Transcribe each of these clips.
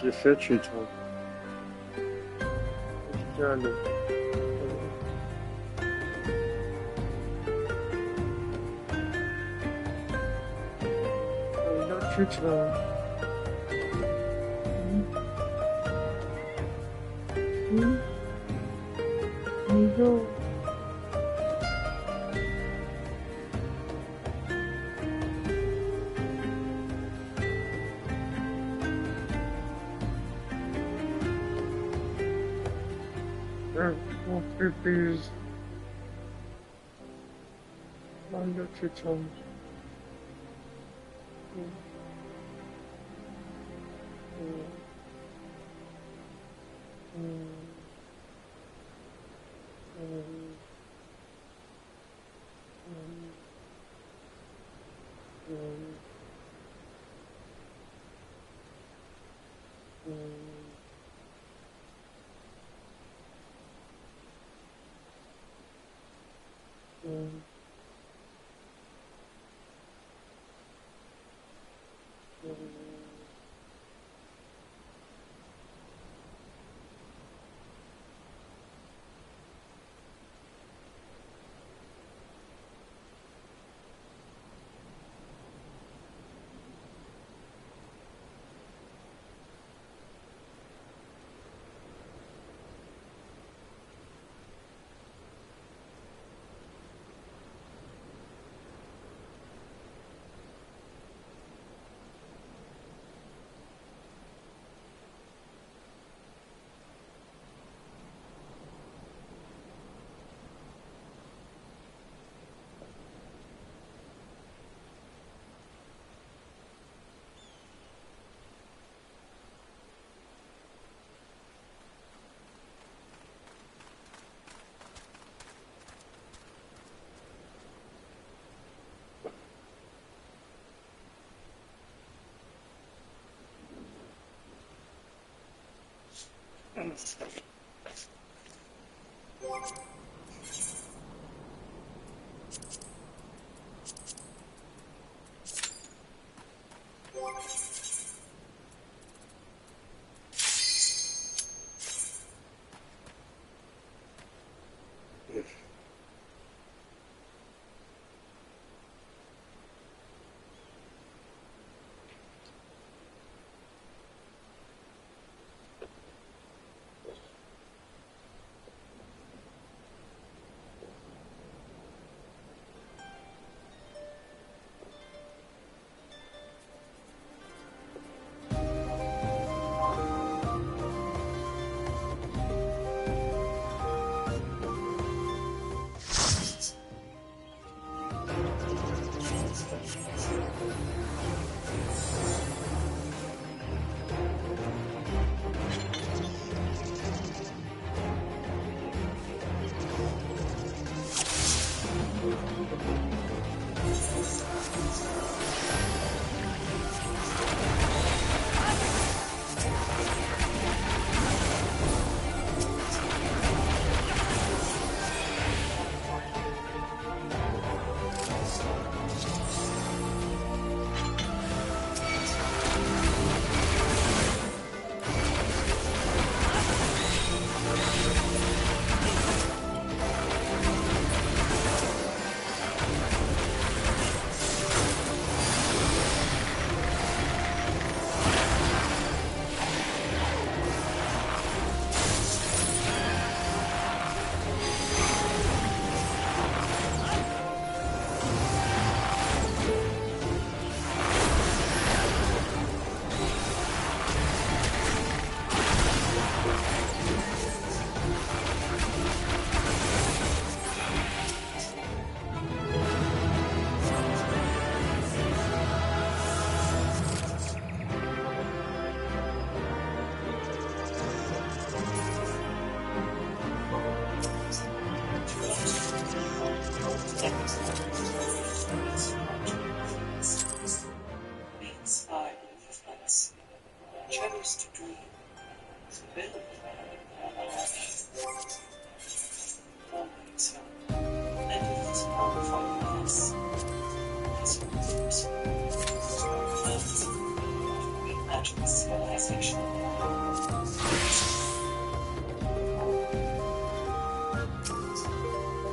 کیفه چطور؟ جالب. حالا چطور؟ اینجا بیز حالا چطور؟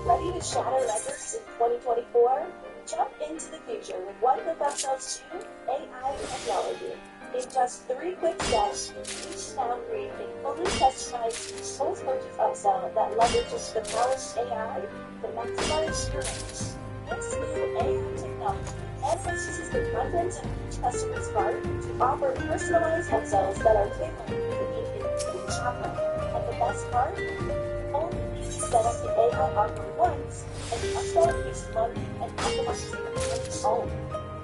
Ready to shatter records in 2024? Jump into the future with One Click Upsells 2 AI technology. In just 3 quick steps, you can now create a fully customized post-purchase upsell that leverages the power of AI to maximize your earnings. This new AI technology enhances the content of each customer's cart to offer personalized upsells that are tailored to the needs of each shopper. And the best part? Only set up the AI offer once, and the upsell is loaded and optimized on its own.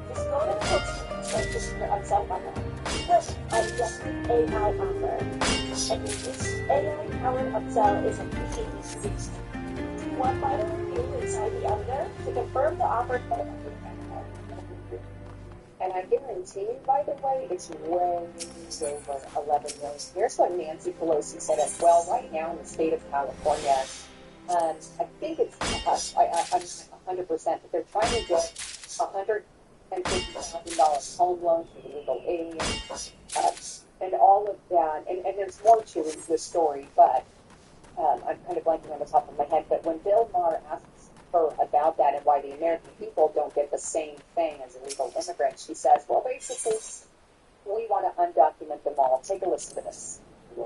Just go to the post and purchase your upsell bundle. Click on Get AI Offer. And this AI-powered upsell is immediately released. Do you want final review inside the editor to confirm the offer? And I guarantee, by the way, it's way over 11 million. Here's what Nancy Pelosi said as well. Right now in the state of California, I think it's, I'm 100%, but they're trying to get $150,000 home loan for illegal aliens, and all of that. And there's more to this story, but I'm kind of blanking on the top of my head. But when Bill Maher asks her about that and why the American people don't get the same thing as illegal immigrants, she says, well, basically, we want to undocument them all. Take a listen to this. I'm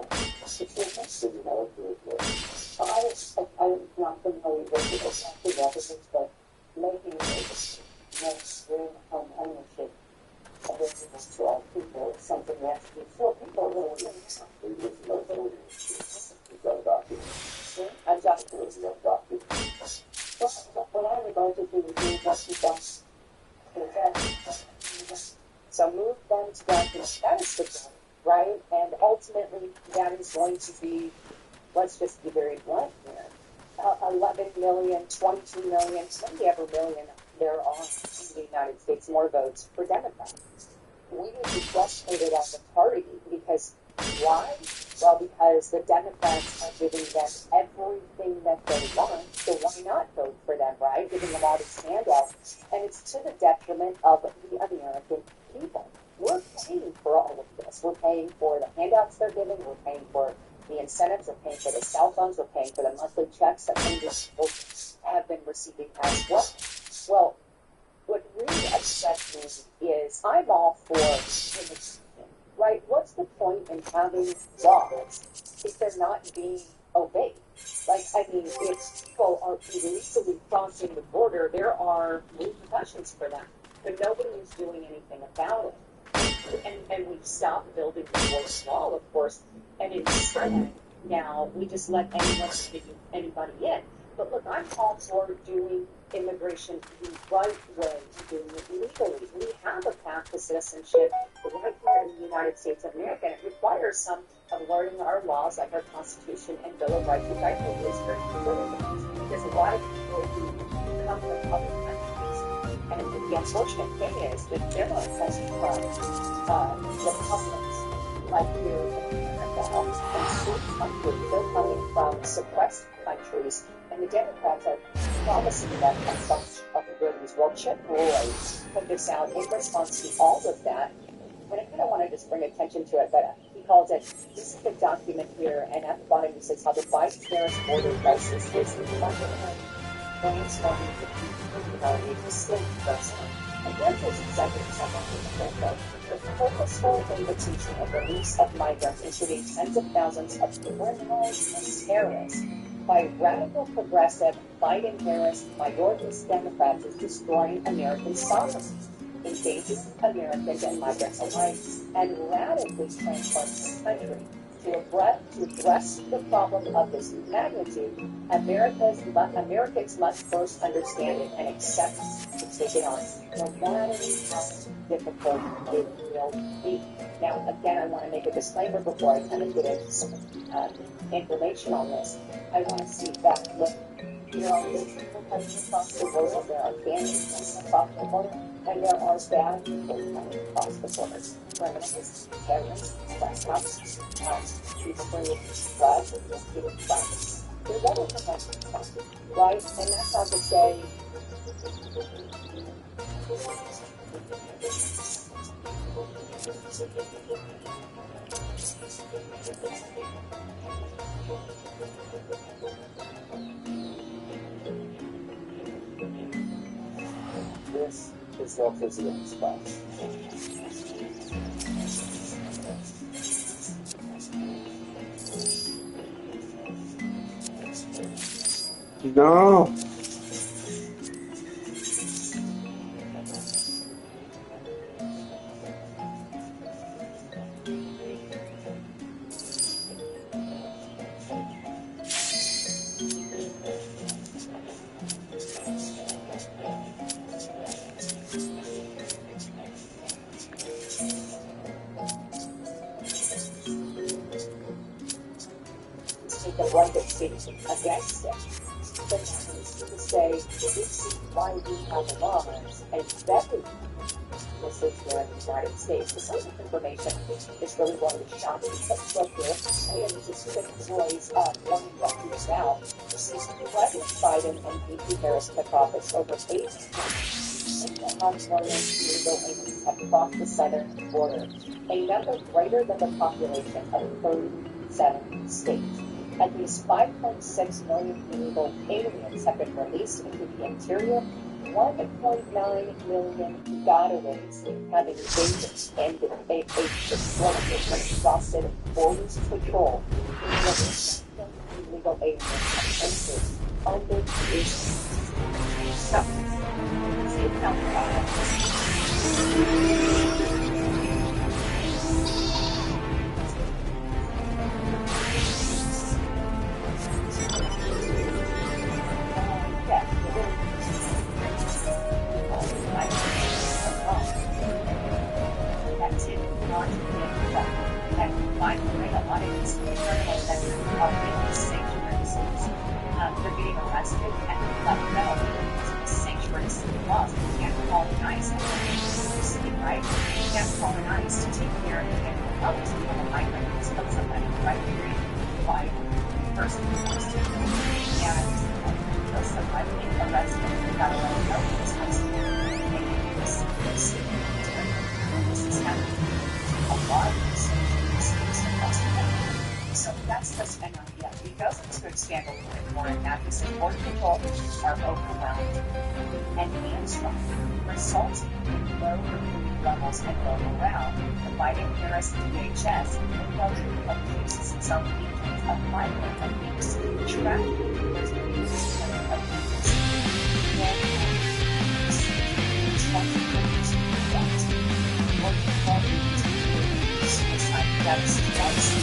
not familiar with the exact evidence, but making extreme home ownership available to all people is something that before people really what I would like to do is move us so move them to documents. That is the goal, right? And ultimately, that is going to be, let's just be very blunt here, 11 million, 22 million, maybe every million there are in the United States more votes for Democrats. We need to frustrate it as a party because why? Well, because the Democrats are giving them everything that they want, so why not vote for them, right? Giving them all these handouts. And it's to the detriment of the American people. We're paying for all of this. We're paying for the handouts they're giving. We're paying for the incentives. We're paying for the cell phones. We're paying for the monthly checks that Congress have been receiving as well. Well, what really upsets me is I'm all for immigration, right? What's the point in having laws if they're not being obeyed? Like, I mean, if people are illegally crossing the border, there are repercussions for them, but nobody is doing anything about it. And we've stopped building the force wall, of course, and instead now we just let anybody in. But look, I'm all for doing immigration the right way, doing it legally. We have a path to citizenship right here in the United States of America, and it requires some of learning our laws, like our Constitution and Bill of Rights, which I think is very important. There's a lot of people who come from other countries, and the unfortunate thing is that they're not coming from republics like here in America and certain countries. They're coming from suppressed countries, and the Democrats are promising them a bunch of goodies. Well, Chip Roy put this out in response to all of that, and I kind of want to just bring attention to it, but he calls it, this is the document here, and at the bottom he says how the Biden-Harris border crisis is the fundamental transforming the future of the state president. And here's his executive summary. The purposeful invitation and release of migrants, including tens of thousands of criminals and terrorists, by radical progressive Biden-Harris minority Democrats is destroying American sovereignty, endangering Americans and migrants alike, and radically transforming this country. To address the problem of this magnitude, Americans must first understand it and accept to take it on, no matter how difficult it will be. Now, again, I want to make a disclaimer before I kind of get into some information on this. I want to see that, look, there are good people coming across the border, there are families coming across the border, and there are bad people coming across the border. Criminals, terrorists, trespassers, people bringing drugs and distributing drugs. They're never protected, right? And that's not to say this is your physical express. No. Take a blanket statement against it. But to say, this is why we have laws, and vetted this is here in the United States. The source of information is really going to shock you. Let's look here. I am just Chip Roy's warning documents now. This is President Biden and VP Harris took office over 8 million illegal aliens have crossed the southern border, a number greater than the population of 37 states. At least 5.6 million illegal aliens have been released into the interior. 1.9 million gotaways have invaded and exhausted borders patrol. Illegal aliens have entered under this they're getting arrested and let go. Sanctuary city laws. You can't call the ICE, right? You can't call the ICE to take care of the up to the migrants of somebody right here by the person who wants to know. And those that might be arrested got a little help in this high school. And this is happening a lot of cities across the country. So that's just an idea. He goes into expand a little bit more in that. He says border patrol are overwhelmed and hamstrung, resulting in low recruiting levels and low morale. The Biden-Harris DHS notably accuses its own agents of migrant abuse, trafficking those abuse and abuse. Border patrol suicide deaths twice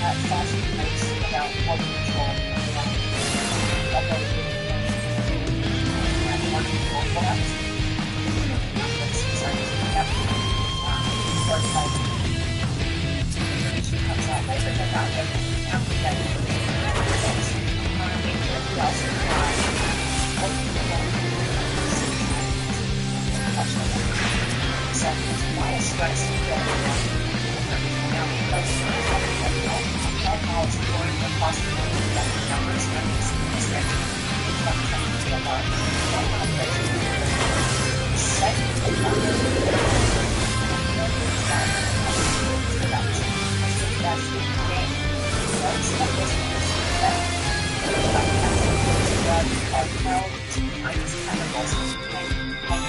flashing notes about border patrol and border patrol collapse. Information comes out later about what after that information. We also so there's a lot of stress now because alcohol's growing the possibility that the numbers of these extensions become something to alarm. Second, the number of production is that's the game. Most of this cartels, kinds of chemicals, and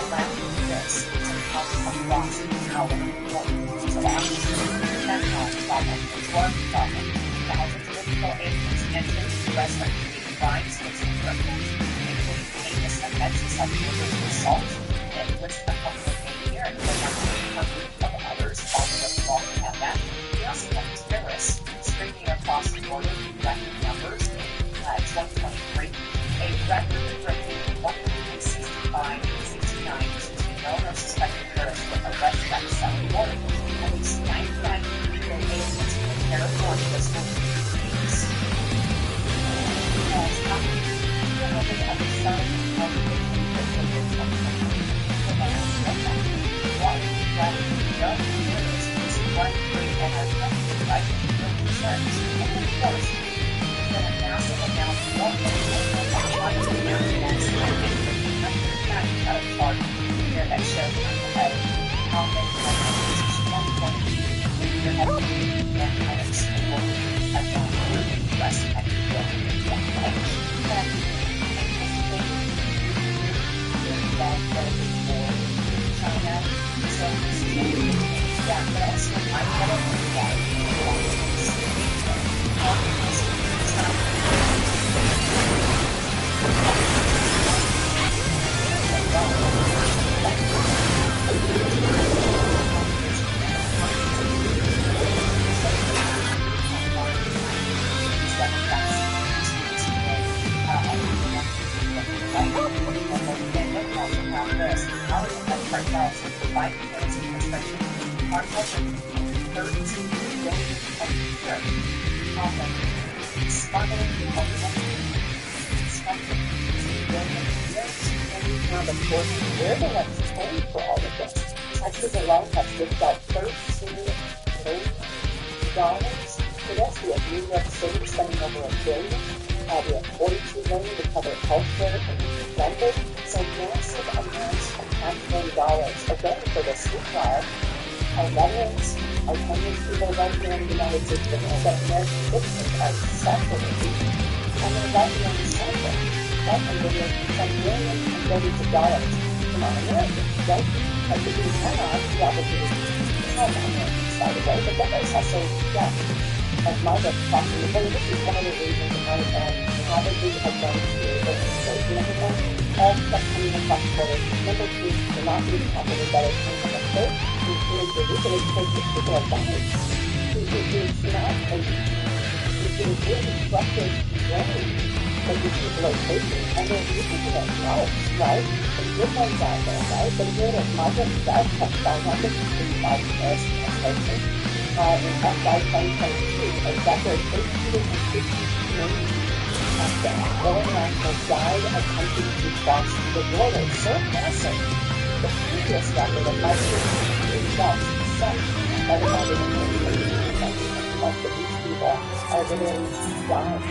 allowing this to come across how important. So obviously, fentanyl problem, the drug problem, thousands of illegal agents entering the U.S. are committing crimes against America, including heinous offenses like murder and assault, that enlist a couple of a year and put up hundreds of others, all of us involved in that. We also have terrorists streaming across the border in record numbers. 2023, a record-breaking 169 known or suspected terrorists were arrested at the southern border. At least 99 illegal aliens from California was released. As happened at the southern border of 2023, the man one drug terrorists was one free and are threatened by concerns and enforced. A massive amount of water that shows how many items have gone through the U.S. and China. So that, but also I where the next paying for all of this? Texas alone has dipped out $13 million. Philadelphia, New York City, spending over $1 billion. We have $42 million to cover healthcare and lending. So massive amounts of taxpayer dollars are going for this trial. Our veterans, our homeless people right here in the United States, that American citizens are suffering, and they're right here in the center. Right, and they're some millions and billions of dollars from our Americans, right? I think we cannot the opportunity to help Americans, by the way, but that is also, as my talking about, this is one of the reasons I probably have done to legislation and everything, all stuff coming across the border. Number two, we're not being comfortable that it's coming from a state, it's illegally taking people advantage. It's not a, it's being really disruptive way. That these people are taking, and they're using it themselves, right? The good ones out there, right? But here it is, migrant does have 555 years translation. In FY 2022, a record 850 million international died attempting to cross the border. So massive the previous record of my results set by the most of these people are literally dying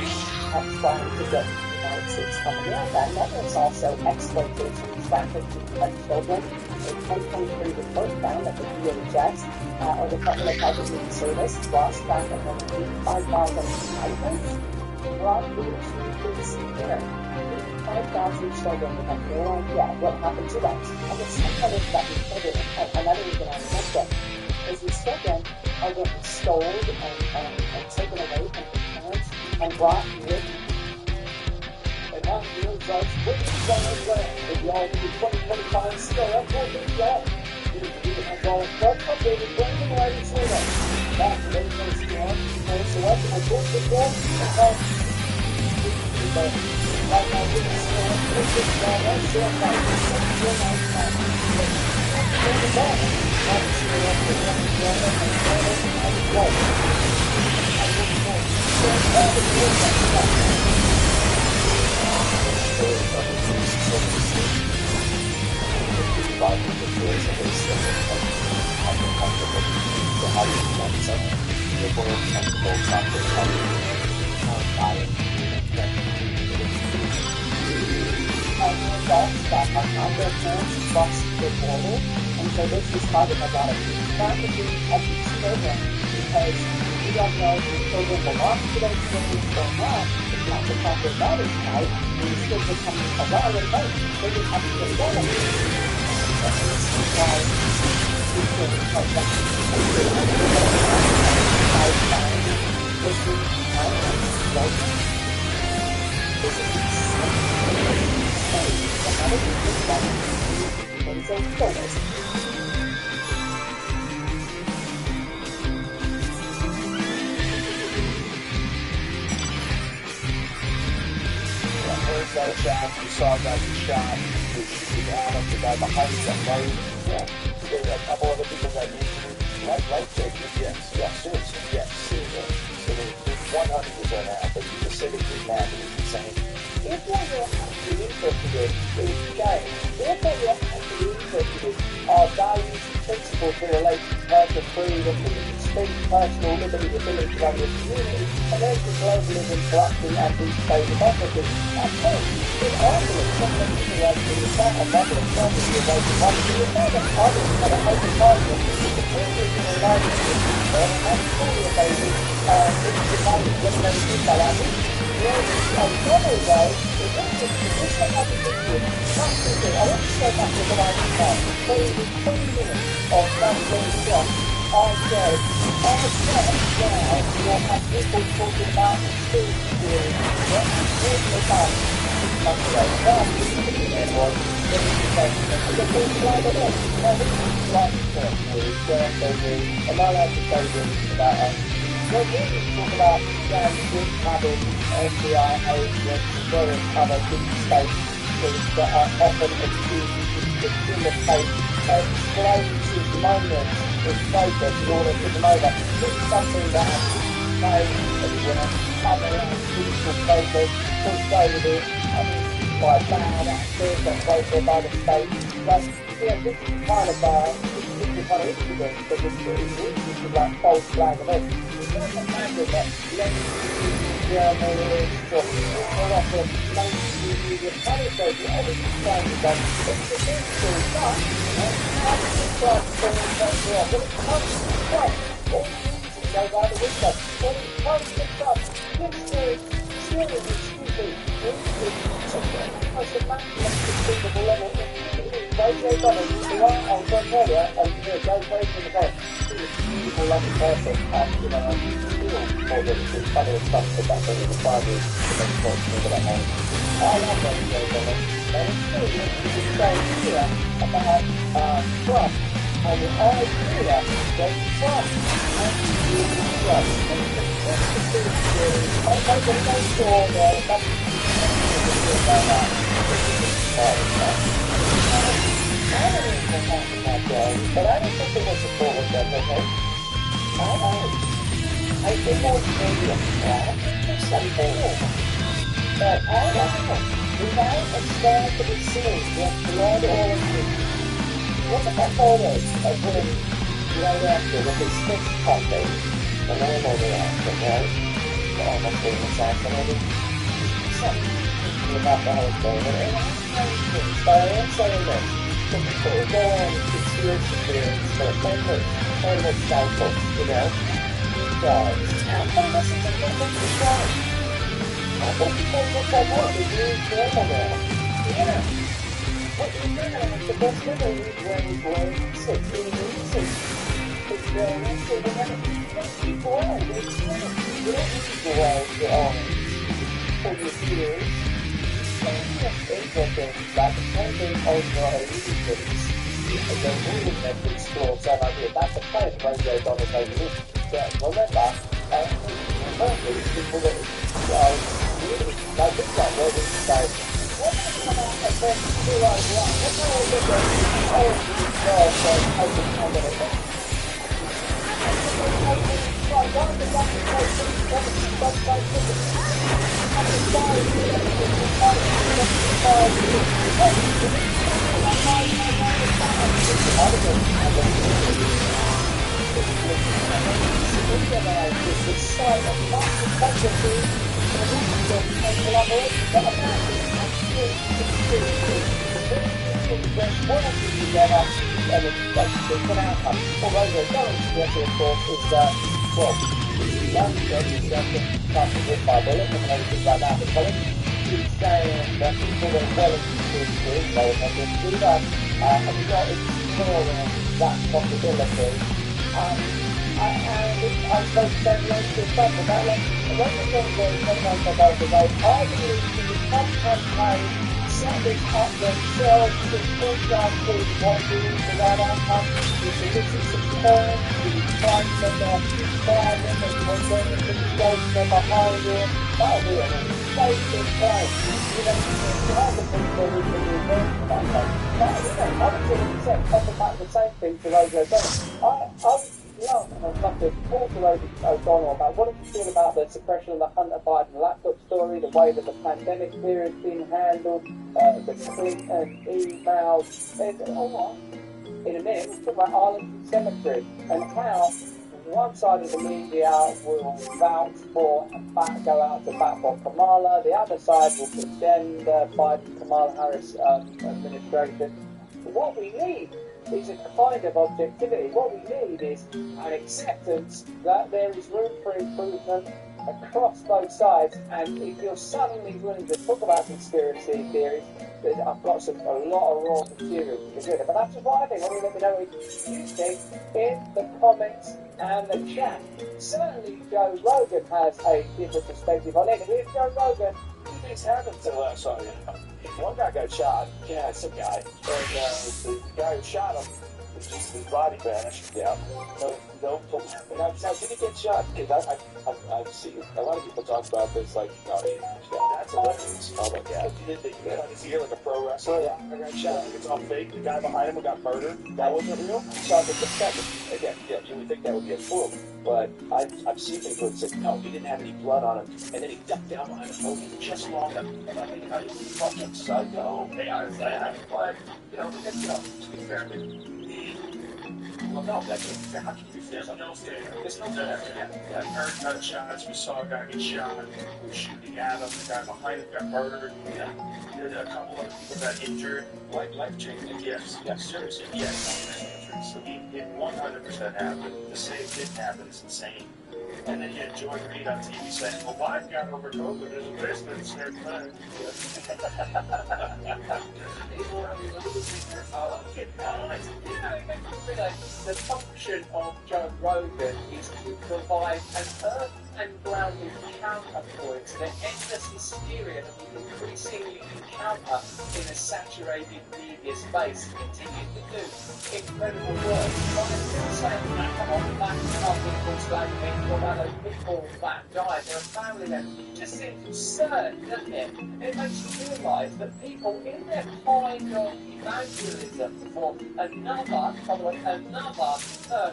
of trying to get to the United States from America. And then there's also exploitation, trafficking of children. A 2023 report found that the DHS, or Department of Health and Human Services, lost track of more than 85,000 migrants brought into this year. 5,000 children who have no idea what happened to them. And it's something that we children, another reason I mentioned, is these children are getting stolen and taken away from their parents and brought here. And now the results, what is going on? If y'all do 2025 still, that's what we got. And going, what's up, baby? Bring them right into it. That's what they're going to do. So what's my book to go? Right now, we're going to start with this guy. I'm sure I'm not going to do the ball. I'm sure I'm going to do and so this is causing a lot of trafficking of these children because we don't know if the children belong to those families or not. It's not the proper knowledge type. These kids are coming around and right. They just have to get together. And this is why we can help them got shot, you saw a guy get shot, you Adam, the guy behind you got right. Yeah. There were a couple other people got injured. Life takers, yes, seriously, yes. So there's 100% out, but you specifically that is insane. If what you're actually interested in is game, if what you're actually interested in are values and principles that relate to personal freedom, speech, personal liberty, ability to run your community, and then to globalism, corruption, and these state democracy, that's it. In argument, some of the people actually sat on level of property and local property, you find that others had a open argument with the previous and enlightened people, and fully available, it's divided when they do that. Another way is just this thing I can do with something. I want to go back to what I was saying. 20 minutes of something from I said now you'll have people talking about food theory. Here's the time. That's right. Now, and what this is like the thing like this. Now this is like am I allowed to say this about well, we talk about good habits, FBI agents, as well as other big states that are often accused to imitate explosive moments with focus in order to them over. This is something that may, as it were, come around peaceful focus, pushed over this, by bad actors and so forth by the state. But, yeah, this is kind of incident that this is like false flag events. It doesn't matter that journalists or often mainstream media penetrate everything trying to go. It's a mystery, but how do you try to bring it back to us? When it comes to Trump, all the goes out the window. When it comes to Trump, mystery, seriously stupid, because the maximum conceivable level Joe Biden, who I was on earlier, and Joe Biden in the bed. He was a beautiful, lovely person, and, it's funny and stuff, but that's only the 5 years, the next point to move that home. I love that Joe Biden, and it's true, you can say here about Trump, and the idea that Trump actually is Trump, and it's a conspiracy, I'm going to make sure that nothing about that. I don't even know about that, but I don't think it was a forward that, okay? I don't. I think that was maybe a flash or something. But I don't know. We might expand to be seen with blood all of you. Look at that photo of him right after with his fist pumping. The name on the after, right? Almost being assassinated. Something about the whole thing. And so I am saying this. So people who go on conspiracy theories for famous cycles, you know? You guys, how listen to what they're trying? I think people look like what we do normal now. Yeah. What you're doing is the best thing they need when you blame 16 reasons. It's very easy to have people on. It's true. You don't need to blame your own for your fears. Interesting that the painting over a reasons is a really meant to explore some idea. That's the kind of radio on his own route. But remember, people that are really like this guy, where we say, what can come out and then do like that? What can I look at? Oh, God, I can handle it. Setting up themselves to push on to what we need to that outcome. You can listen to parents, you can find them there, find them and when they're in the stage they're behind you. That'll be an amazing time. You know, other people who can do that. Other people said talking about the same thing to those who don't. I'd love to talk to O'Donnell about what do you feel about the suppression of the Hunter Biden laptop story, the way that the pandemic fear has been handled, the Clinton emails, in a minute we'll talk about Arlington Cemetery and how one side of the media will vouch for and go out to bat for Kamala, the other side will condemn the Biden-Kamala Harris administration. What we need is a kind of objectivity. What we need is an acceptance that there is room for improvement across both sides, and if you're suddenly willing to talk about conspiracy theories, I've got a lot of raw material to consider. But that's just what I think. Why don't you let me know what you think in the comments and the chat. Certainly Joe Rogan has a different perspective on it. Here's Joe Rogan. Things happened to one guy got shot. Yeah, some guy. And the guy who shot him, his body vanished. Yeah. No. Now, did he get shot? Because I've seen a lot of people talk about this, like, that's hilarious. Oh my God. Did you hear like a pro wrestler? Yeah. I got shot. It's all fake. The guy behind him got murdered. That wasn't real. So again, yeah, you would think that would be a fluke. But I've seen people that say, no, he didn't have any blood on him. And then he ducked down behind him, moving just long enough. And I think I was fucking psycho. Hey, I have blood. To be fair, well, no, that's how can you feel? There's no there. Yeah. Heard gunshots. We saw a guy get shot. We were shooting at him. The guy behind him got murdered. Yeah. A couple of people got injured. Life-changing. Yes, seriously. Yes. So it 100% happened. The same didn't happen. It's insane. And then you had Joy Reid on TV saying, well, Biden got over COVID. There's a basement scared time. The function of Joe Rogan is to provide an earth and grounded counterpoint to the endless hysteria that we increasingly encounter in a saturated media space. Continue to do incredible work. Saying that, come on, that's people's black people, about those people that died, their family members. It just seems absurd, doesn't it? It makes you realise that people in their kind of evangelism for another term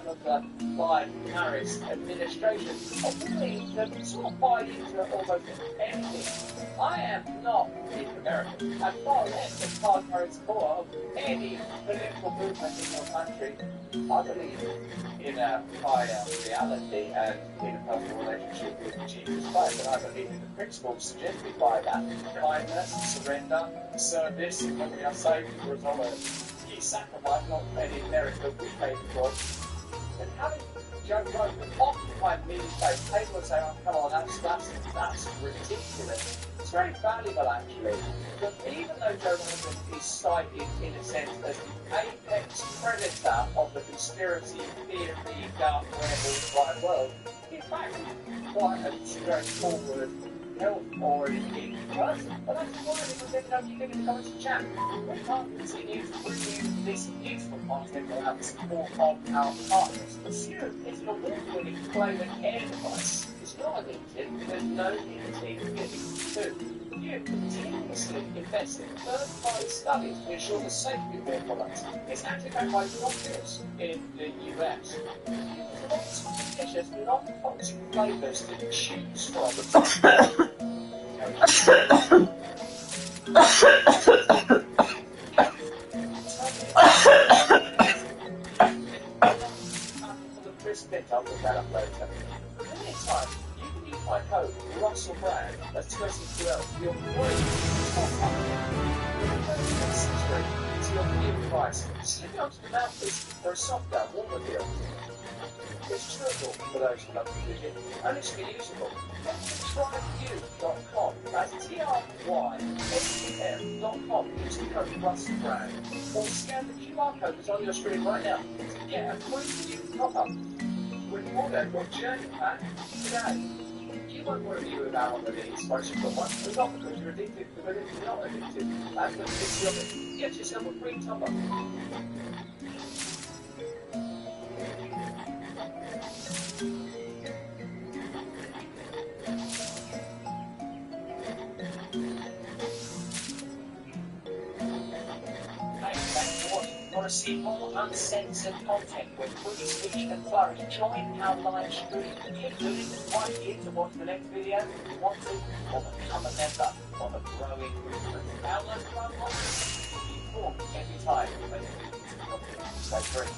of the Biden-Harris administration are really can sort of buy into almost anything. I am not an American, and far less a partner support of any political movement in your country. I believe in a higher reality and in a personal relationship with Jesus Christ, and I believe in the principles suggested by that: kindness, surrender, service, and when we are saved, the result of He sacrificed, not any merit that we paid for. And having Joe Rogan occupy me space, people would say, oh, come on, that's ridiculous. It's very valuable, actually, that even though Joe Rogan is cited, in a sense, as the apex predator of the conspiracy theory, dark web, right world, in fact, quite a straightforward, health-oriented person. But that's why because they don't keep in the comments and chat. We can't continue to bring you this useful content without the support of our partners. Assume it's an award-winning flavoured air device. It's not addictive, there's no nicotine giving. 2. You continuously invest in third-party studies to ensure the safety of their products. It's actually backed by doctors in the US. Lots of delicious, non-toxic flavours to choose from. I'll look that up later. In the meantime, you can use my code Russell Brand, that's 2012, for your free top-up. To your new price. Slip it onto the mouthpiece for a softer, warmer feel. It's chewable for those who love the vision, and it's reusable. Go to tryview.com. That's TRYSEM.com. Use the code Russell Brand. Or scan the QR code that's on your screen right now to get a free new top-up. With order your journey pack today. You won't want to review about one of these once you've got one. It's not because you're addicted, but if you're not addicted, that's the picture of it. Get yourself a free top-up. Want to see more uncensored content with free speech and flourish? Join our live stream. Click the link right here to watch the next video if you want to, or become a member of a growing movement. Download the program. Be informed every time when you stay free.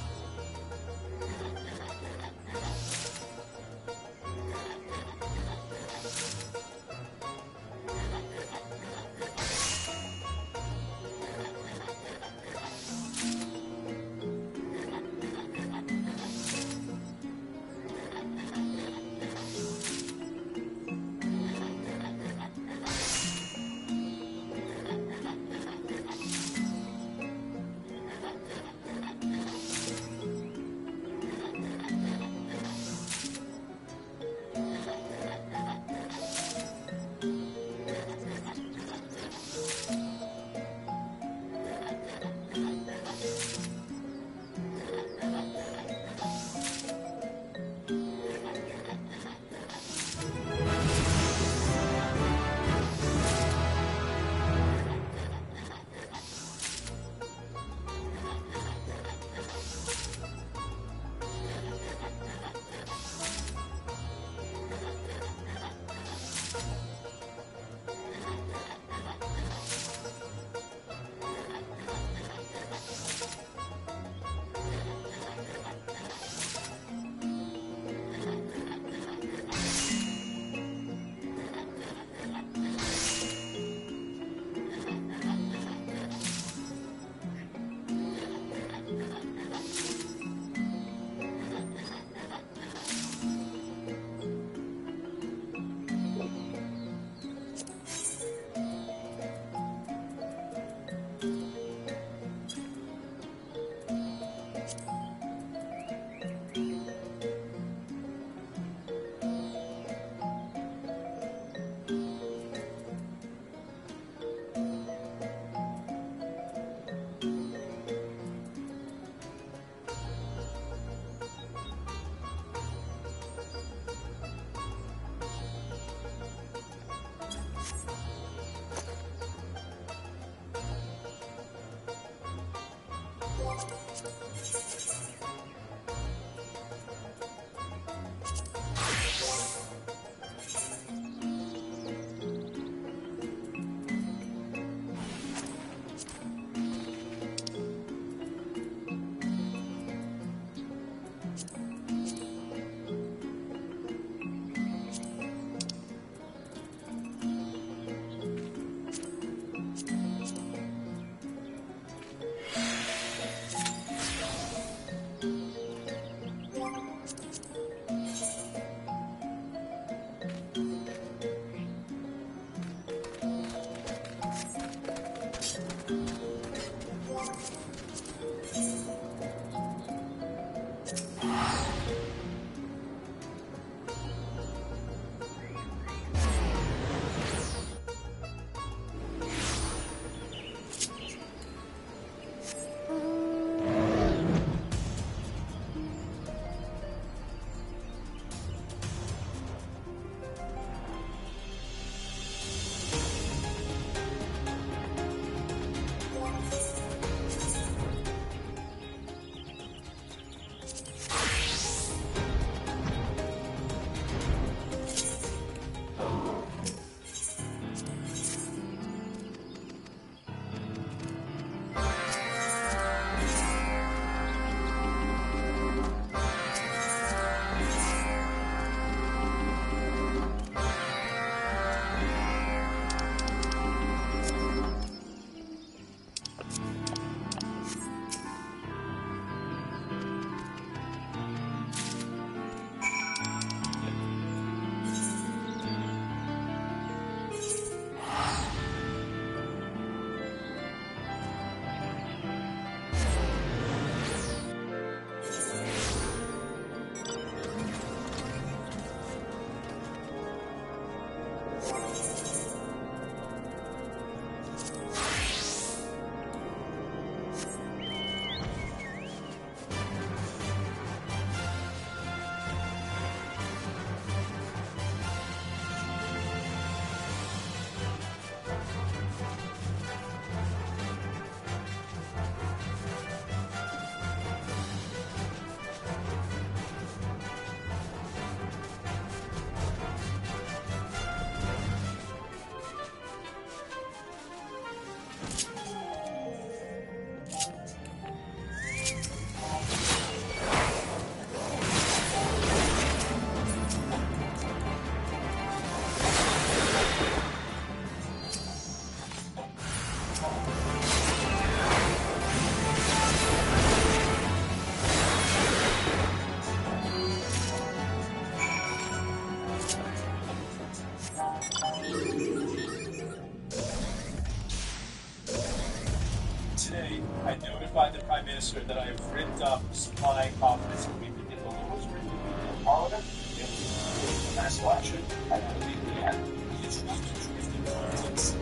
ramped up supply confidence will be the liberals were in Parliament, they will be a mass election, and that will be the end. The Trump drifting politics.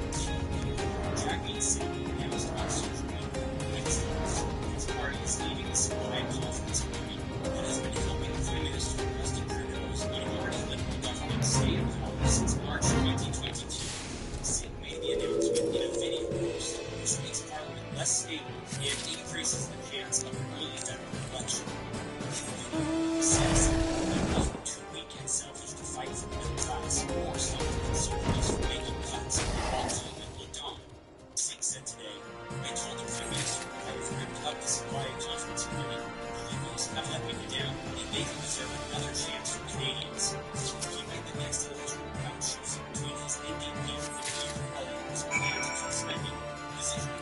Jackie Singh announced on social media his party is leaving the supply conference committee that has been helping the Prime Minister Justin Trudeau's minority Liberal government stay at home since March 2022. Singh made the announcement in a video post, which makes Parliament less stable and increases the chance of an early federal election. He says that those were too weak and selfish to fight for the middle class or stop the conservatives from making cuts while Parliament looked on. Singh said today, I told the Prime Minister I have ripped up the supply conference committee. The Liberals have let me down, and they deserve another chance from Canadians. He made the next electoral round choosing between his NDP and the Republicans plans of suspending position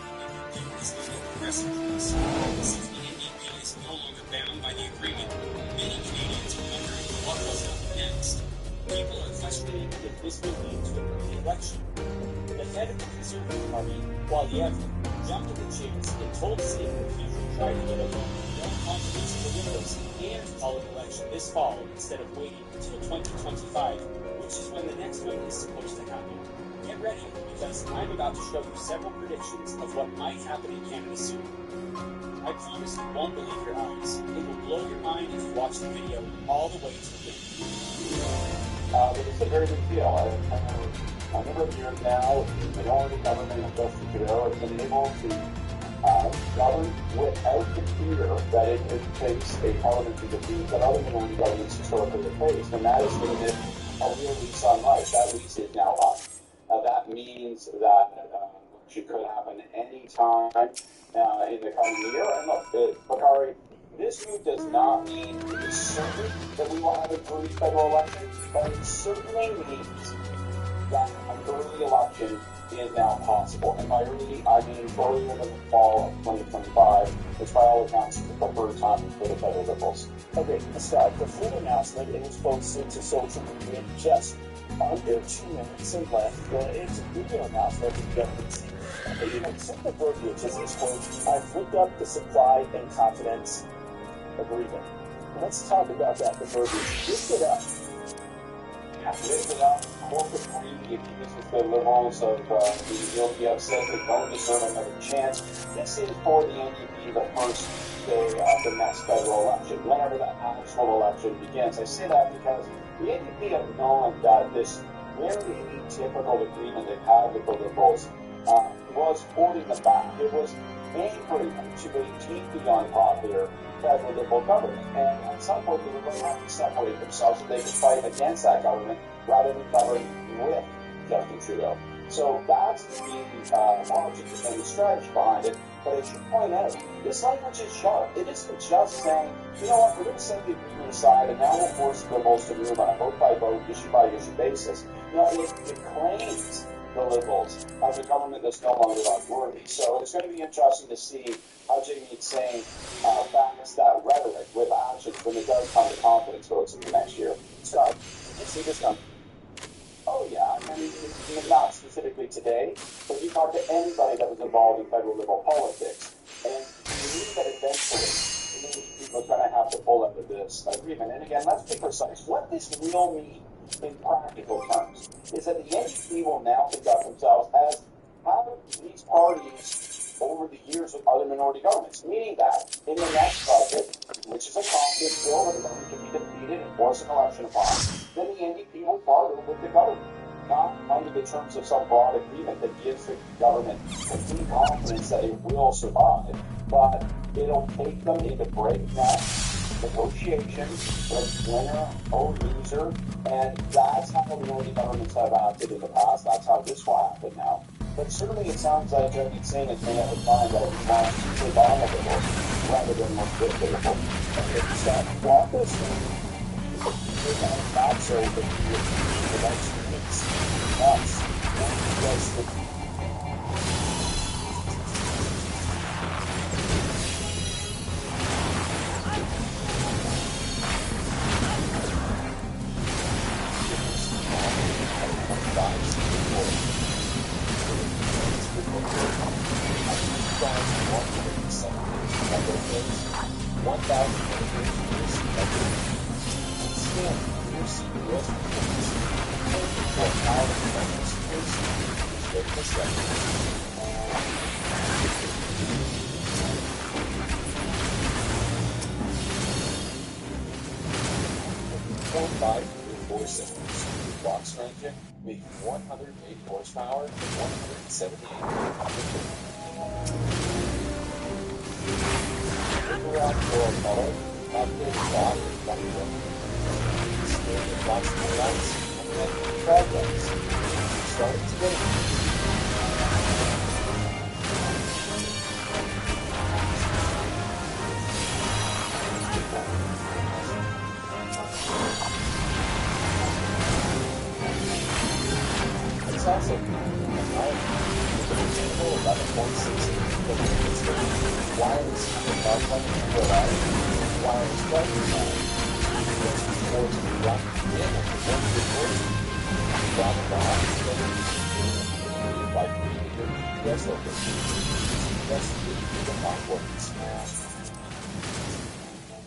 is the more progressive choice. Since the NDP is no longer bound by the agreement, many Canadians are wondering what will happen next. People are questioning if this will lead to an early election. The head of the Conservative Party, Poilievre, jumped at the chance and told Singh that he should try to get a vote more confidence to the Liberals and call an election this fall instead of waiting until 2025, which is when the next one is supposed to happen. Get ready, because I'm about to show you several predictions of what might happen in Canada soon. I promise you won't believe your eyes. It will blow your mind if you watch the video all the way to the end. It's a very big deal. A number of years now, the minority government of Justin Trudeau has been able to govern without the fear that it could face a parliamentary defeat that other minority governments historically have faced. And that has given it a real lease on life. That lease is now up. That means that she could happen any time in the coming year. And look, Bakari, this move does not mean it is certain that we will have an early federal election, but it certainly means that an early election is now possible. And by early, I mean earlier than the fall of 2025, which by all accounts is the preferred time for the federal Liberals. Okay, Scott, the full announcement is posted to social media in just under 2 minutes and left. It's a video announcement that you haven't seen. You know, some of the verbiage is this quote, I've looked up the supply and confidence agreement. Let's talk about that, the verbiage. Lift it up. Lift it up. Corporate greed accuses the Liberals of being guilty of says they don't deserve another chance. This is for the NDP the first day of the next federal election, whenever that actual election begins. I say that because the NDP have known that this very atypical agreement they've had with the Liberals was holding them back. It was anchoring them to a deeply unpopular federal Liberal government. And at some point, they were going to have to separate themselves so they could fight against that government rather than govern with Justin Trudeau. So that's the logic and the strategy behind it. But I should point out, this language is sharp. It isn't just saying, you know what, we're going to set the agreement aside and now we'll force the Liberals to move on a vote-by-vote, issue-by-issue basis. You know, it claims the Liberals as a government that's no longer unworthy. So it's going to be interesting to see how Jamie Singh backs that rhetoric with actions when it does come to confidence votes in the next year. Scott, you see this coming? Oh yeah, I mean, not specifically today, but you talk to anybody that was involved in federal Liberal politics, and you knew that eventually people are going to have to pull out of this agreement. And again, let's be precise. What this will mean in practical terms is that the NDP will now conduct themselves as have these parties over the years with other minority governments, meaning that in the next budget, which is a confidence bill that the government can be defeated and force an election upon, then the NDP will partner with the government, not under the terms of some broad agreement that gives the government complete confidence that it will survive, but it'll take them into breakneck negotiations with winner or loser, and that's how minority governments have acted in the past. That's how this will happen now. But certainly it sounds like Jagmeet Singh has made up his mind that he wants to take on the Liberals rather than most good Liberals. Okay, Scott, walk us through not so that the next weeks. That's what you guys think. One in a second. 4.5 through 4 cylinders. Boxer engine, making 108 horsepower and 178 pound-feet. Overall floor color, updated lock and bumper. Standard flexible lights and LED fog lights. Starting today. It's also removable 11.6 wireless CarPlay and wireless charging pad, towards the front and from the office building by 3-meter GPS location. That's the coordinates.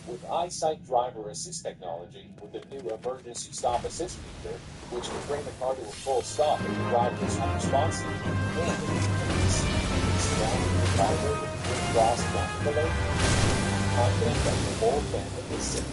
With EyeSight driver assist technology, with the new emergency stop assist feature, which can bring the car to a full stop if the driver is unresponsive, and surrounding the driver with frost down below, confident that the whole family is safe.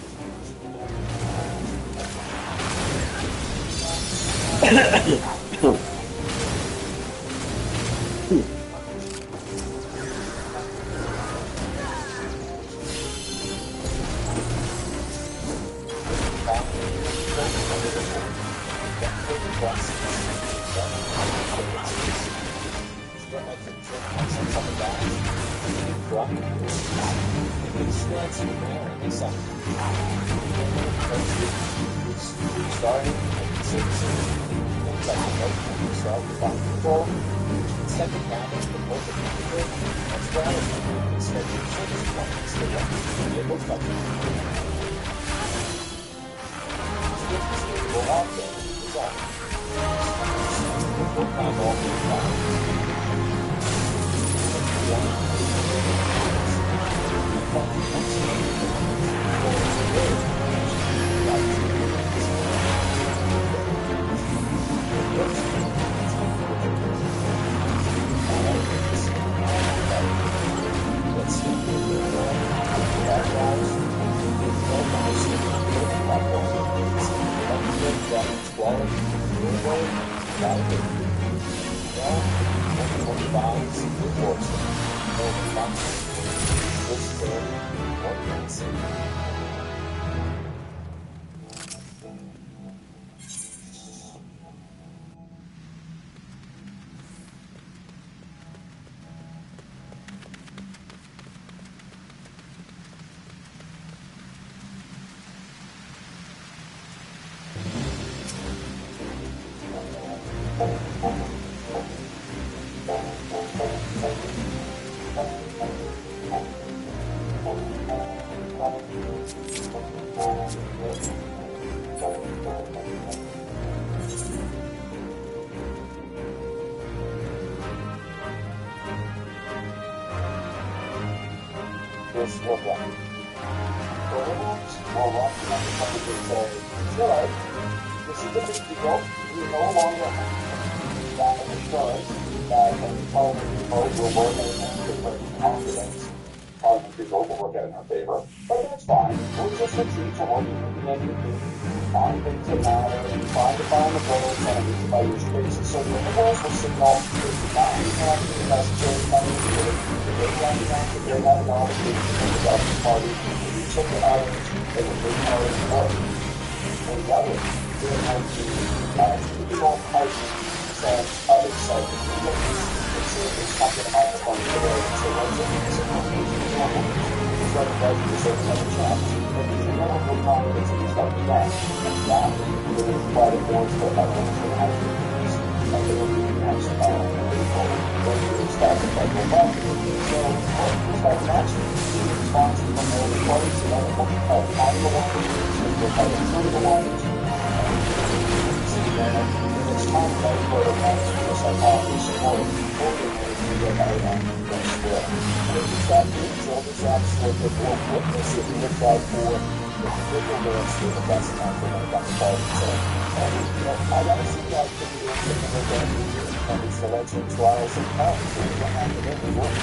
and its alleged trials and powers. What happened in the world?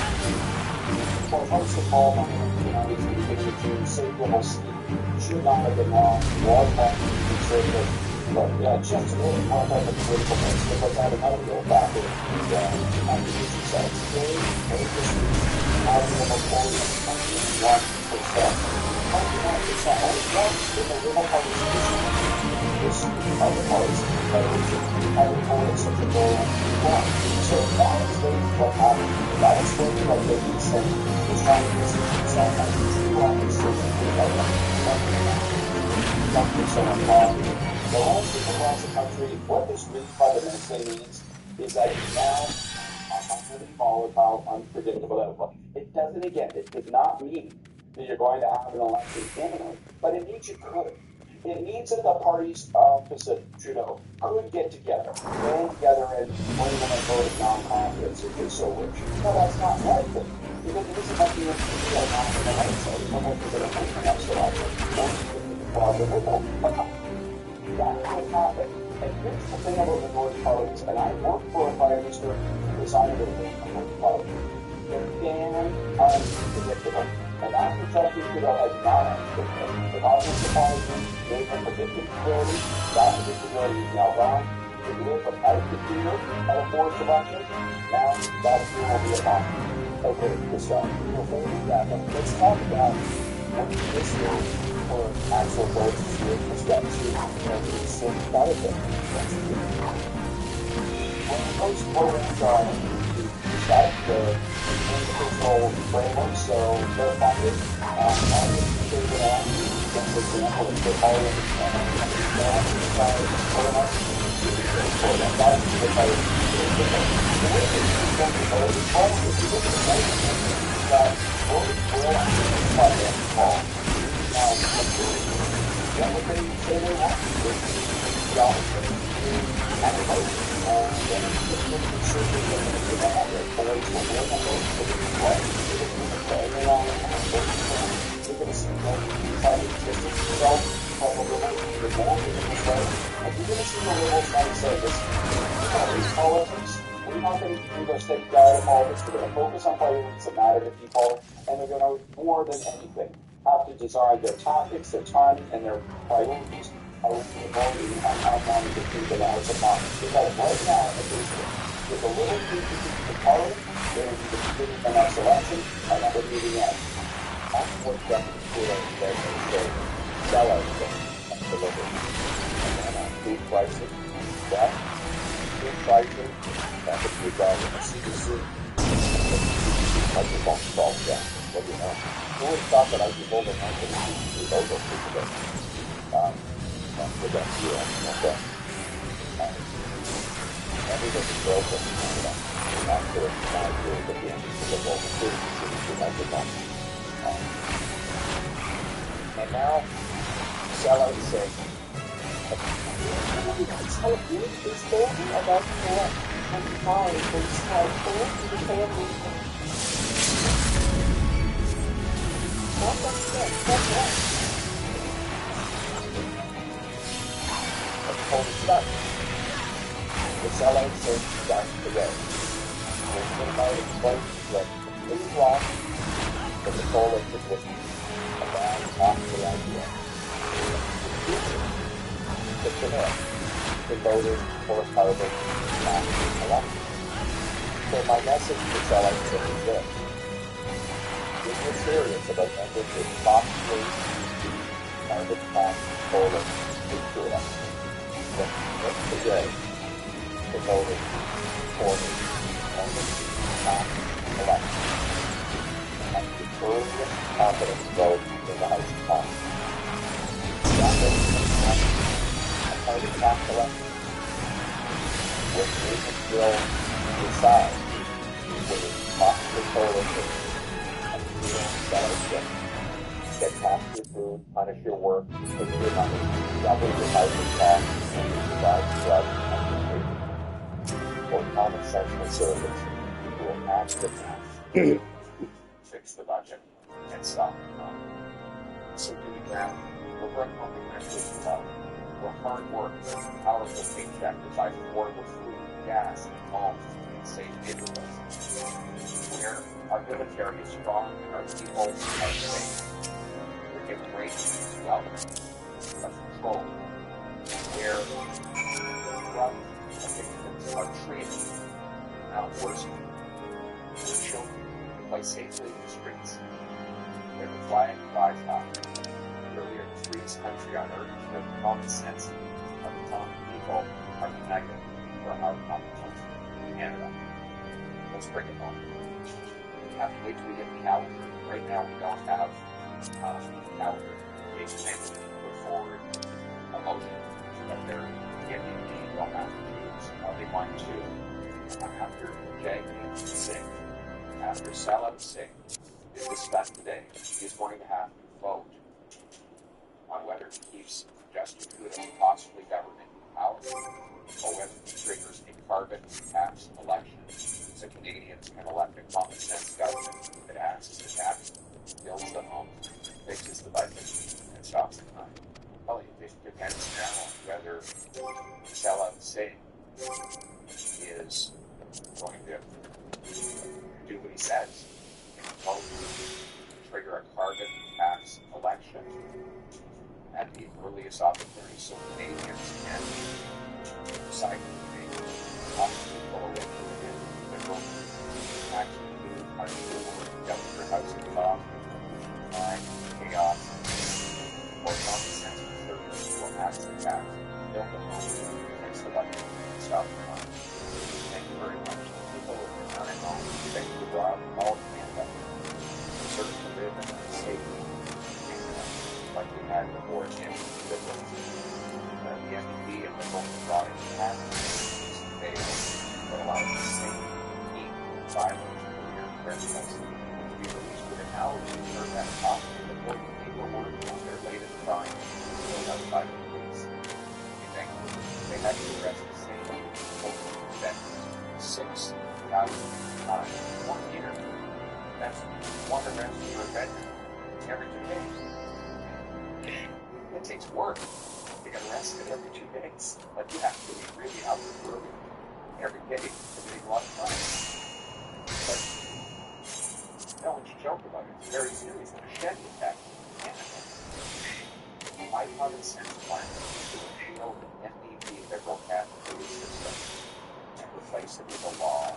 For most of all, my United at the beginning of June, safe level C should not have been wrong, was wrong, conservative, but just to really talk about the political mix, because I had another little factor in the acquisition sites. Today, this week, housing level 41%. 21%, only one in the Liberal Party's position. This other parties that are reported such a low one. So that explains what happened. That explains what the recent was trying to position itself as a true opposition to the government. The landscape across the country, what this really fundamentally means is that it's now a highly volatile, unpredictable outlook. It doesn't, again, it does not mean that you're going to have an election imminently, but it means you could. It means that the parties opposite Trudeau could get together, band together, and bring in a vote of non-confidence if they so wish. No, that's not likely, because it isn't like the NDP are not in the right side. It's not like they're going to win the next election. That could happen. And here's the thing about the North parties, and I worked for a prime minister who decided to win the North party. They're damn unpredictable. And after Justin Trudeau has not unpredictable. The Congress of Parliament gave him predictability. That predictability is now gone. If you live without the fear of a forced election, now that fear will be upon you. Okay, so before we wrap up, let's talk about what this means for actual votes with respect to recent benefit. When most programs are that the individual framework, so they're funded all the figured out. For example, if they're all in the We're not going to do a steady diet of politics. We're going to focus on priorities that matter to people, and they're going to, more than anything, have to design their tactics, their timing, and their priorities around voting on how long to keep the hours of office. Because right now, at least, with a little bit of parliament, they're going to be defeating the next election, and that would be the end. That's what Justin Trudeau said in the sellout thing and delivered. And then on food pricing, well, food pricing, that's what we got in the CDC. Microphone falls down. What do you know? Who would have thought that I'd be holding on to the CDC logo today? With that deal, okay. Everything is broken. After 5 years at the end of the global food, CDC microphone. And now, sellout say, So is there about that and why it's helpful to the family? That's good. That's right. That's total stuff. The sellout says that's the way. There's been about explaining that completely wrong, but the coalition was a bad off the idea. The connect the voters for a carbon tax election. So my message to sellout says is this. If you're serious about ending this cost-based carbon tax coalition with Trudeau, then let's today the voters for the carbon tax election and the earliest confidence vote in the House of Commons. That makes a carbon tax election, which we can still decide whether it's possibly coalition and real fellowship, get past your food, punish your work, take your money, double your housing costs, and provide drugs and nutrition. Or common sense conservatives who will match the tax, fix the budget, and stop the economy. So do we now, we're going to actually where hard work, powerful paycheck provides affordable food, gas, and homes in safe neighborhoods. Where our military is strong and our people are safe. We're given races, wealth, of control. Where drug addictions are treated, not worsened. Where children can play safely in the streets. Where the flag flies high. Where we are the freest country on earth, where the common sense of the common people are united for our common country, Canada. Let's bring it home. We have to wait till we get the calendar. Right now we don't have a calendar. The executive put forward a motion that they're the NDP don't have to choose. They want to, after Jagmeet Singh, after Salat Singh is discussed today, he's going to have to vote on whether he keeps Justin Trudeau possibly government in power, or whether he triggers a carbon tax election so Canadians can elect a common sense government that axes the tax, builds the homes, fixes the budget, and stops the crime. Well, it depends now on whether Salat Singh is going to do what he says and vote to trigger a carbon tax election at the earliest opportunity so Canadians can decide to possibly go away from the liberal tax move, our government housing cost, crime, chaos, or common sense conservatives will ask the tax, build the home, fix the budget, and stop the crime. Thank you very much. People who are not at home, thank you for all of Canada. We certainly live in a safe Canada like we had before it came to the liberals. The NDP and liberals brought in taxes, they allowed the same heat, violence, career criminals to be released within hours. You heard that talk. The 40 people were on their latest crime killed outside of the police. You think they had to arrest the same people that 6,000 times in 1 year? That's one arrest per veteran every 2 days. It takes work to get arrested every 2 days, but you have to be really out the room every day committing a lot of crime. But no one should joke about it. It's very serious. The machete attack in Canada. My common sense plan is to repeal the NDP liberal category system and replace it with a law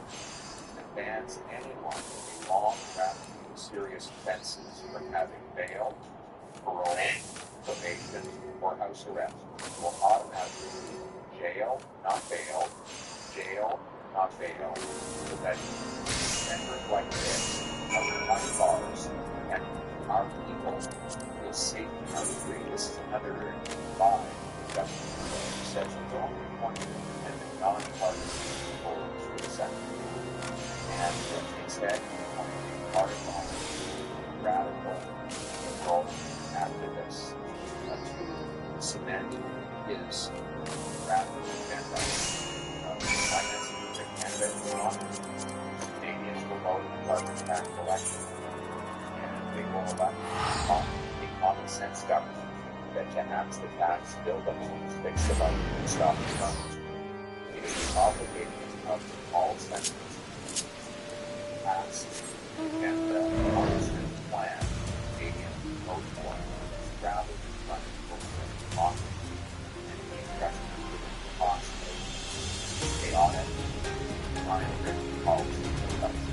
that bans anyone with long, rapid, serious offenses from having bail, parole, probation, or house arrest. Will automatically be jail, not bail, jail, not bail, so that members like this are behind bars and our people feel safe in our street. This is another lie that says it's only appointed independent, non-partisan voters for the Senate. And instead, appointed partisan, radical, liberal activists to cement his radical agenda. My message to Canada is not Canadians will vote in the carbon tax election, and they will elect a common sense government that can axe the tax, build the homes, fix the budget, and stop the crime. It is obligated of all senators to pass and the partisan plan Canadians vote for rather than running for office and being pressured with the cost of chaotic, crime-driven policy production.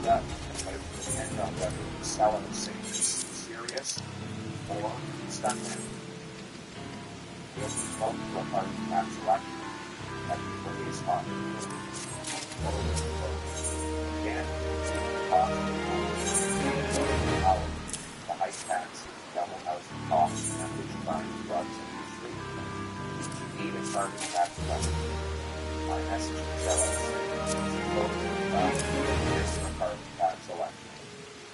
That would depend on whether the selling is serious or stuntman. We'll be voting for a carbon tax election at the earliest opportunity. Again, the cost of power, the high taxes, double housing costs, and which crime, drugs, and industry. We need a carbon tax election. My message to fellows is vote for a carbon tax election.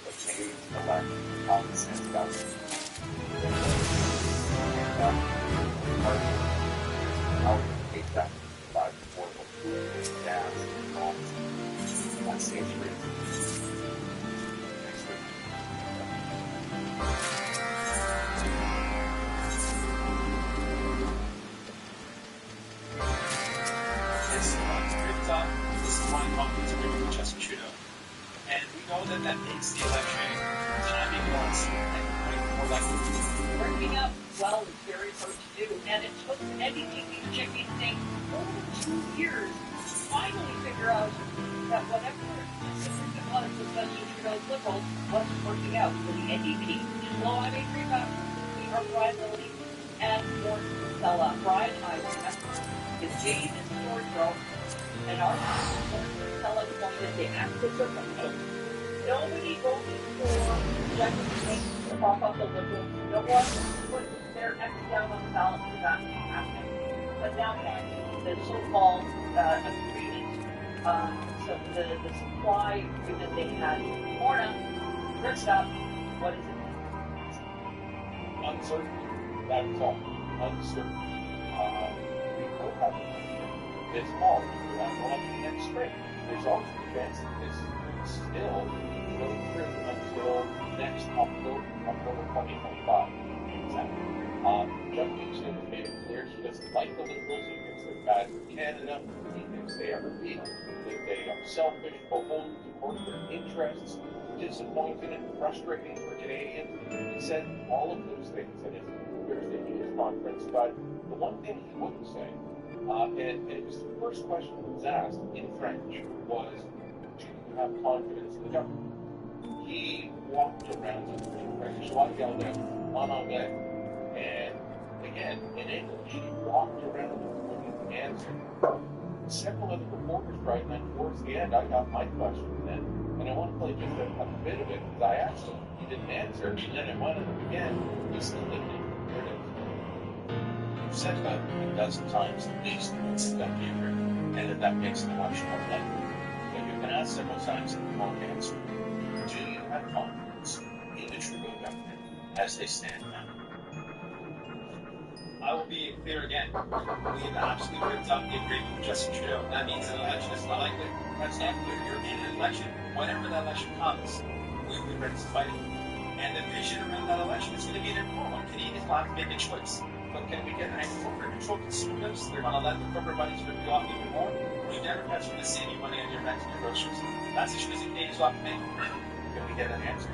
But Canadians elect common sense government. And how we take that by affordable food, gas, homes, on safe streets. Next week. foreign conflicts agreement with Justin Trudeau. And we know that that makes the election timing wise more likely. Working out well is very hard to do, and it took NDP leadership meeting over 2 years to finally figure out that whatever it was with Justin Trudeau's Liberals wasn't working out for the NDP. Hello, I'm Adrienne Buck. We are Brian Lilly and Lord Stella. Brian, I remember his Jane and George and our Lord Stella pointed the axis of the head. Nobody voted for Jefferson to prop up the Liberals. No one put their X down on the ballot for that to happen. But now the so-called agreement, so the supply agreement they had torn up, ripped up, what is it? Uncertainty. That's all. Uncertainty. We will have this fall. We have one again straight. There's also a chance that this is still going through until next October 2025. Exactly. Chuck Nixon has made it clear he doesn't like the Liberals. He thinks they're bad for Canada. He thinks they are weak, that they are selfish, beholden to corporate interests, disappointing and frustrating for Canadians. He said all of those things in his Thursday news conference, but the one thing he wouldn't say, and it was the first question that was asked in French, was, do you have confidence in the government? He walked around in French, so I yelled out, en anglais. And again, in English, he walked around and wouldn't answer. Several other reporters tried, and then towards the end, I got my question then, and I want to play just a bit of it, because I asked him, he didn't answer, and then I went at him again, he still didn't answer. Here it is. You've said about a dozen times at least that you agree, and that makes the election more likely. But you've been asked several times and you won't answer. Do you have confidence in the Trudeau government as they stand now? I will be clear again. We have absolutely ripped up the agreement with Justin Trudeau. That means an election is not likely. That's not clear. You're in an election. Whenever that election comes, we will be ready to fight it. And the vision around that election is going to be an important one. Canadians will have to make a choice. But can we get an corporate control conservatives? They're going to let the corporate money rip you off even more. We Democrats are going to save you money on your rent and your groceries. That's the choice that Canadians will have to make. Can we get an answer?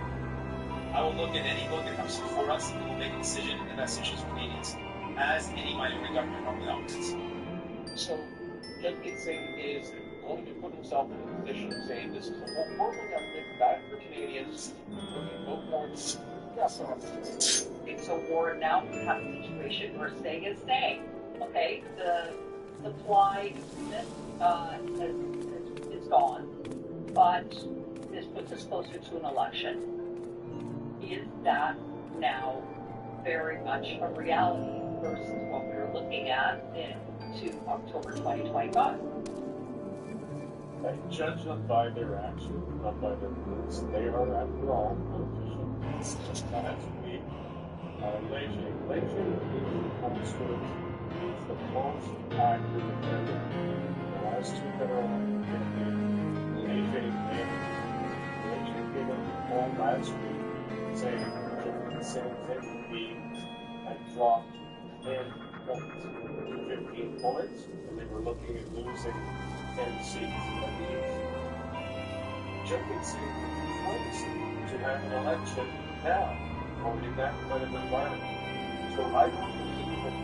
I will look at any vote that comes before us and we'll make a decision in the best interest of Canadians, as any minority government normally operates. So, Jagmeet Singh is going to put himself in a position of saying this is a horrible government, bad for Canadians, looking vote for it. Yes, It's a war now. We have a situation where staying is staying. Okay, the supply is gone, but this puts us closer to an election. Is that now very much a reality versus what we were looking at into October 2025? And judge them by their actions, not by their words. They are, after all, politicians. Last week, Leger Holmesford is the most active defender. The last two federal campaigns, Leger came up with home last week saying the Senate had dropped 10 points to 15 points, and they were looking at losing 10 seats at least. Jagmeet Singh wants to have an election now, or in that kind of environment. So I don't think he would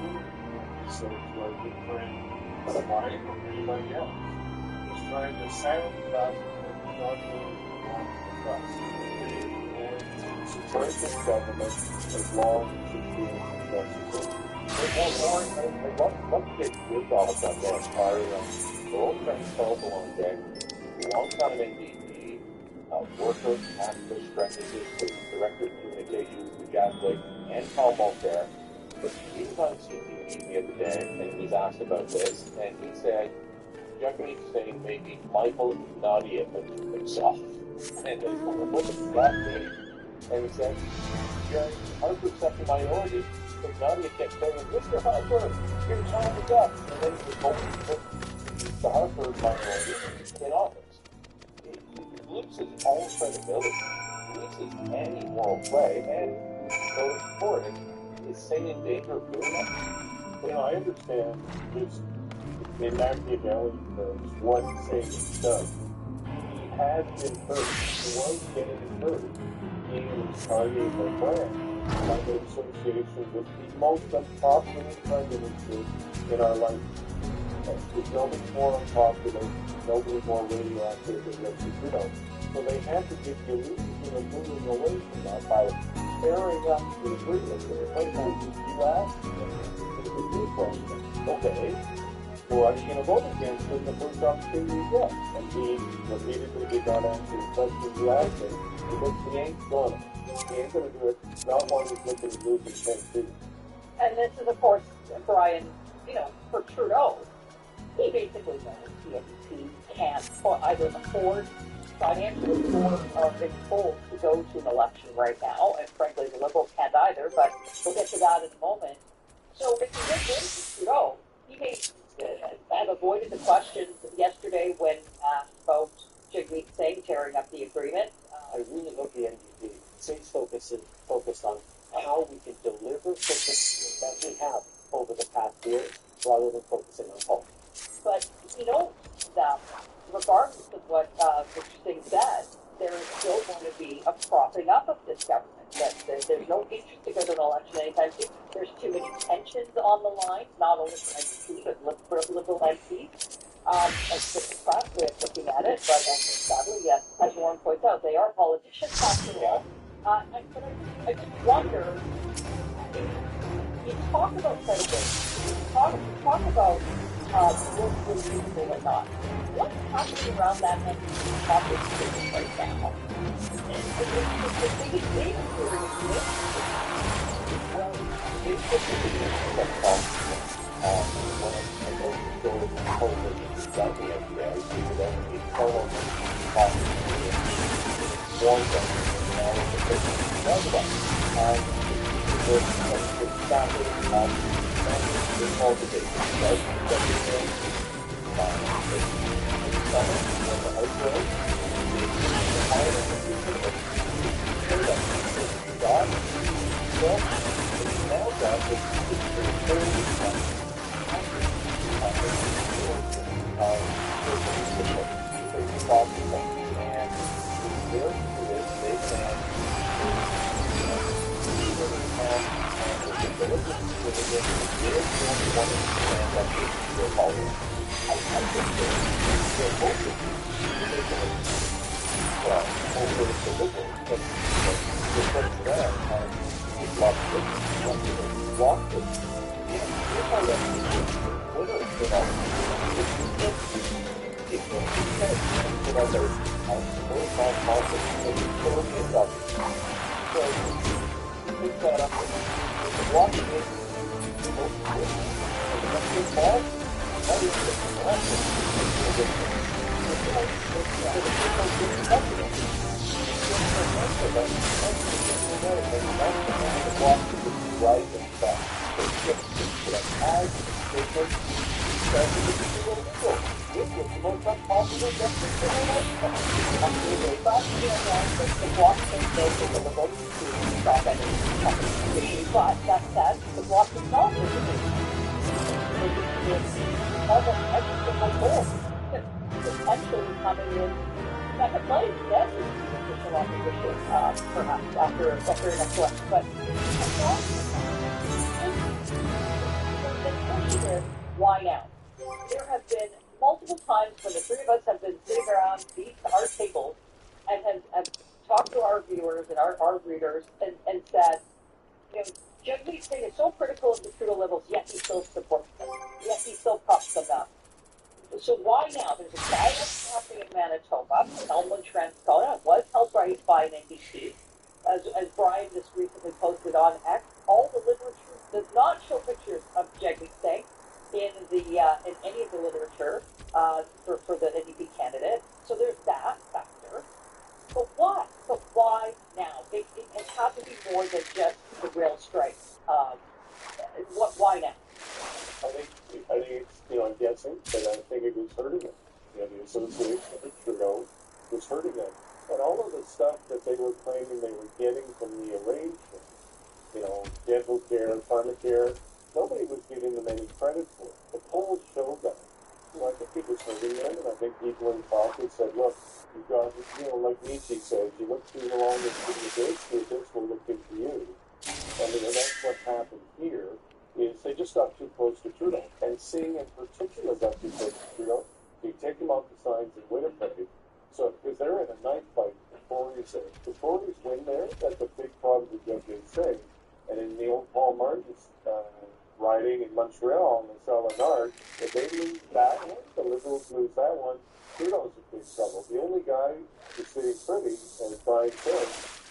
so to our good friend Mike or anybody else. He's trying to sound that and not really want to trust. Support this government as long as it's being necessary. Let's get rid of that there. Our old friend Paul Belonge, long-time NDP, worker, activist, representative, director of communications for Gaslight, and Paul Mulcair. But he was on CTV the other day, and he was asked about this, and he said, Jagmeet Singh may be Michael Nadia himself. And what does that mean? And he said, you're 100% the minority. But Nadia kept saying, Mr. Harper, your time is up. And then he was hoping to put the Harper minority in office. He loses all credibility, loses any moral play, and going forward, is Singh in danger of doing that? You know, I understand his in Machiavelli terms, what Satan does. He had been hurt. He was getting hurt in Carnegie brand by the association with the most unpopular prime minister in our life. There's nobody more unpopular, nobody more radioactive than Justin Trudeau. So they had to get the illusion of moving away from that by tearing up the agreement that was made by the U.S. and the new president. Okay, so are you going to vote against it in the first opportunity you get? And he repeatedly did not answer the question you asked him because he ain't going to. He ain't going to do it. Not one who's looking to lose his head. And this is, of course, Brian, for Trudeau, he basically knows the NDP can't either afford, financially afford, or been told to go to an election right now, and frankly, the Liberals can't either, but we'll get to that in a moment. So if he gets into Trudeau, he may have avoided the questions yesterday when asked about Jagmeet Singh tearing up the agreement. I really love the NDP. State's focused on how we can deliver something that we have over the past year rather than focusing on politics. But that regardless of what Mr. Singh said, there is still going to be a propping up of this government. That there's no interest to go to an election anytime soon. There's too many tensions on the line, not only for NDP, but for Liberal MPs. It's a different way of looking at it, but sadly, as Warren points out, they are politicians after all. But I just wonder, you talk about credibility, you talk about what's reasonable and not. What's happening around that NDP population right now? The biggest thing here is this. Well, it's just a big thing. When I go to COVID, exactly like that, I see that it's almost possible. One thing, it's a big thing. It's standard, it's cultivated, right? That's the thing. It's summer, when the house grows, the higher the temperature, God, well, it's now God, it's fairly possible, and they're good, they can But that said, the block itself is almost every single goal potentially coming in second place, yes, official opposition, perhaps after an election. But the question is, why now? There have been multiple times when the three of us have been sitting around our tables and have talked to our viewers and our readers and said, Jagmeet Singh is so critical of the Trudeau Liberals, yet he still supports them, yet he still props them up. So why now? There's a by-election happening in Manitoba, Elmwood Transcona, was held by an NDP. As Brian just recently posted on X, all the literature does not show pictures of Jagmeet Singh in any of the literature for the NDP candidate. So there's that factor. But why? But why now? It has had to be more than just the rail strike. Why now? I think it's, I'm guessing, but I think it was hurting them. The association with Trudeau was hurting them. And all of the stuff that they were claiming they were getting from the arrangement, dental care, pharmacare, nobody was giving them any credit for it. The polls showed that. was hurting them, and I think people in pocket said, look, you've got, like Nietzsche says, you look through the longest in the gates, this will look into you. And that's what happened here, is they just got too close to Trudeau. And Singh in particular got too close to Trudeau. He take him off the signs in Winnipeg. So, because they're in a knife fight, the Tories there. The Tories win there, that's a big problem with Judge Singh. And in the old Paul Martin's riding in Montreal, in the Salinard, if they lose that one, the Liberals lose that one, Trudeau's in big trouble. The only guy who's sitting pretty, as Brian said,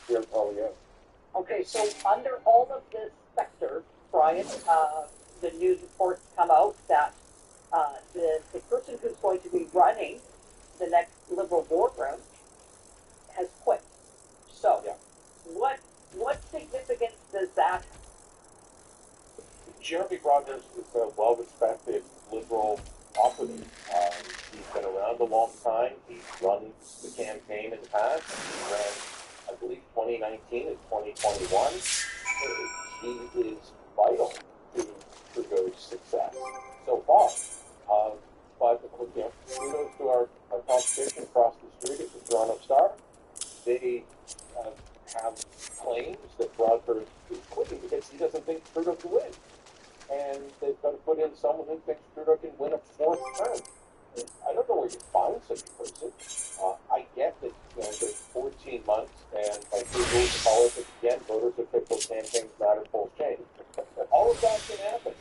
Pierre Poilievre. Okay, so under all of this specter, Brian, the news reports come out that the person who's going to be running the next Liberal boardroom has quit. So, Yeah. what significance does that have? Jeremy Broadhurst is a well-respected Liberal operative. He's been around a long time. He's run the campaign in the past. He ran, I believe, 2019 and 2021. He is vital to Trudeau's success so far. But kudos to our competition across the street at the Toronto Star. They have claims that Broadhurst is quitting because he doesn't think Trudeau can win. And they've got to put in someone who thinks Trudeau can win a fourth term. I don't know where you find such a person. I get that there's 14 months, and by three rules of politics, again, voters have picked those campaigns matter, polls change. All of that can happen.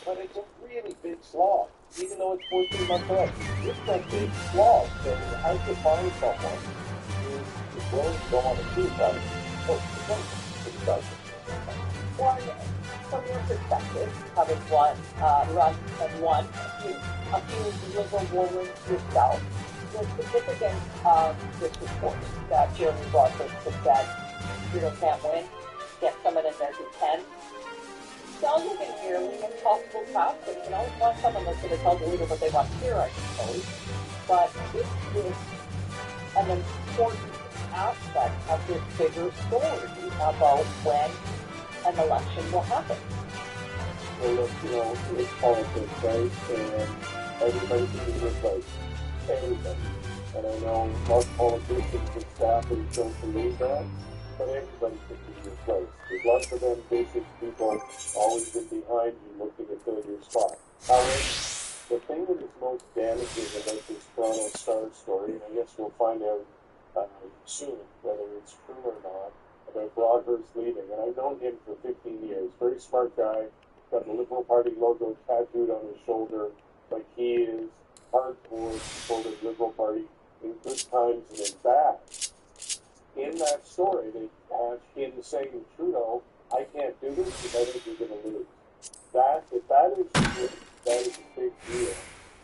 But it's a really big slog, even though it's 14 months away. It's a big slog. So how to find someone who is willing to go on a cruise ride? One, from your perspective, having run and won a few Liberal boardrooms yourself, the significance of this report that Jeremy Broadhurst has said Trudeau can't win, get someone in there who can. Sounds like a nearly impossible task, but you can always find someone that's going to tell the leader what they want to hear, I suppose. But this is an important aspect of this bigger story about when an election will happen. Well, look, it's politics, right? And everybody can be replaced. Everybody. And I know most politicians and staff have don't believe that, but everybody can be replaced. There's lots of ambitious people always been behind you looking to fill your spot. However, the thing that is most damaging about this Toronto Star story, and I guess we'll find out soon whether it's true or not, about Broadhurst leaving, and I've known him for 15 years. Very smart guy, got the Liberal Party logo tattooed on his shoulder, like he is hardcore supporter of the Liberal Party in good times and in bad. In that story, they have him saying to Trudeau, I can't do this because I think you're going to lose. If that is true, that is a big deal.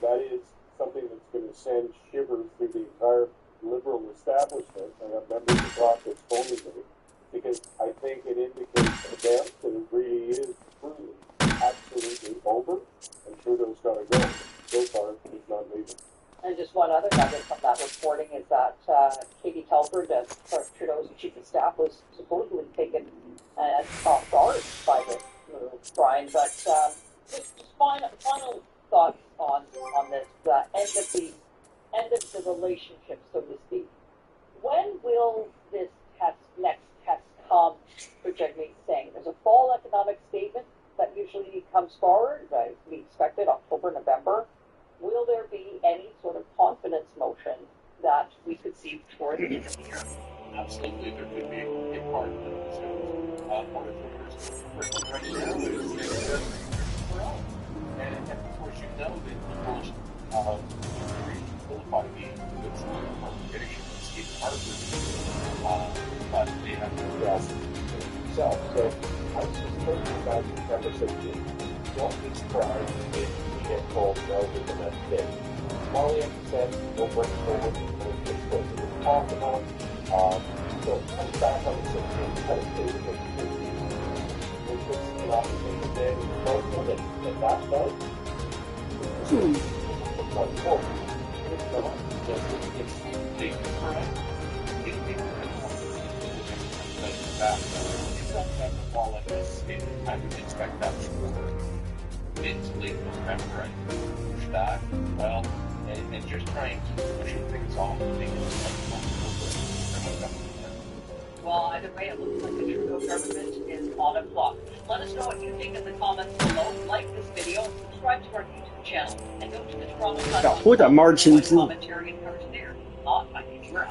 That is something that's going to send shivers through the entire Liberal establishment. I have members of caucus told me that, because I think it indicates to them that it really is truly absolutely over, and Trudeau's got to go. So far, he's not leaving. And just one other nugget from that reporting is that Katie Telford, Trudeau's chief of staff, was supposedly taken off guard by this move, Brian. But just final thoughts on this end of the relationship, so to speak. When will this next test come for Jagmeet Singh? There's a fall economic statement that usually comes forward. We expect it October, November. Will there be any sort of confidence motion that we could see before the end of the year? Absolutely, there could be a part of it. One of the right now is and of course you know that Liberals vilify me with competition with Stephen Harper, but they have to address themselves. So I suspect about September 16th. Don't be surprised if we get told no within that day. Poilievre said we'll bring forward the things that we talked about. So I'm back on the 16th. I think it's an opportunity today to vote on it. And that's right. It's not important. It's not. It's correct. It's not that the fall in this state. I would expect that to occur mid to late November. I think push that. Well, and just trying to pushing things off and making it like Well, either way, it looks like the Trudeau government is on a clock. Let us know what you think in the comments below. Like this video, subscribe to our YouTube channel, and go to the Toronto Sun. Ja, holt er Martin zu. Commentary and coverage there. Not my future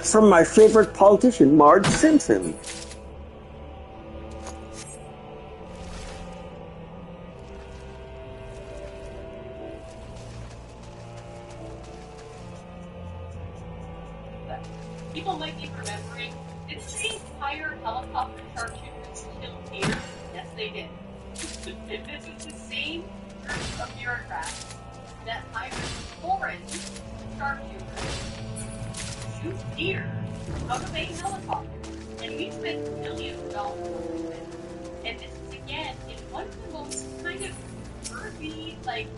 From my favorite politician, Marge Simpson. People might be remembering, did they hire helicopter cartoons to kill deer? Yes, they did. This is the same group of bureaucrats that hired foreign sharpshooters to shoot deer out of a helicopter. And we spent millions of dollars on this. And this is again in one of the most kind of curvy, like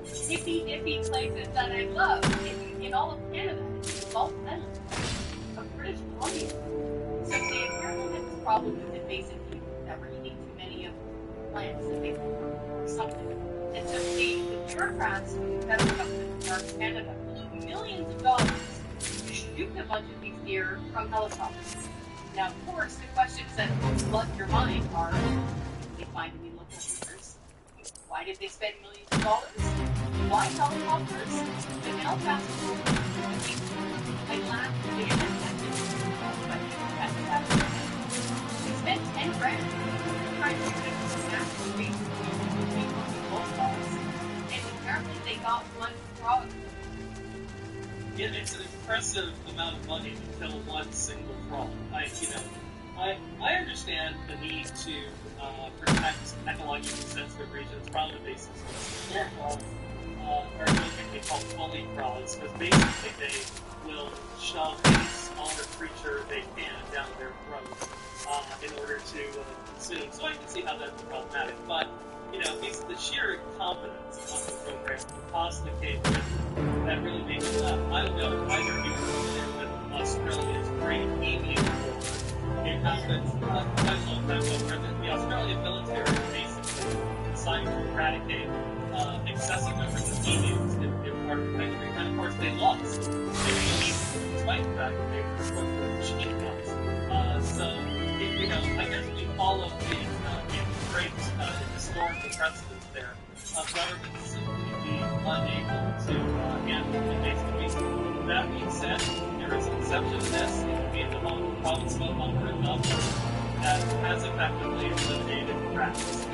hippy-dippy places that I love in all of Canada. It's Gulf Island. British Columbia. So they apparently had this problem with invasive people that were eating too many of the plants that they grew or something. And so the bureaucrats from the federal government of North Canada blew millions of dollars to shoot a bunch of these deer from helicopters. Now, of course, the questions that flood your mind are, did they find any local shooters? Why did they spend millions of dollars? Why helicopters? The Belfast like last year, we spent 10 grand trying to get some national space between both balls, and apparently they got one frog. Yeah, it's an impressive amount of money to kill one single frog. I understand the need to protect ecologically sensitive regions from invasive species. Or what they call fully frogs, because basically they will shove any smaller creature they can down their throats in order to consume. So I can see how that's problematic. But, it's the sheer incompetence of the program, the cost of the case that really makes it up. I don't know either of you are familiar with Australia's Great Emu War. It happens quite a long time ago where the Australian military basically decided to eradicate excessive numbers of emus in part of the country, and of course they lost. Despite the fact that they were supposed to machine guns. I guess we follow the great historical precedents there of governments simply being unable to handle invasive species. That being said, there is an exception to this in the province of Alberta and Melbourne that has effectively eliminated rats.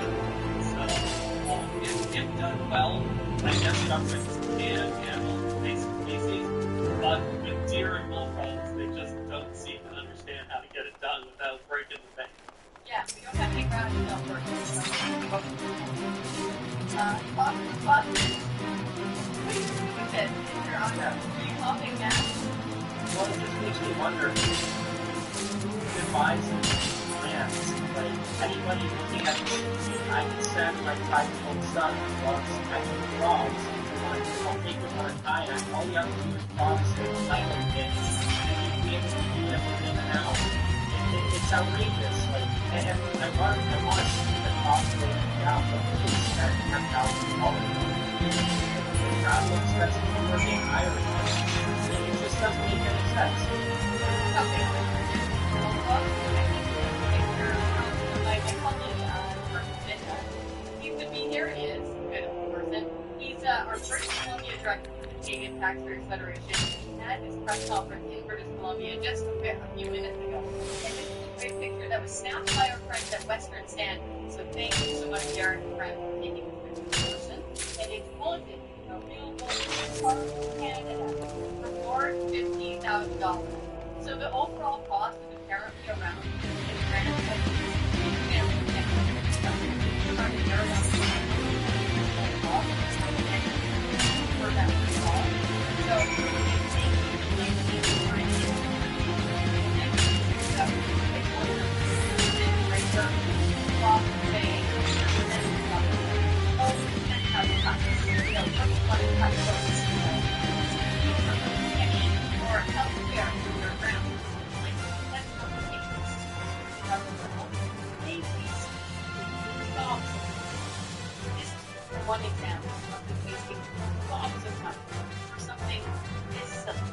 If done well, I guess governments can handle invasive species, but with deer and bullfrogs, they just don't seem to understand how to get it done without breaking the bank. Yeah, we don't have any ground in Alberta. What do you do with it? Is your honor? Are you helping now? Well, it just makes me wonder who devises plans. Like, anybody looking at this, I can send my 5-year-old son who loves catching frogs. I'll take him on a kayak. All you have to do is promise him a pilot kit, and you'll be able to do it within an hour. It's outrageous. Like, and I want to see the cost of it now, but it's spent $10,000. Travel expenses for being hired. It just doesn't make any sense. Okay. He would be here. He is a good person. He's our British Columbia director for the Canadian Taxpayers Federation. He had his press conference in British Columbia just a few minutes ago. And this is a great picture that was snapped by our friends at Western Standard. So thank you so much, Darren and Brent, for taking this picture in person. And it's quoted, a real part of Canada for $50,000. So the overall cost is apparently around one example of the wasting lots of money for something this simple.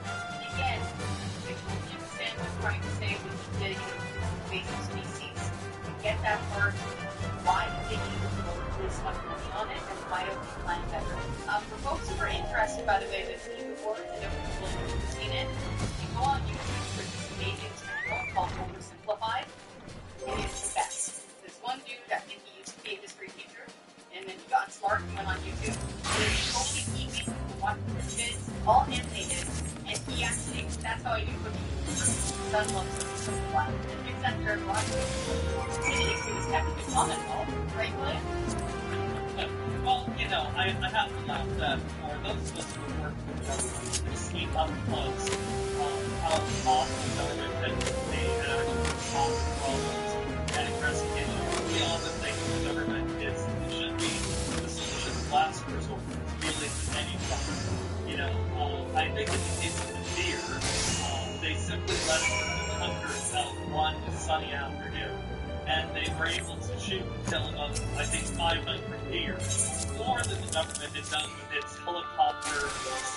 Again, I totally understand what I'm trying to say with the invasive species. I get that part. Why do they need to throw this much money on it, and why don't we plan better? For folks who are interested, by the way, with the reports, I know people have seen it. You go on YouTube for this amazing channel called Oversimplified. It is the best. There's one dude, I think he used to be a history teacher, and then he got smart and went on YouTube. And it's totally easy to watch his kids, all animated, and he actually, that's how I do cooking. Son loves Oversimplified. And fix that third one. And it is technically common, right, William? Well, I have to laugh that for those of us who work with government, we've seen up close how awful the government has made actually solve problems and addressing issues. We often think the government should be the solution of last resort to dealing with any problem. I think in the case of the deer, they simply let hunters out one sunny afternoon, and they were able to shoot and kill about, I think, 500 deer, more than the government had done with its helicopter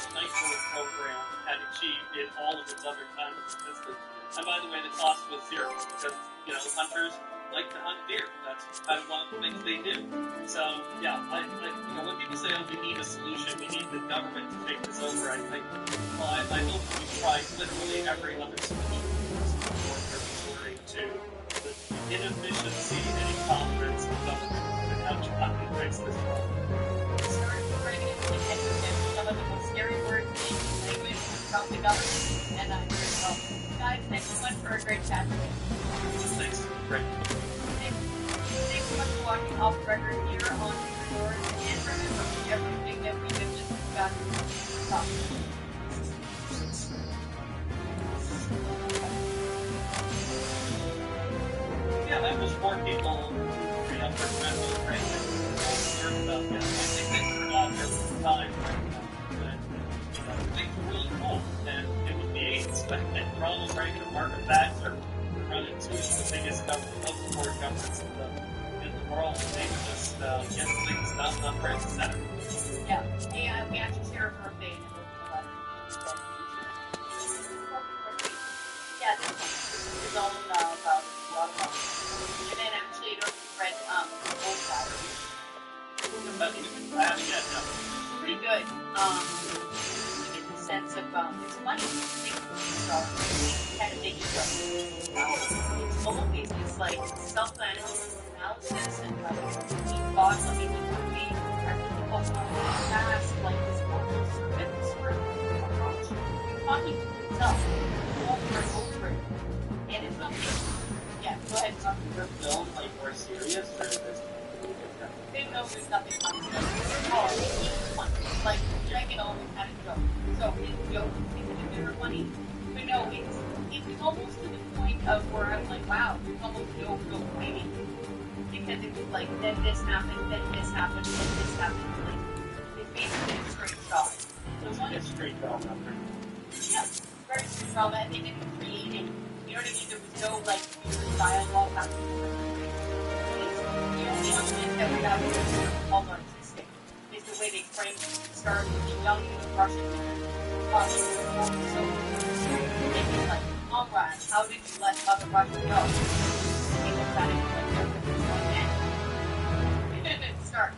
sniper program had achieved in all of its other times of existence. And by the way, the cost was zero, because, hunters like to hunt deer. That's kind of one of the things they do. So, yeah, when people say, we need a solution, we need the government to take this over, I think, I hope we've tried literally every other solution before resorting to the inefficiency and incompetence of government and how to fix this problem. Started bringing it to some of the most scary words in language from the government, and I'm very well. Guys, thanks so much for a great chat today. Thanks. Great. Thanks so much for watching Off the Record here on Yours, and remember, everything that we have just got to talk about. Yeah, I wish more people bring up their friends with learn about this. I think they forgot every time that things were really cool. And it was the 80s, and Ronald Reagan and Margaret Thatcher were running two of the biggest most important governments in the world. They were just getting things done left, right, and center. Yeah, we actually share a birthday and yeah, this is all about Guatemala. And then actually, I don't read Old Battery. I haven't yet, no. Pretty good. In the sense of, it's funny, kind of making it's always, it's like self-analysis and thoughts on being movie, are people past, like this local servant sort of talking to himself over and over again. And it's not, yeah, go ahead. Your film, more serious, or is this? They know there's nothing funny about it. Oh, it's funny. Like, Dragon always had a joke. So his joke is they were funny. But no, it's almost to the point of where I'm like, wow, there's almost no real writing. Because it was like, then this happened, then this happened, then this happened. Like, it's basically a straight shot. So one It's straight drama. yeah, very straight drama, and they didn't create it. You know what I mean? There was no, like, weird dialogue back and forth. The only element that we have is all artistic. Is the way they frame the start with the young Russian so thinking like, comrade, how did you let Mother Russia go? People started to like, it starts.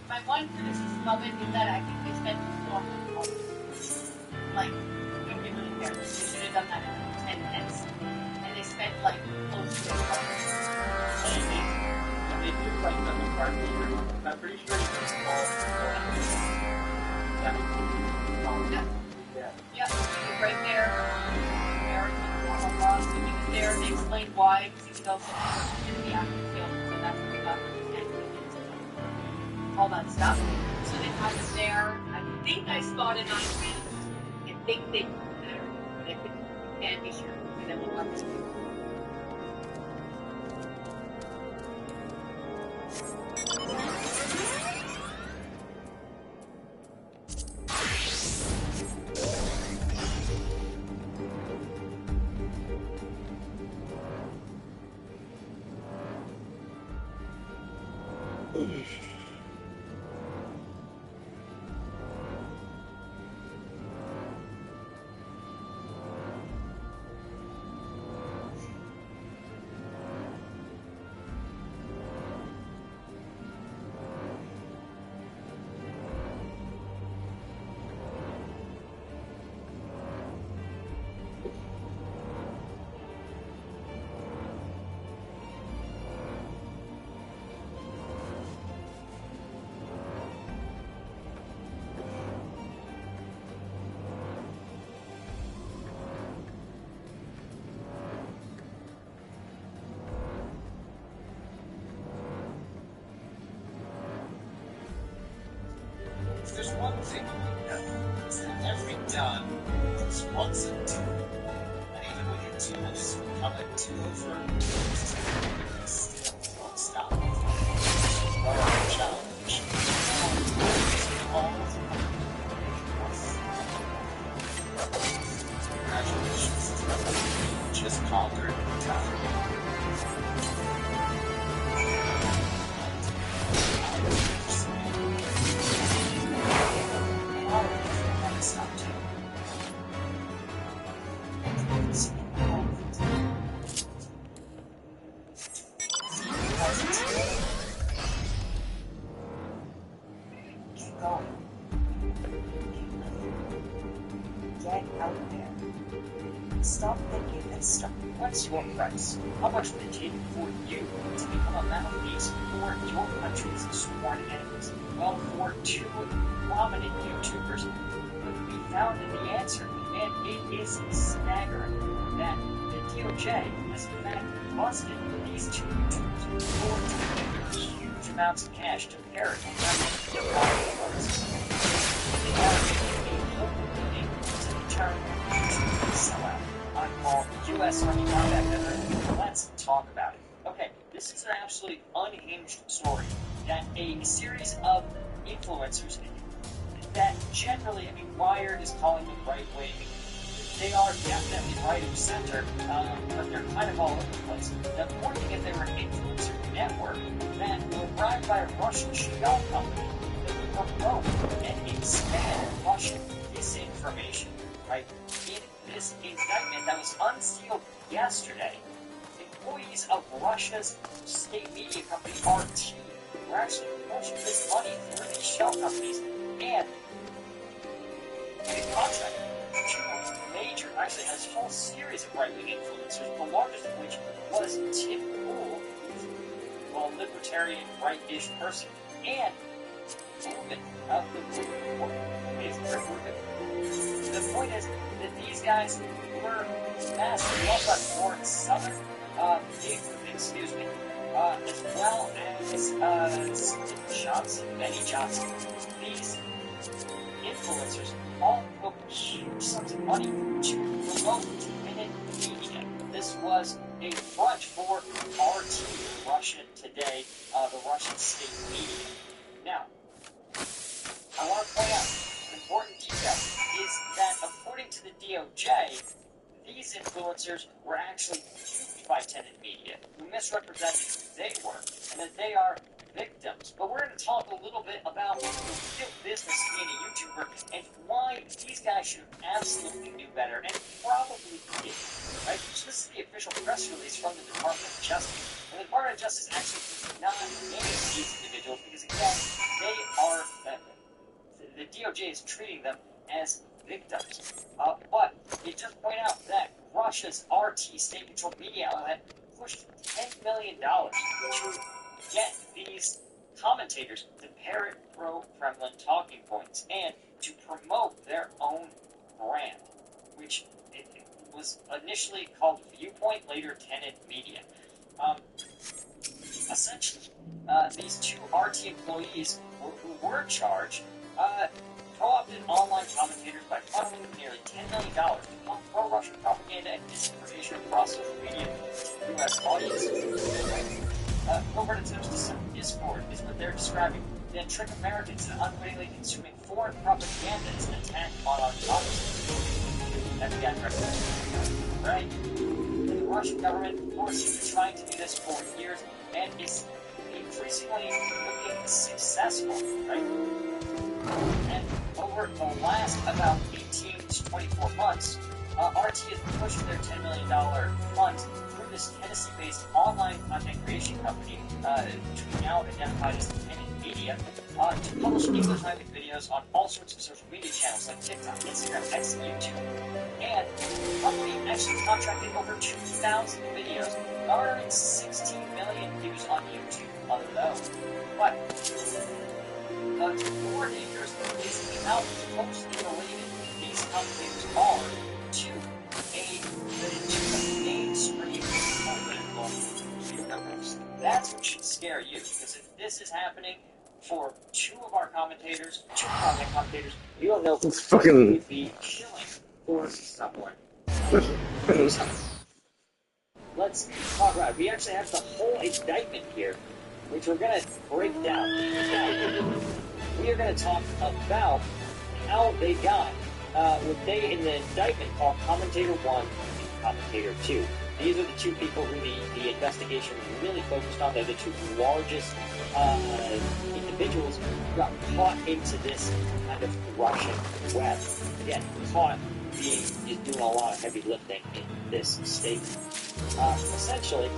My one criticism of it is that I think they spent too long on the colors. Like, nobody really cares. They should have done that in 10 minutes. And they spent like close to their colors. They do like the McCarthy room. I'm pretty sure you can call Yeah, right there. American laws. So he was there. They explained why. Because he was also in the acting field. So that's what we got all that stuff. So they had it there. I think I spotted on camera. I think they put it better, but I can't be sure. And then we'll watch it. Keep going. Get out there. Stop thinking and start. What's your price? How much would it take for you to become a mouthpiece for your country's sworn enemies? Well, for two prominent YouTubers, we found the answer, and it is staggering that the DOJ has in fact busted these two YouTubers for taking huge amounts of cash to parrot and They are making a local meeting to determine YouTube sellout. I'm called U.S. Army Combat Veteran. Let's talk about it. Okay, this is an absolutely unhinged story that a series of influencers that generally, I mean, Wired is calling them right-wing. They are definitely right of center, but they're kind of all over the place. The point is they were an influencer network that were run by a Russian shell company that would promote and expand Russian disinformation, right? In this indictment that was unsealed yesterday, employees of Russia's state media company RT were actually pushing this money through these shell companies and getting contract two major, actually a whole series of right-wing influencers, the largest of which was Tim Pool, who's a libertarian right-ish person, and Rubin of the Rubin. The point is that these guys were massive. We also have Lawrence Southern, excuse me, as well as Johnson, Benny Johnson. These influencers all put huge sums of money to promote Minute Media. This was a front for RT, Russia Today, the Russian state media. Now, I want to point out an important detail is that according to the DOJ, these influencers were actually used by Tenet Media, who misrepresented who they were, and that they are victims. But we're going to talk a little bit about the real business of being a YouTuber and why these guys should have absolutely knew better and probably did. Right? So this is the official press release from the Department of Justice. And the Department of Justice actually does not name these individuals because, again, they are, the DOJ is treating them as victims. But it does point out that Russia's RT, state-controlled media outlet, pushed $10 million to get these commentators to parrot pro-Kremlin talking points and to promote their own brand, which it was initially called Viewpoint, later Tenet Media. Essentially, these two RT employees who were charged co-opted online commentators by funneling nearly $10 million to pump pro-Russian propaganda and disinformation across social media to U.S. audiences. Covert attempts to sow discord is what they're describing. Then trick Americans into unwittingly consuming foreign propaganda as an attack on our democracy. FBI director. Right? And the Russian government, of course, has been trying to do this for years and is increasingly looking successful, right? And over the last about 18 to 24 months, RT has pushed their $10 million fund through this Tennessee-based online content creation company, which we now identified as Tenet Media, to publish English-language videos on all sorts of social media channels like TikTok, Instagram, X, and YouTube. And the company actually contracted over 2,000 videos, garnering 16 million views on YouTube alone. But what's more dangerous is how closely related these commentators are to the mainstream political universe. That's what should scare you, because if this is happening for two of our commentators, two prominent commentators, you don't know It's fucking... who would be chilling for someone. Let's talk about it. We actually have the whole indictment here, which we're going to break down. We are going to talk about how they got what they, in the indictment, call Commentator 1 and Commentator 2. These are the two people who the investigation was really focused on. They're the two largest individuals who got caught into this kind of Russian web. Again, caught is doing a lot of heavy lifting in this state. Essentially,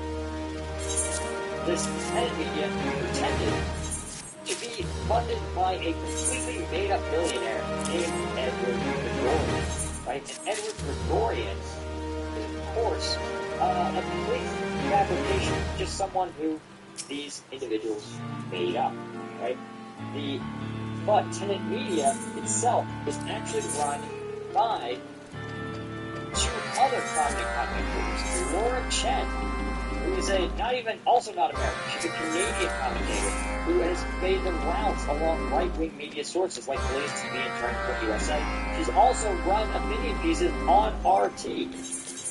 this Tenet Media pretended to be funded by a completely made-up billionaire named Edward Gregorian, right? And Edward Gregorian is, of course, a complete fabrication, just someone who these individuals made up, right? But Tenet Media itself is actually run by two other prominent commentators. Laura Chen, who is also not American, she's a Canadian commentator who has made the rounds along right-wing media sources like Blaze TV and Turn USA. She's also run opinion pieces on RT.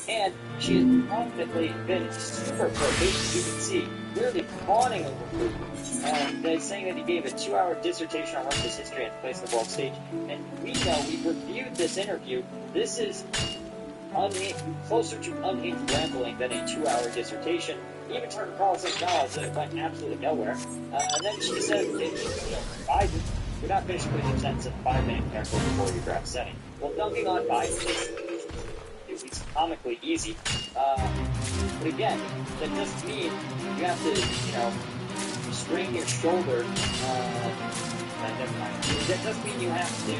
And she has prominently been super pro-HBC, really fawning over Putin. They're saying that he gave a 2-hour dissertation on Russia's history and place on the world stage. And we know, we reviewed this interview, this is closer to unhinged rambling than a 2-hour dissertation. Even Tucker Carlson acknowledged that it went absolutely nowhere. And then she said, Biden, you're not finished with your sentence in 5-minute careful choreographed setting. Well, dunking on Biden is at least comically easy. But again, that doesn't mean you have to, strain your shoulder. Never mind. That doesn't mean you have to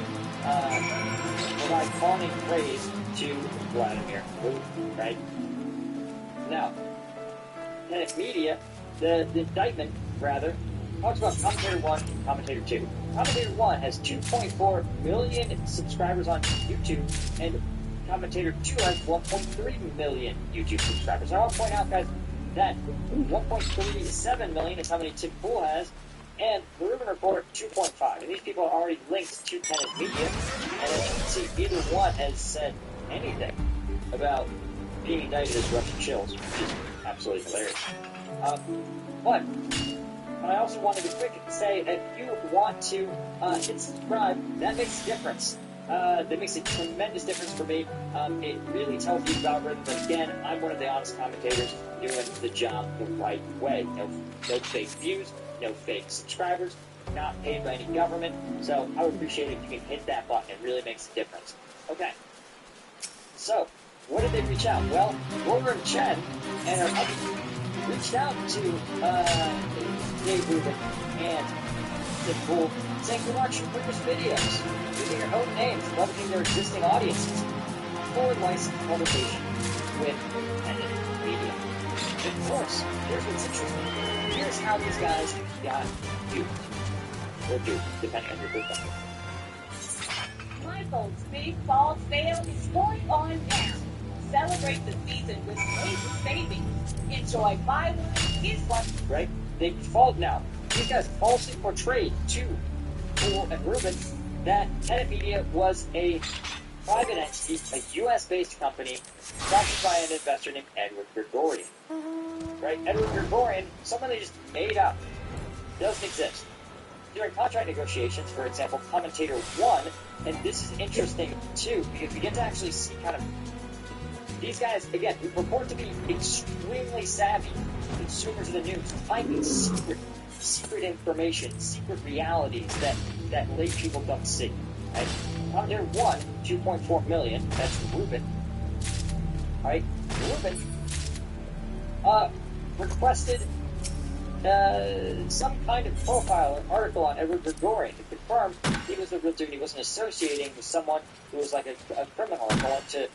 provide fawning praise to Vladimir Putin, right? Now, Tenet Media, the indictment, rather, talks about Commentator 1 and Commentator 2. Commentator 1 has 2.4 million subscribers on YouTube, and Commentator 2 has 1.3 million YouTube subscribers. I want to point out, guys, that 1.37 million is how many Tim Pool has, and the Rubin Report 2.5. And these people are already linked to Tenet Media, and as you can see, either one has said anything about being indicted as Russian shills, which is absolutely hilarious. But I also wanted to quickly say that if you want to hit subscribe, that makes a difference. That makes a tremendous difference for me. It really tells you about rhythm. But again, I'm one of the honest commentators doing the job the right way. No fake views, no fake subscribers, not paid by any government. So I would appreciate it if you can hit that button. It really makes a difference. Okay. So, what did they reach out? Well, Laura Chen and her husband reached out to Dave Rubin and Tim Pool, saying we want your previous videos using your own names, leveraging their existing audiences for licensed publication with Tenet Media. And of course, here's what's interesting. Here's how these guys got duped. Or duped, depending on your perspective. Michael's Big Fall Sale is going on now. Celebrate the season with major savings. Enjoy buy one, get one. Right? These guys falsely portrayed to Pool and Rubin that Tenet Media was a private entity, a U.S.-based company, sponsored by an investor named Edward Gregorian. Right? Edward Gregorian, someone they just made up, doesn't exist. During contract negotiations, for example, Commentator 1, and this is interesting too, because we get to actually see kind of these guys, again, who purport to be extremely savvy consumers of the news, finding secret information, secret realities that lay people don't see. Right? Commentator 1, 2.4 million, that's Rubin. Right? Rubin requested some kind of profile or article on Edward Gregorian to confirm he was the real dude. He wasn't associating with someone who was like a criminal and going to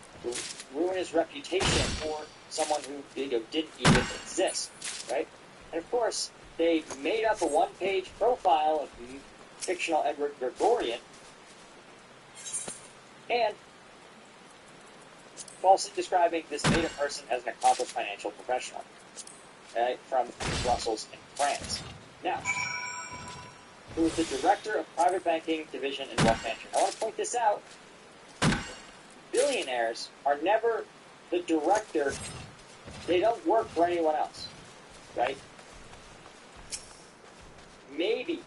ruin his reputation for someone who didn't even exist, right? And of course, they made up a one-page profile of fictional Edward Gregorian and falsely describing this made-up person as an accomplished financial professional. From Brussels in France. Now, who is the director of private banking division and wealth management. I want to point this out. Billionaires are never the director. They don't work for anyone else, right? Maybe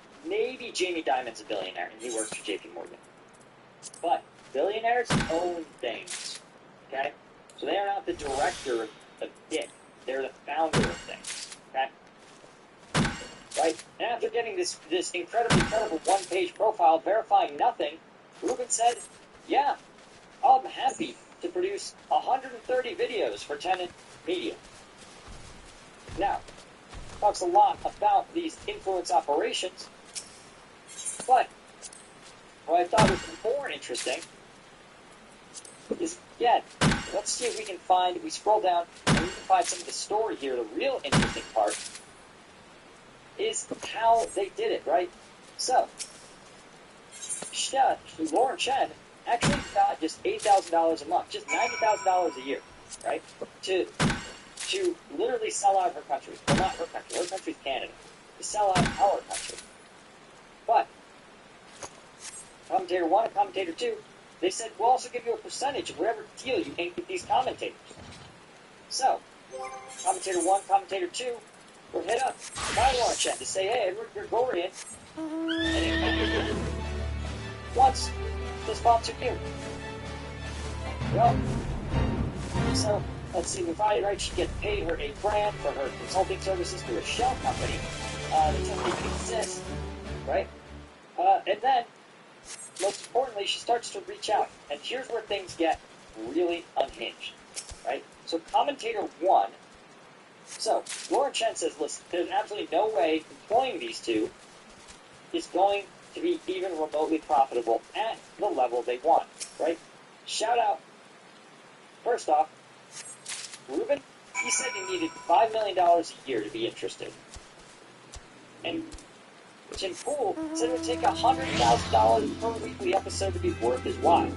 Jamie Dimon's a billionaire and he works for JP Morgan. But billionaires own things, okay? So they are not the director of it. They're the founder of things, okay? Right? And after getting this incredibly one-page profile verifying nothing, Rubin said, yeah, I'm happy to produce 130 videos for Tenet Media. Now, talks a lot about these influence operations, but what I thought was more interesting is, again, let's see if we can find, we scroll down and we can find some of the story here. The real interesting part is how they did it, right? So, Lauren Chen actually got just $8,000 a month, just $90,000 a year, right? To literally sell out her country. Well, not her country. Her country's Canada. To sell out our country. But commentator 1 and commentator 2, they said, we'll also give you a percentage of whatever deal you make with these commentators. So, commentator 1, commentator 2 were hit up by Lauren Chen to say, hey, Edward Gregorian, and wants to sponsor you. Well, so, let's see, if I right, she gets paid her $8,000 for her consulting services through a shell company that doesn't even exist, right? And then, most importantly, she starts to reach out. And here's where things get really unhinged, right? So commentator 1, so Lauren Chen says, listen, there's absolutely no way employing these two is going to be even remotely profitable at the level they want, right? Shout out, first off, Ruben, he said he needed $5 million a year to be interested. And Tim Pool said it would take $100,000 per weekly episode to be worth his while.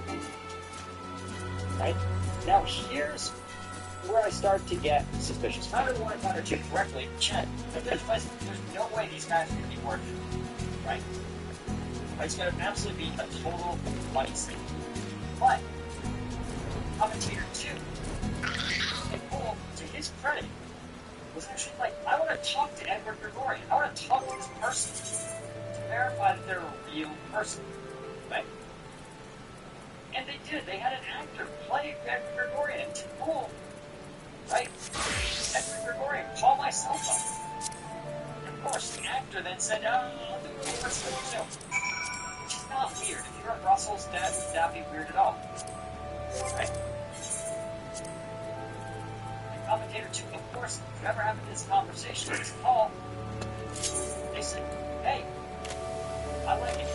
Right? Now here's where I start to get suspicious. If I really want to counter you correctly, Chen, there's no way these guys are going to be worth it. Right? It's going to absolutely be a total money sink. But, commentator 2, Tim Pool, to his credit, was actually like, I want to talk to Edward Gregorian. I want to talk to this person to verify that they're a real person. Right? And they did. They had an actor play Edward Gregorian. And Tim Pool, right? Edward Gregorian, call my cell phone. And of course, the actor then said, I'll do it. Let's do it. Which is not weird. If you're at Russell's, that would not be weird at all. Right? Commentator 2, of course, if you ever having this conversation, this call, they said, hey, I like it.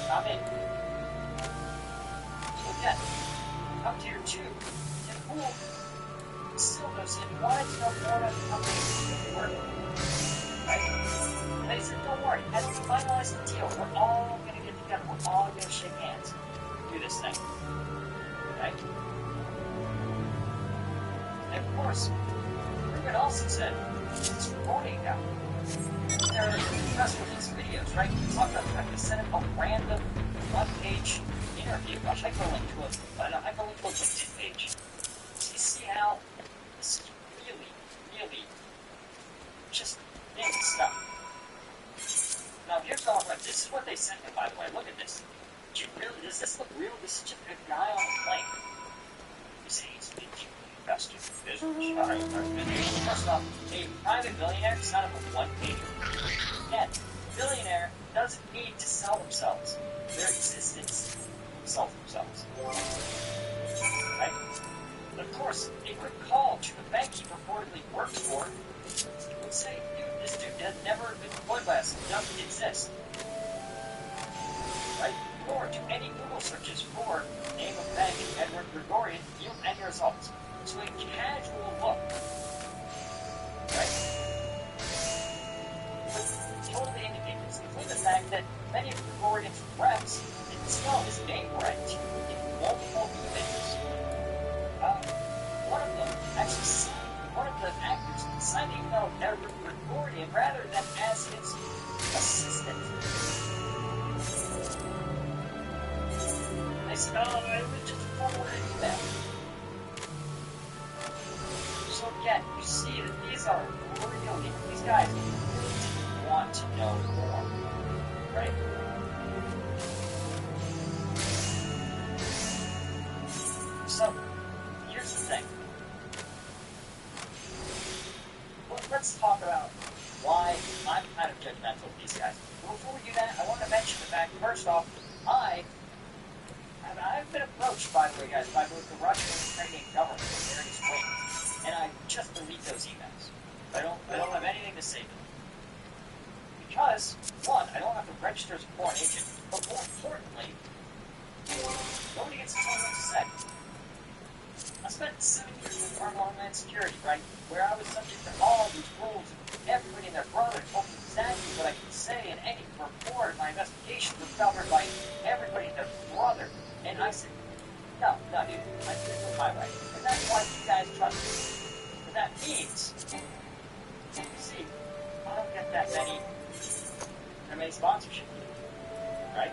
I'm in. So again, commentator 2, Tim Pool, still knows him, wanted to know more about the company that work. Right? And they said, don't worry, as we finalize the deal, we're all going to get together, we're all going to shake hands and do this thing. Right? And of course, Ruben also said, it's recording now. There are press release videos, right? We talked about the fact they sent him a random one-page interview, a hyperlink to a LinkedIn page. So you see how this is really just big stuff. Now here's all right. This is what they sent him, by the way. Look at this. Does this look real? This is just a guy on a plane. You see, he's a investor. First off, a private billionaire is not a one-pager. Again, a billionaire doesn't need to sell themselves. Their existence sells themselves. Right? But of course, a quick call to the bank he purportedly works for would say, dude, this dude has never been employed by us. It doesn't exist. Right? Or to any Google searches for name of bank Edward Gregorian, you'll end your results. So a casual look, right, would totally indicate this, including the fact that many of Gregorian's reps didn't spell his name right in multiple emails. One of them actually signed, one of the actors signed the email of Edward Gregorian rather than as his assistant. They said, it was just a forwarded email. So again, you see that these are real, these guys want to know more, right? So, here's the thing. Well, let's talk about why I'm kind of judgmental of these guys. But before we do that, I want to mention the fact, first off, I've been approached, by the way, guys, by both the Russian and Ukrainian government in various ways. And I just delete those emails. I don't have anything to say to them. Because, one, I don't have to register as a foreign agent, but more importantly, nobody gets to tell me what to say. I spent 7 years in the Department of Homeland Security, right, where I was subject to all these rules, and everybody and their brother told me exactly what I could say, and any report of my investigation was governed by everybody and their brother. And I said, no, dude, I did it my way. And that's why you guys trust me. And that means, see, I don't get that many sponsorship, right?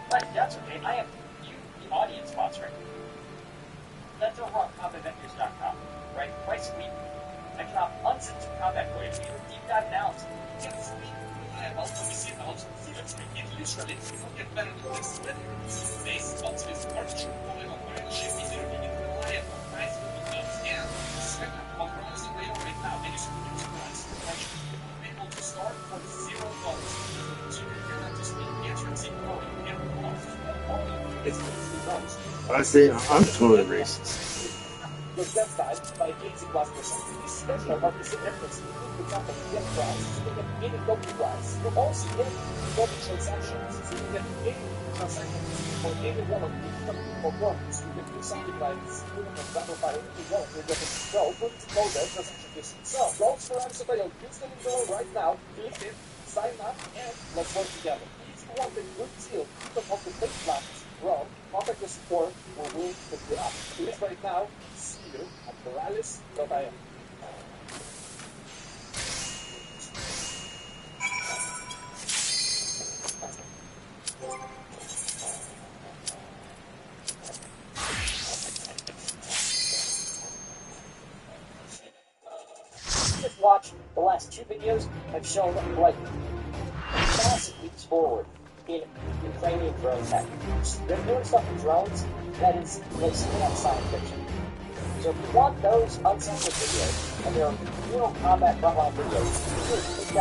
But that's okay. I have you, the audience, sponsoring. That's over on CombatVectors.com, right? Twice a week, I can have uncensored combat footage, deep dive analysis. I have also received the option to see that in usually you don't get better than this based on this artificial oil ownership is reliable price because and second authorizing rail right now and you should use price able to start from $0 so you cannot just be intrinsic growing and cost it's $0. I say I'm totally racist. Was justified by 80+%. Special market significance include, for example, you get price, so you get any token price. You also get token transactions, so you get any transactions for any one of these for loans. You can do something like stealing and verify anything else. You're going to go put know that transaction is itself. Loans for available. Use the link below right now. Click it, sign up, and let's work together. If you want a good deal, even on the big plans, well, contact the support or we'll pick you up. Do this right now. See you at Morales.im. Just watch the last 2 videos have shown like massive leaps forward in Ukrainian drone tech. They're doing stuff with drones that is like straight science fiction. So if you want those uncensored videos, and they're real combat frontline videos, you do deep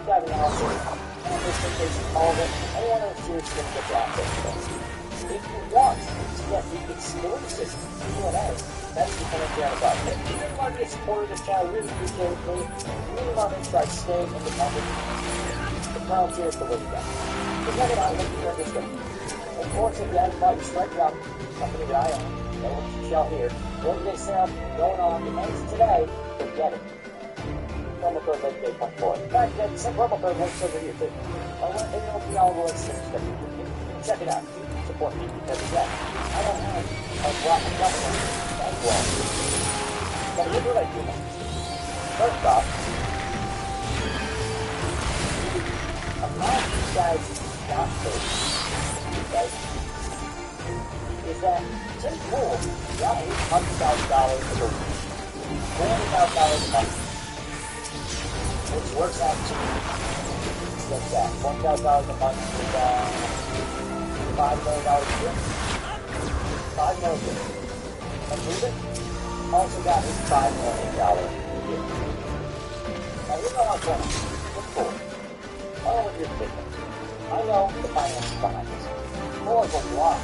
dive analysis, investigation, all of it. Anyone who's serious is going to get the access to those. If you want to get the exclusive Q&A, that's the Commentary about it. If you want to get support of this channel, really appreciate it. Really want to make sure I stay independent. The Commentary is the way to go. So check it out, look at your description. Of course, if you haven't bought your Strike Drop, company that I own, no one shall hear. One-day sale going on. It ends today. Forget it. Promo code LakeDay.4. In fact, some promo code works over here too. It'll be all the links in the description. Check it out. Support me because again, I don't have a rotten platform bankroll. But here's what I do know. First off, a lot of you guys got this. Okay? Is that Tim Pool got $800,000 a week, $400,000 a month, which works out to what's that? $1,000 a month is $5 million a year. $5 million. And Ruben also got his $5 million a year. Now you know what's going on. Look forward. I don't know what you're thinking. I know the finances behind this. More of a lot.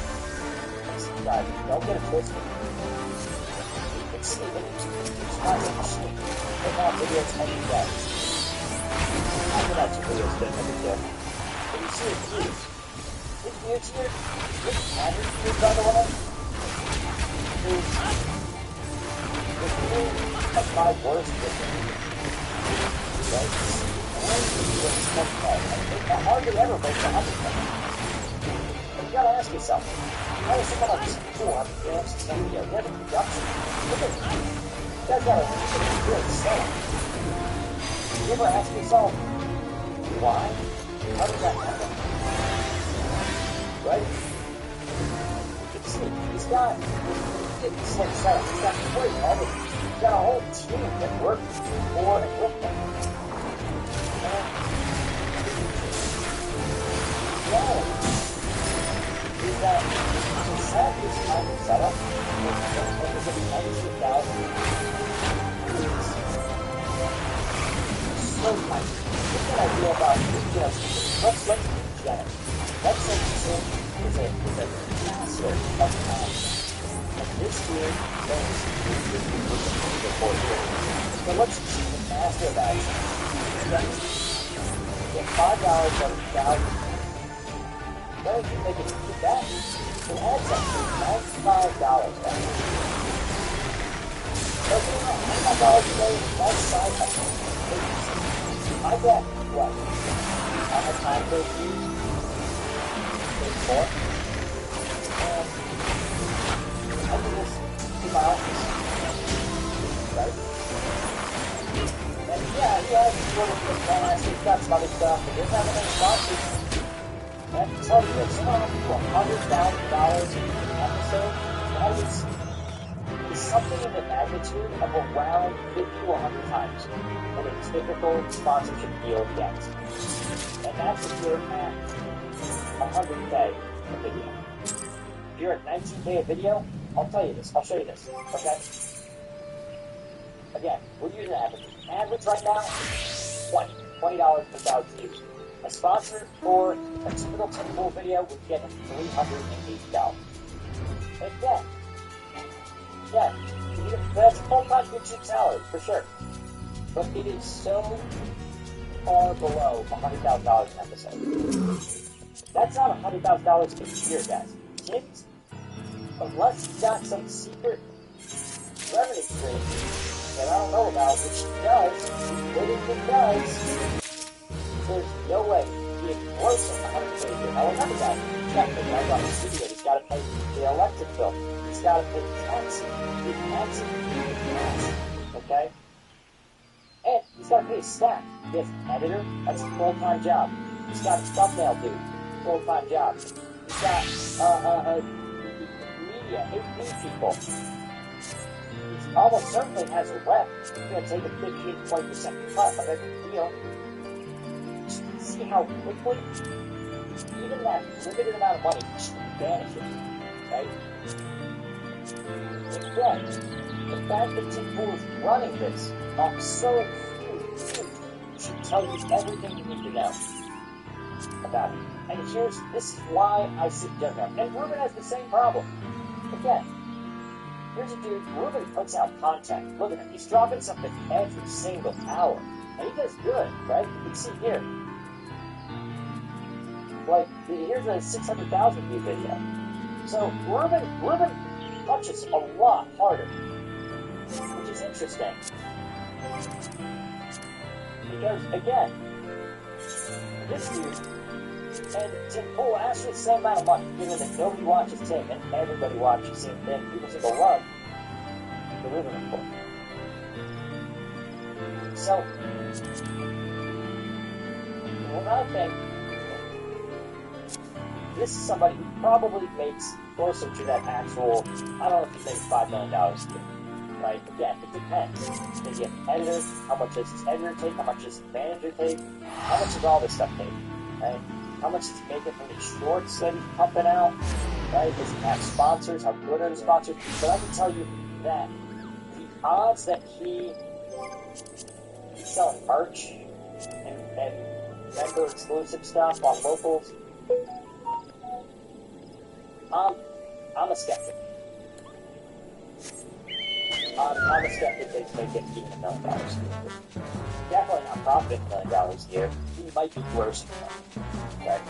Guys, don't get it twisted. You can see that it's not a machine. They have videos every day. I can have some videos every day. But you see his views. His views here, his average views, by the way, is the view of my worst video. Right? And hardly ever makes 100,000. You gotta ask yourself, how is someone like this cool on the dance studio? You have a production. Look at you. You guys gotta really sell. You ever ask yourself, why? How did that happen? Right? You can see, he's got this slick setup. He's got great editing. He's got a whole team that works for and with him. And, yeah. Is that to set this kind of setup with the extra value is so tight. What's that idea about, let's be generous. Let's say Tim is a master of time. And this year, things with the 4 years. So let's see the master of action. $5 on $1,000. Then if you make it to that, it adds up to $95. $95 a day, that's side hustle. I get what? How much time they use? Maybe more. And I do this in my office. Right? And yeah, he has sort of the plans, he's got some other stuff, but he doesn't have any sponsors. And I can tell you that someone for $100,000 an episode, that is something in the magnitude of around 50 to 100 times what a typical sponsorship deal gets. And that's if you're at 100K a video. If you're at 19K a video, I'll tell you this, I'll show you this, okay? Again, we're using average. Average right now, $20 per 1,000 views. A sponsor for a typical Timpool video would get $380. And again, yeah, that's a full-time YouTube salary, for sure. But it is so far below $100,000 an episode. That's not $100,000 a year, guys. Tim's, unless he's got some secret revenue stream that I don't know about, which he does, literally does, there's no way he is close to $100K a year. Now remember that. He's got to pay rent on the studio, he's got to pay the electric bill, he's got to pay taxes, okay? And he's got to pay his staff. He has an editor, that's a full-time job. He's got a thumbnail dude, full-time job. He's got media, AP people. He almost certainly has a rep. He's going to take a 15-20% cut of every deal. See how quickly even that limited amount of money just vanishes, right? Again, the fact that Timpool is running this off so huge should tell you everything you need to know about it. And this is why I sit down now. And Ruben has the same problem. Again, here's a dude, Ruben puts out content. Look at him, he's dropping something every single hour. And he does good, right? You can see here. Like, here's a 600,000 view video. So Ruben punches a lot harder, which is interesting. Because, again, this dude and Timpool actually the same amount of money, given that nobody watches Tim and everybody watches him, and people seem to love the Ruben Report. So, when I think this is somebody who probably makes closer to that actual, I don't know if he makes $5 million a year, right? Again, it depends. Does he have an editor? How much does his editor take? How much does his manager take? How much does all this stuff take, right? How much is he making from the shorts that he's pumping out, right? Does he have sponsors? How good are the sponsors? But I can tell you that the odds that he's selling merch and member exclusive stuff on locals, I'm a skeptic. I'm a skeptic that he's going to get even $1 million a year. Definitely not profiting $1 million a year. He might be worse than that. Okay?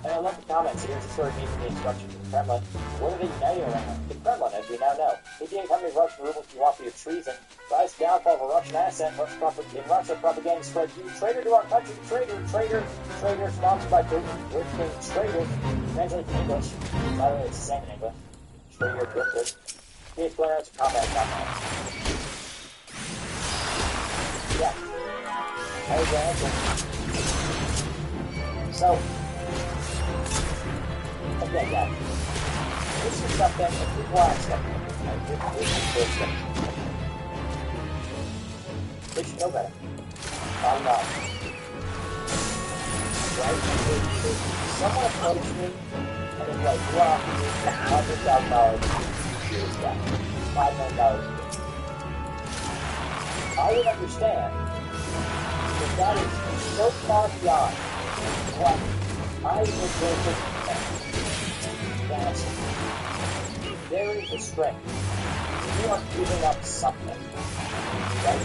And I love the comments. Here's the story made from the instructions of the Kremlin. What are they uniting around? The Kremlin, as we now know. Indicates how many Russian rubles do you want for your treason? Rise downfall of a Russian asset. In Russia, propaganda spread you. Traitor to our country. Traitor. Sponsored by Britain. Traitor. Translate to English. By the way, it's the same in English. Traitor. Please go ahead and comment on that. Yeah. I was the answer. So, again, guys, this is stuff that people are expecting. They should know better. Bottom line. Right? Someone approached me and was like, well, $100,000 yeah, $5 million a year. I would understand if that is so far beyond what I would go to that there is a strength. You are giving up something, right?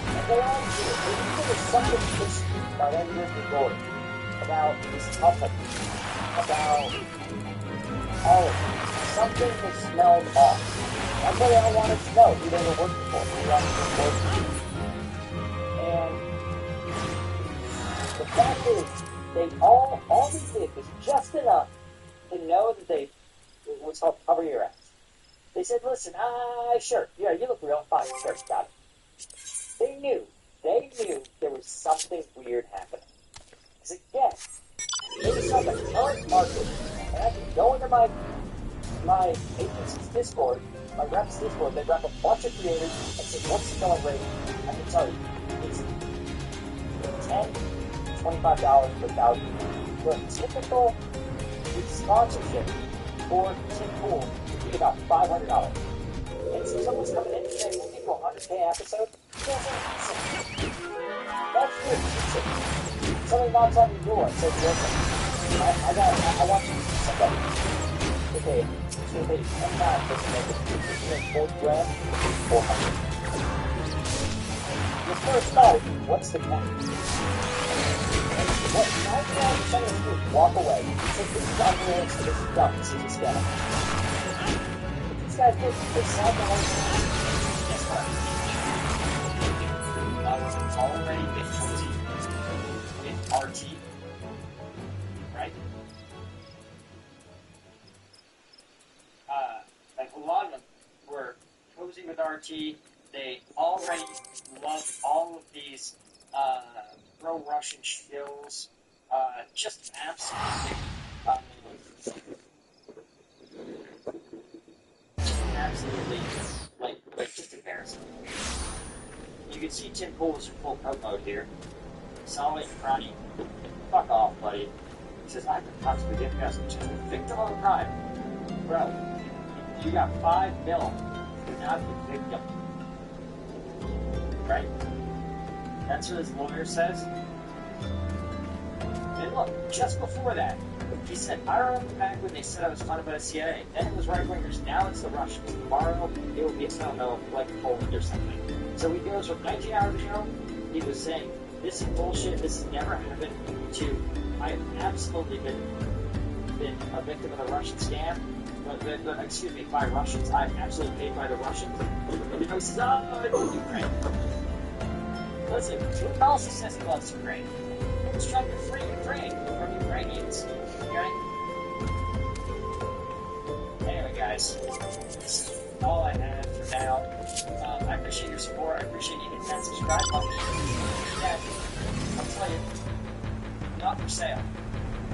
And they all do it. Even if something is by Edward Gregorian about this topic, about something that smelled off. That's what I wanted to know who they were working for, who they were and the fact is, they all they did was just enough to know that they, what's called cover your ass. They said, listen, sure, yeah, you look real fine, sure, got it. They knew there was something weird happening. Because again, they saw the current market, and I can go into my agency's Discord, my rep's Discord, they rep a bunch of creators and say, what's the going rate? I can tell you, it's $10, $25 per thousand. The typical sponsorship for Tim Pool would be about $500. And so someone's coming in and saying, we'll give you a $100K episode. That's good. Somebody knocks on your door and says, listen, I want you to see somebody. Okay, so they $10 to make $40,000, $400. Your first thought is, what's the point? What 99% of the do is walk away. So this is unrealistic, this is dumb, this is a scam. But these guys they sat down guess what? It's already been cozy with RT, right? Like a lot of them were cozy with RT. They already loved all of these pro-Russian shills. Just absolutely, like just embarrassing. You can see Tim Pool is in full coat mode here. Solid crony. Fuck off, buddy. He says, I could possibly get past just a victim of a crime. Bro, you got $5 million. You're not the victim. Right? That's what his lawyer says. And look, just before that, he said, I remember back when they said I was funded by the CIA. Then it was right-wingers. Now it's the Russians. Tomorrow, it will be, I don't know, like Poland or something. So he goes from 19 hours ago, he was saying, this is bullshit, this has never happened, to, I have absolutely been a victim of the Russian scam. But excuse me, by Russians. I'm absolutely paid by the Russians. And he says, I love Ukraine. Listen, who else says he loves Ukraine? He's trying to free Ukraine from Ukrainians. Okay? Anyway, guys, this is all I have for now. I appreciate your support. I appreciate you hitting that subscribe button. Yeah, I'll tell you, not for sale.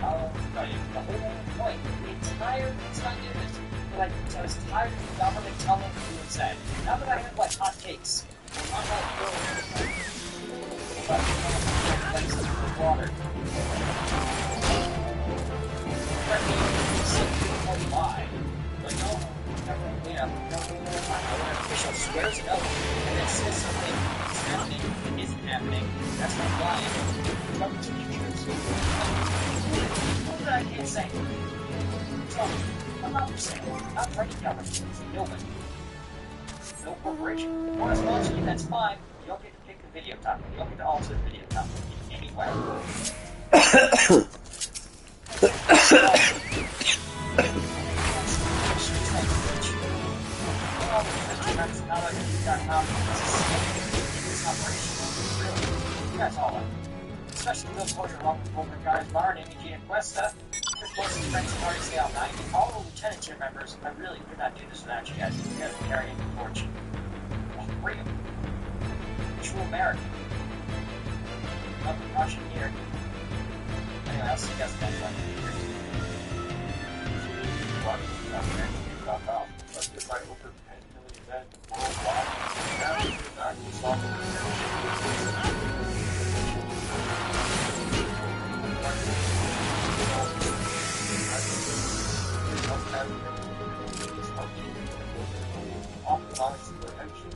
I'll tell you, the whole point, it's not news, but I was tired of the government telling me what to say. Now that I have, like, hot takes, I'm not water. Why? Like, official swears it out, and then says something is happening and isn't happening. That's not lying. Government teachers. What I can't say? Tell me. I'm not for sale. Not for any government. Nobody. No corporation. If you want to sponsor you, that's fine. You don't get to pick the video topic. You don't get to alter the video topic anywhere. That's all I especially those boys are local guys, Lauren, Amy G, and Cuesta. There's most of the friends of RCL 90. All the lieutenant tier members, I really could not do this without you guys. You guys are carrying the torch. Freedom. True American. Nothing Russian here. Anyway, I'll see you guys next time. Let's get right over 10 million men worldwide. Now, back to software. Optimize their engine.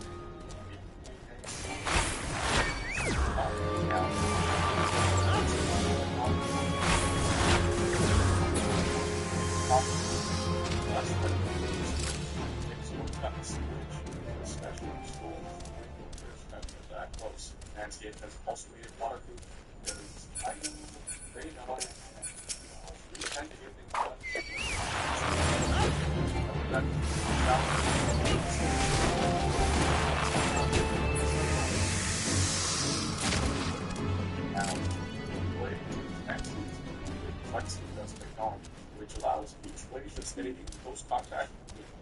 Especially in schools, there's that close. Nancy has also made waterproof. home, which allows each place to stay in close contact with people.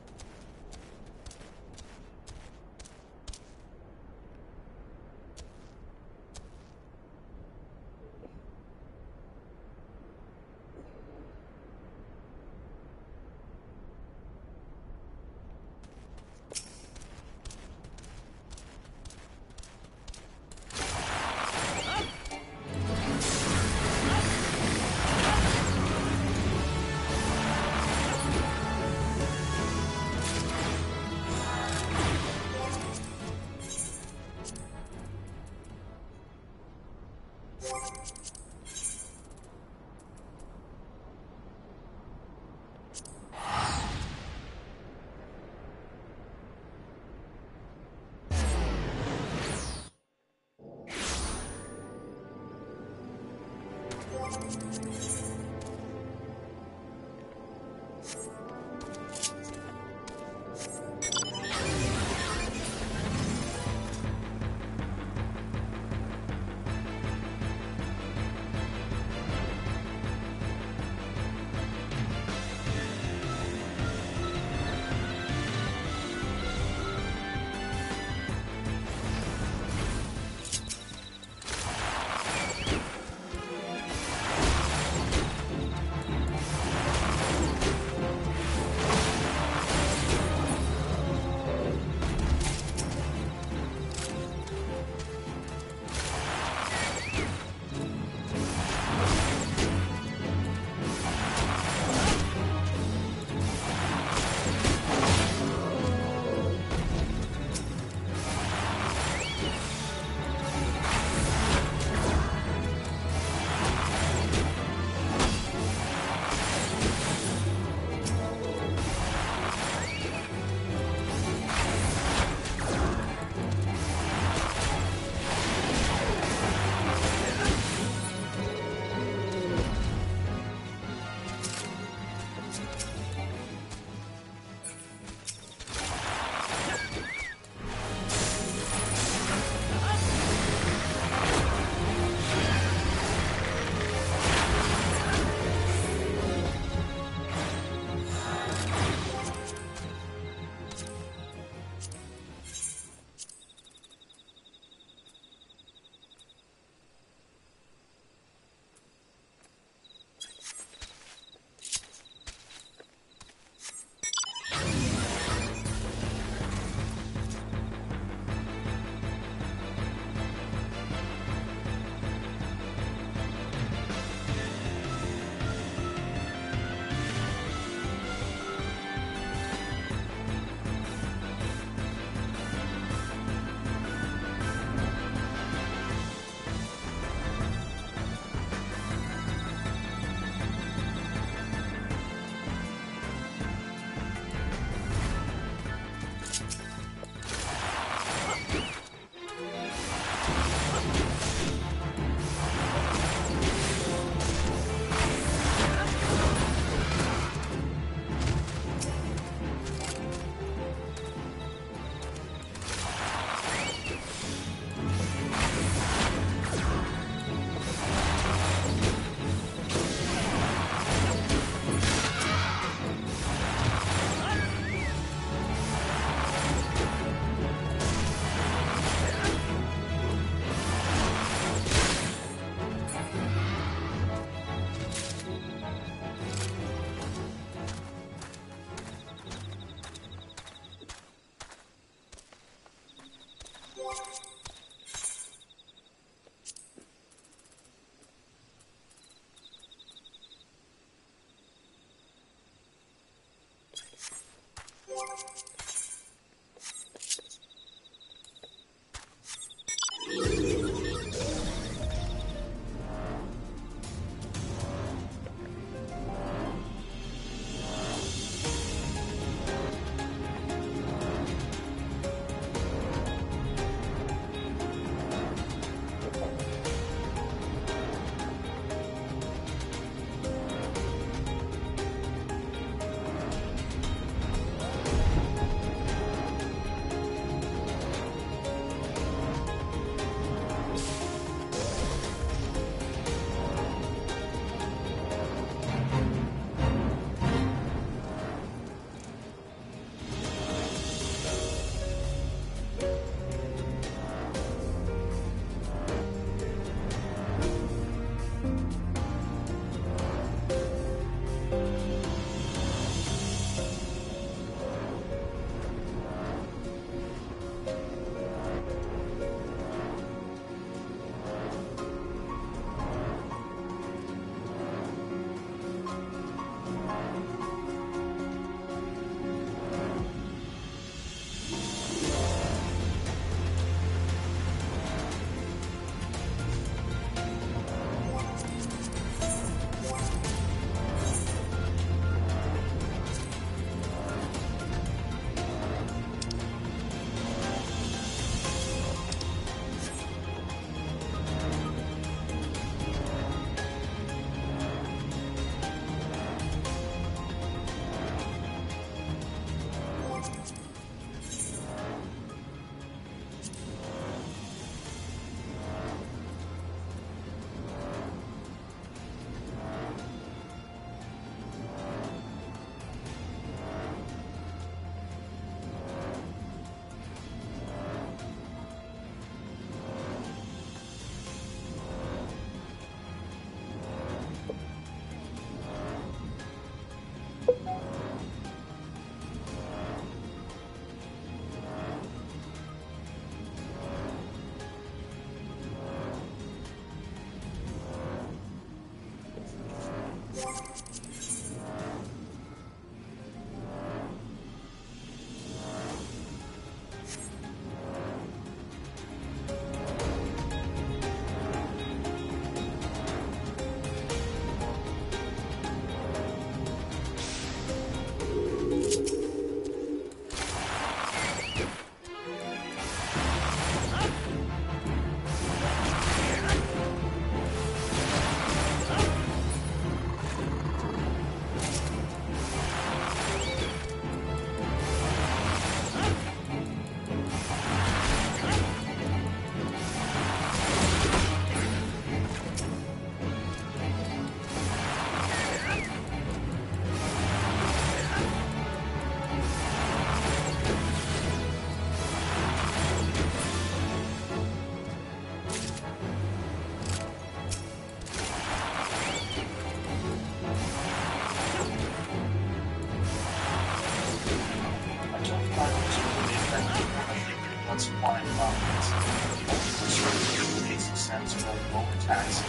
taxes,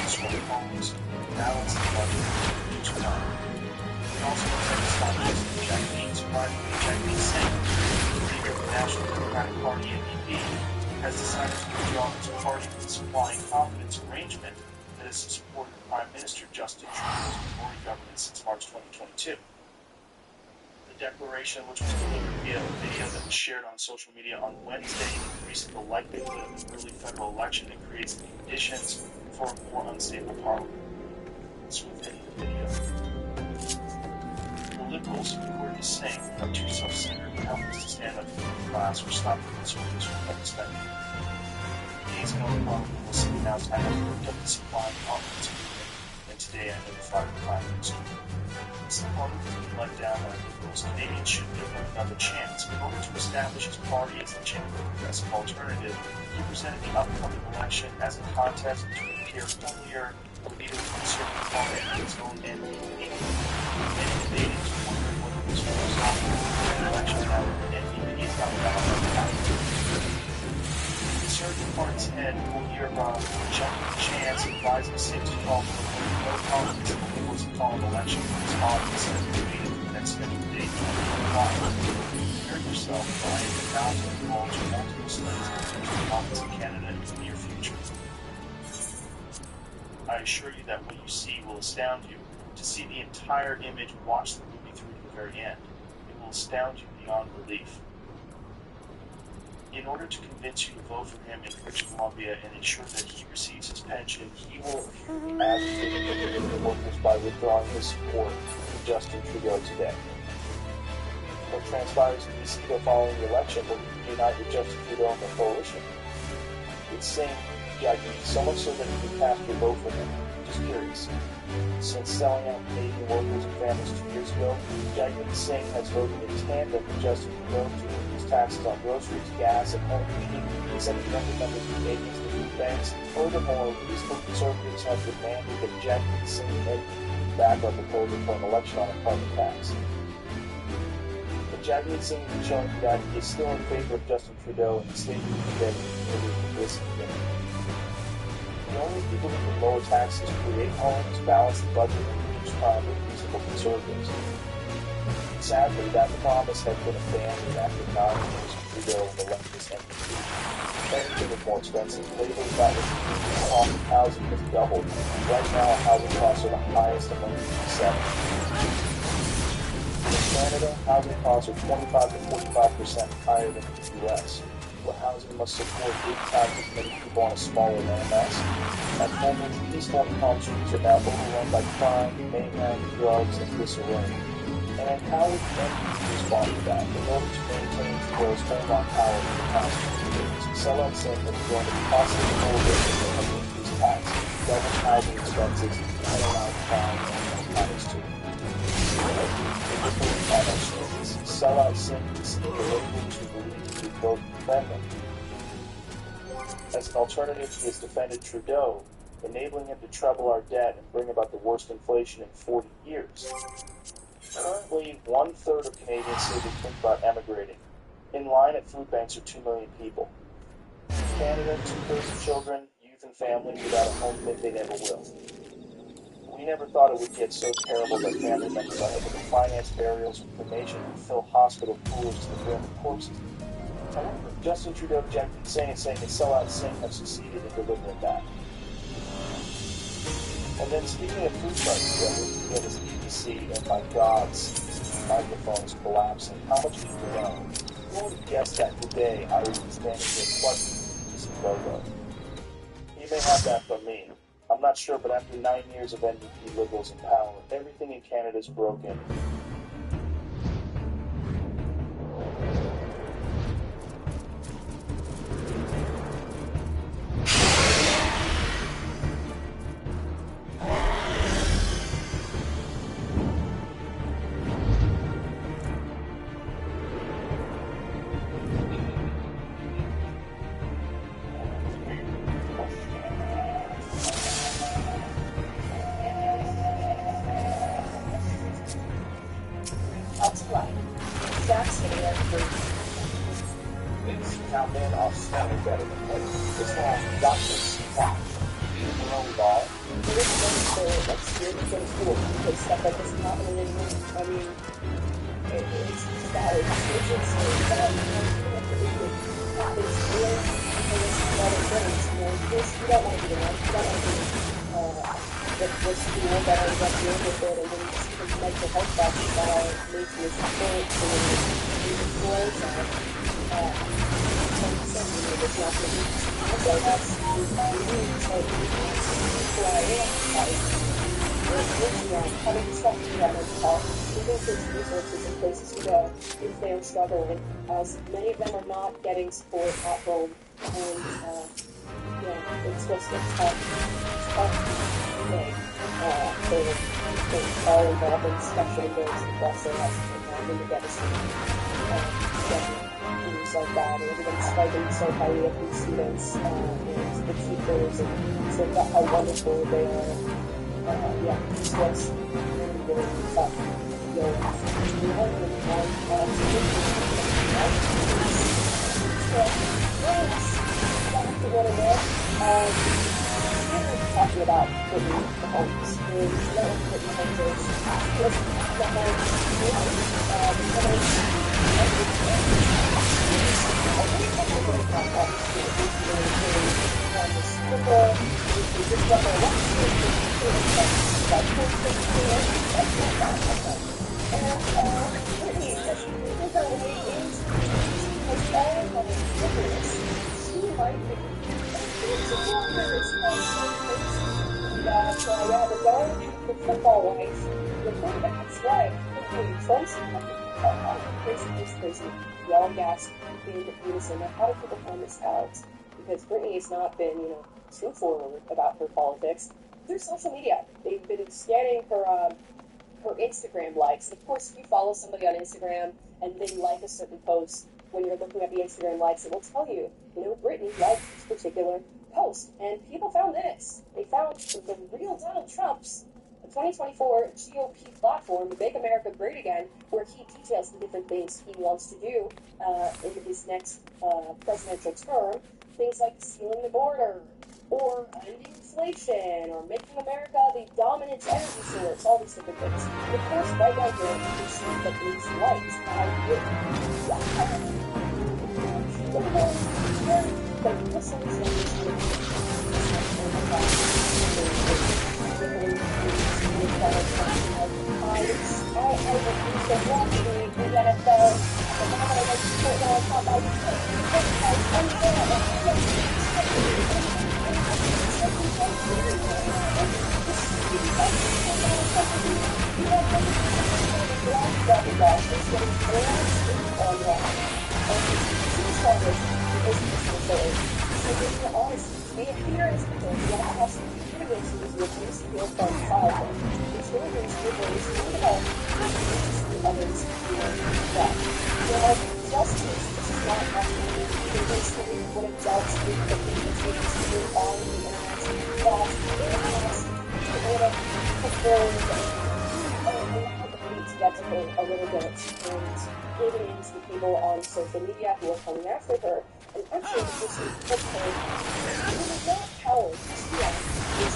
destroy homes, balance the budget, and each one. It also looks like it's not just Jack Means, surprisingly, Jack Means Singh, the leader of the National Democratic Party, NDP, has decided to withdraw his party from the supply and confidence arrangement that has supported Prime Minister Justin Trudeau's minority government since March 2022. The declaration, which was delivered via a video that was shared on social media on Wednesday, increases the likelihood of an early federal election and creates the conditions for a more unstable parliament. It's within the video. The Liberals, according to Singh, are too self-centered and helpless to stand up for the class or stop the Conservatives from cutting spending. Days ago, the Parliament was announced I have worked up the supply and confidence agreement, and today I notified the Prime Minister. Since the Parliament has been let down by Liberals, Canadians should give him another chance. In order to establish his party as the genuine progressive alternative, he presented the upcoming election as a contest between Pierre Poilievre, the leader of the Conservative Party, and his own NDP. Many Canadians wondered whether this would result in an election now that the NDP is not bound by the party. The Conservative Party's head, Poilievre, jumped at the chance, advising Singh to call for no confidence in the Liberals to call an election for his office and waiting for the next scheduled date, 2025. Prepare yourself, for I am about to divulge multiple slings of potential office in Canada in the near future. I assure you that what you see will astound you. To see the entire image, watch the movie through to the very end. It will astound you beyond belief. In order to convince you to vote for him in British Columbia and ensure that he receives his pension, he will appear to be advocating for the workers by withdrawing his support for Justin Trudeau today. What transpires in BC following the election will unite with Justin Trudeau and the coalition. It's saying Jack Means, so much so that you can cast your vote for him. Just curious. Since selling out Canadian workers and families 2 years ago, Jack Means Singh has voted in tandem with Justin Trudeau to reduce taxes on groceries, gas, and home heating, sending younger members of Canadians to food banks. Furthermore, reasonable conservatives have demanded that Jack Means Singh and NDP back our proposal for an election on a carbon tax. But Jack Means Singh has been showing that he is still in favor of Justin Trudeau and the state of today for this again. The only people who can lower taxes, create homes, balance the budget, and reduce crime are reasonable conservatives. Sadly, that promise had been abandoned after 9 years of Trudeau and the leftist NDP. Everything is more expensive. Labor cost of housing has doubled. Right now, housing costs are the highest among the G7. In Canada, housing costs are 25 to 45% higher than in the U.S., where housing must support 8 times as many people on a smaller landmass. At home, peaceful and calm streets are now overrun by crime, mayhem, drugs, and disarray. And how would the NDP respond to that? In order to maintain Trudeau's hold on power for the past 2 years, sellout Singh has joined a costly coalition of increased taxes, double housing expenses, and allowed crime and narcotics to sellout Singh is the label to believe to vote defendant. As an alternative, he has defended Trudeau, enabling him to treble our debt and bring about the worst inflation in 40 years. Currently, 1/3 of Canadians say they think about emigrating. In line at food banks are 2 million people. In Canada, 2/3 of children, youth, and families without a home think they never will. We never thought it would get so terrible that family members are able to finance burials and cremation and fill hospital coolers to the brim with corpses. However, Justin Trudeau, Jack Means Singh, and sellout Singh have succeeded in delivering that. And then speaking of food prices, I listened to this BBC, and my God, the microphone is collapsing. How much do you know? Who would have guessed that today I would be standing here plugging the BBC logo? You may have that from me. I'm not sure, but after 9 years of NDP Liberals in power, everything in Canada is broken. Now, man, I'll sound better than what it's all got this spot. this thing like scared is really cool because stuff like this is happening anymore. I mean, it's just that it's insane. But it's weird because it's other things. You know, this you don't want to be the one. You don't want to be the school that ends up dealing with it, and then you see the mental health factors that are made to your support, and then you disclose that. So you know, there's not going to be. So that's who I am. Having stuff together, resources and places to go if they are struggling, as many of them are not getting support at home, and it's just a tough thing. They're all involved in especially those depressive and the devastating things like that, and everyone's fighting so highly of these students and the teachers, and so about how wonderful they are. It's just really, really tough. So, back to what it is. We're talking about Brittany Mahomes. And one of Brittany Mahomes is the the football wife, the quarterback's wife, crazy. We all gasped in unison. Now, how do people find this out? Because Brittany has not been, too forward about her politics. Through social media, they've been scanning her Instagram likes. And of course, if you follow somebody on Instagram and they like a certain post, when you're looking at the Instagram likes, it will tell you, Brittany liked this particular post. And people found this. They found the real Donald Trump's 2024 GOP platform, Make America Great Again, where he details the different things he wants to do in his next presidential term. Things like sealing the border, or ending inflation, or making America the dominant energy source, all these different things. And of course, right down here, you can see that these lights a little bit and giving in to the people on social media who are coming after her, and actually the person who put her really not power to see us is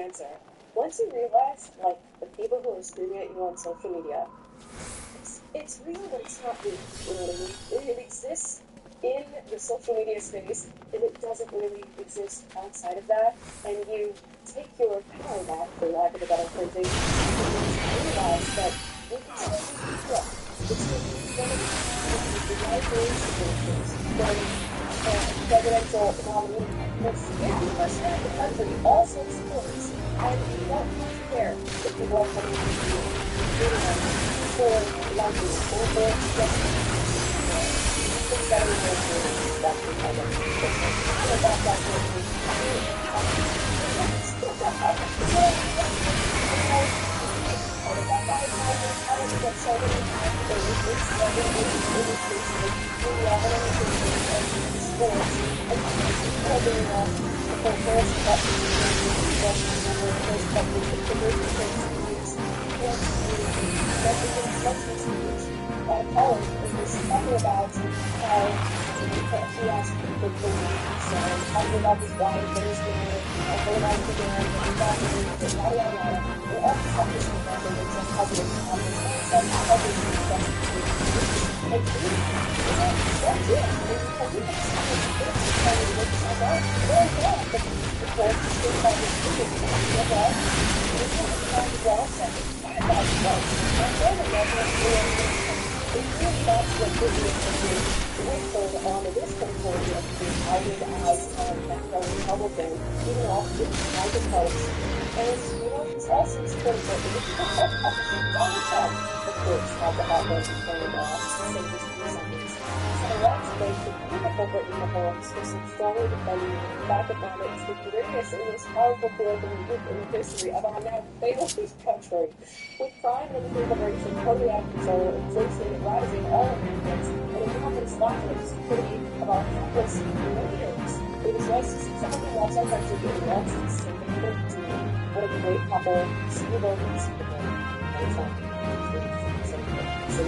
answer. Once you realize, like, the people who are screaming at you on social media, it's real, but it's not real. You know what I mean? It exists in the social media space, and it doesn't really exist outside of that. And you take your power back, for lack of a better phrasing, and realize that you can still be correct. It's one of the right-wing situations when presidential nominee was 50% of the country also supports, and you don't have to care if people are coming to you, for liking or for justice. It's better than that's the kind of college was talking about how he asked for beliefs and talking about his wife and his dinner and going out to dinner and talking and yada yada yada. And all the stuff is remembered and just positive comments and stuff positive stuff. And that's it. And you can see it. It's kind of like, very bad. But the court is still by the student. You know, it's not the kind of well said. $5,000. And then the level of it's really that's what gives me a whistle on this component of being outed as a Republican, even off the kind of post. And, you know, it's also supported by Donald Trump, of course, had the hot ones and say this to something. So the last day, the beautiful Brittany Mahomes was strongly defending the fact that it's the greatest and most powerful political movement in the history of our now failing country. With crime and immigration totally out of control, inflation rising all Americans, and Americans lacking the stupidity of our helpless leaders. It was nice to see someone who loves our country being lost and sympathetic to me. What a great couple. See you both and see you both. So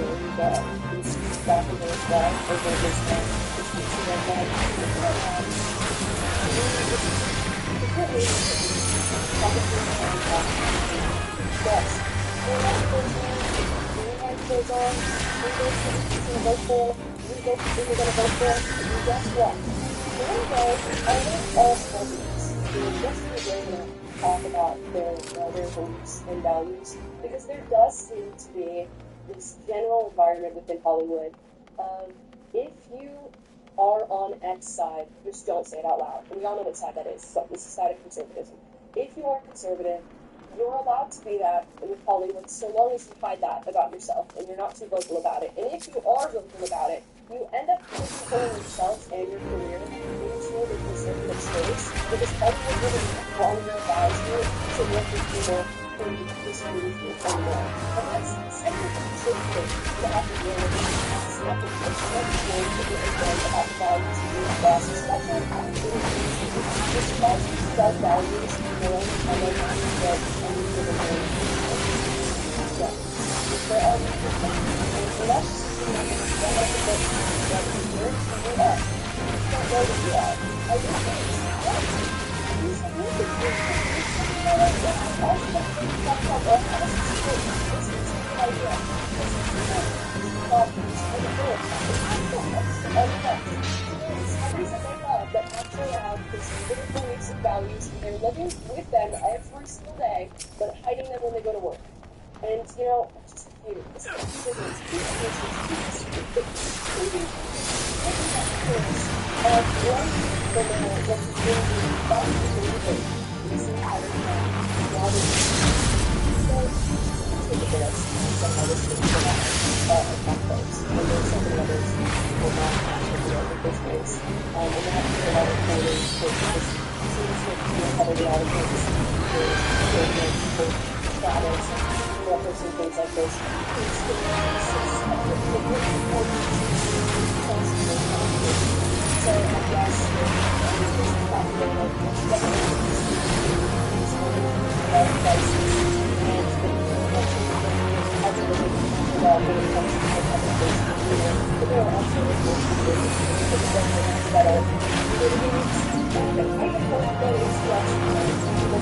he's back in his well over his goes on, we go to the vote for, we go to we're going to vote for, and guess what? I think all celebrities do just the way to talk about their beliefs and values, because there does seem to be this general environment within Hollywood of if you are on X side, just don't say it out loud, and we all know what side that is, so this is the side of conservatism. If you are conservative, you're allowed to be that with Hollywood so long as you hide that about yourself and you're not too vocal about it. And if you are vocal about it, you end up putting yourself and your career into the conservative space because Hollywood really no longer allows you to work with people who disagree with you anymore. And that's second conservative to have to deal with. It's not the first one to deal with about the values of your boss, especially after this boss does values more and they have to get that actually have conservative beliefs and values, and they're living with them every single day, but hiding them when they go to work. And, you know, just you, this is records and things like this. So I guess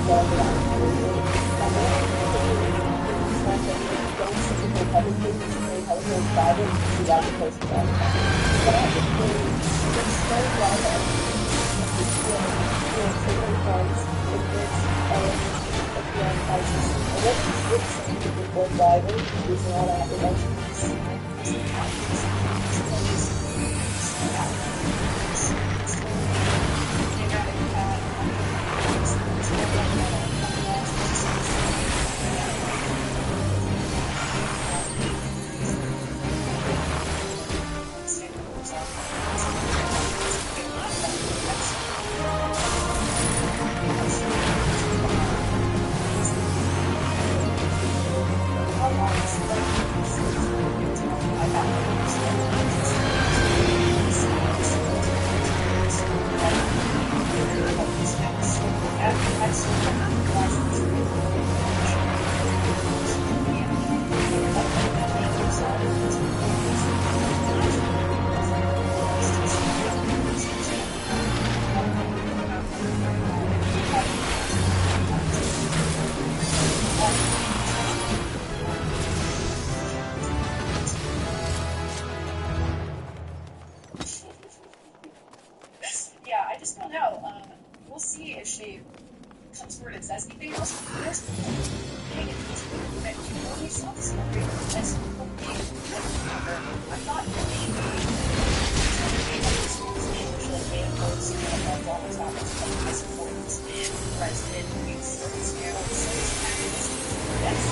going to that. Don't see people publicly, they have to go private, you got to post it all the time. That is so well taking funds, ignorance, and crisis. And what is saying to people driving, using all that Yeah, I just don't know. We'll see if she comes forward and says anything else. There's being in this movement to only self-celebrate as people being I'm not really I support this man, president, youth service here, that's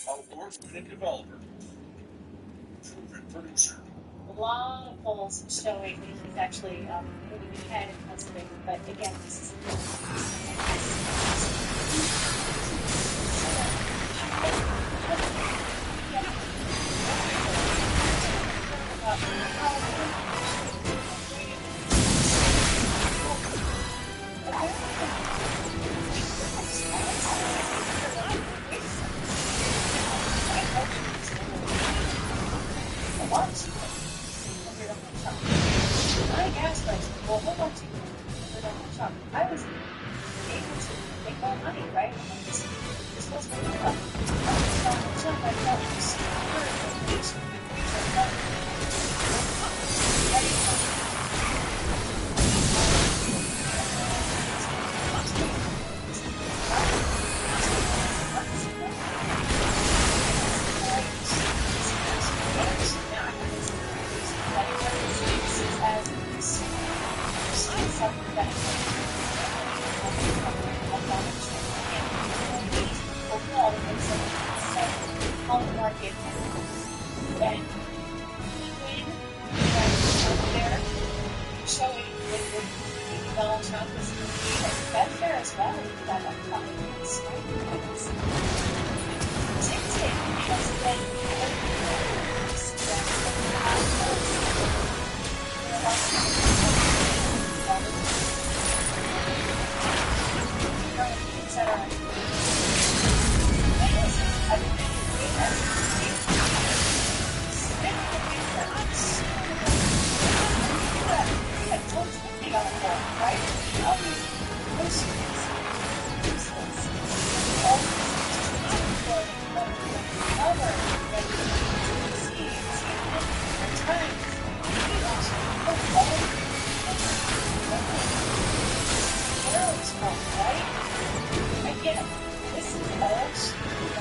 Award-winning developer, proven producer. a lot of polls showing he's actually moving ahead in Pennsylvania, but again, this I was able to make more money, right? This was my job. I felt on the market and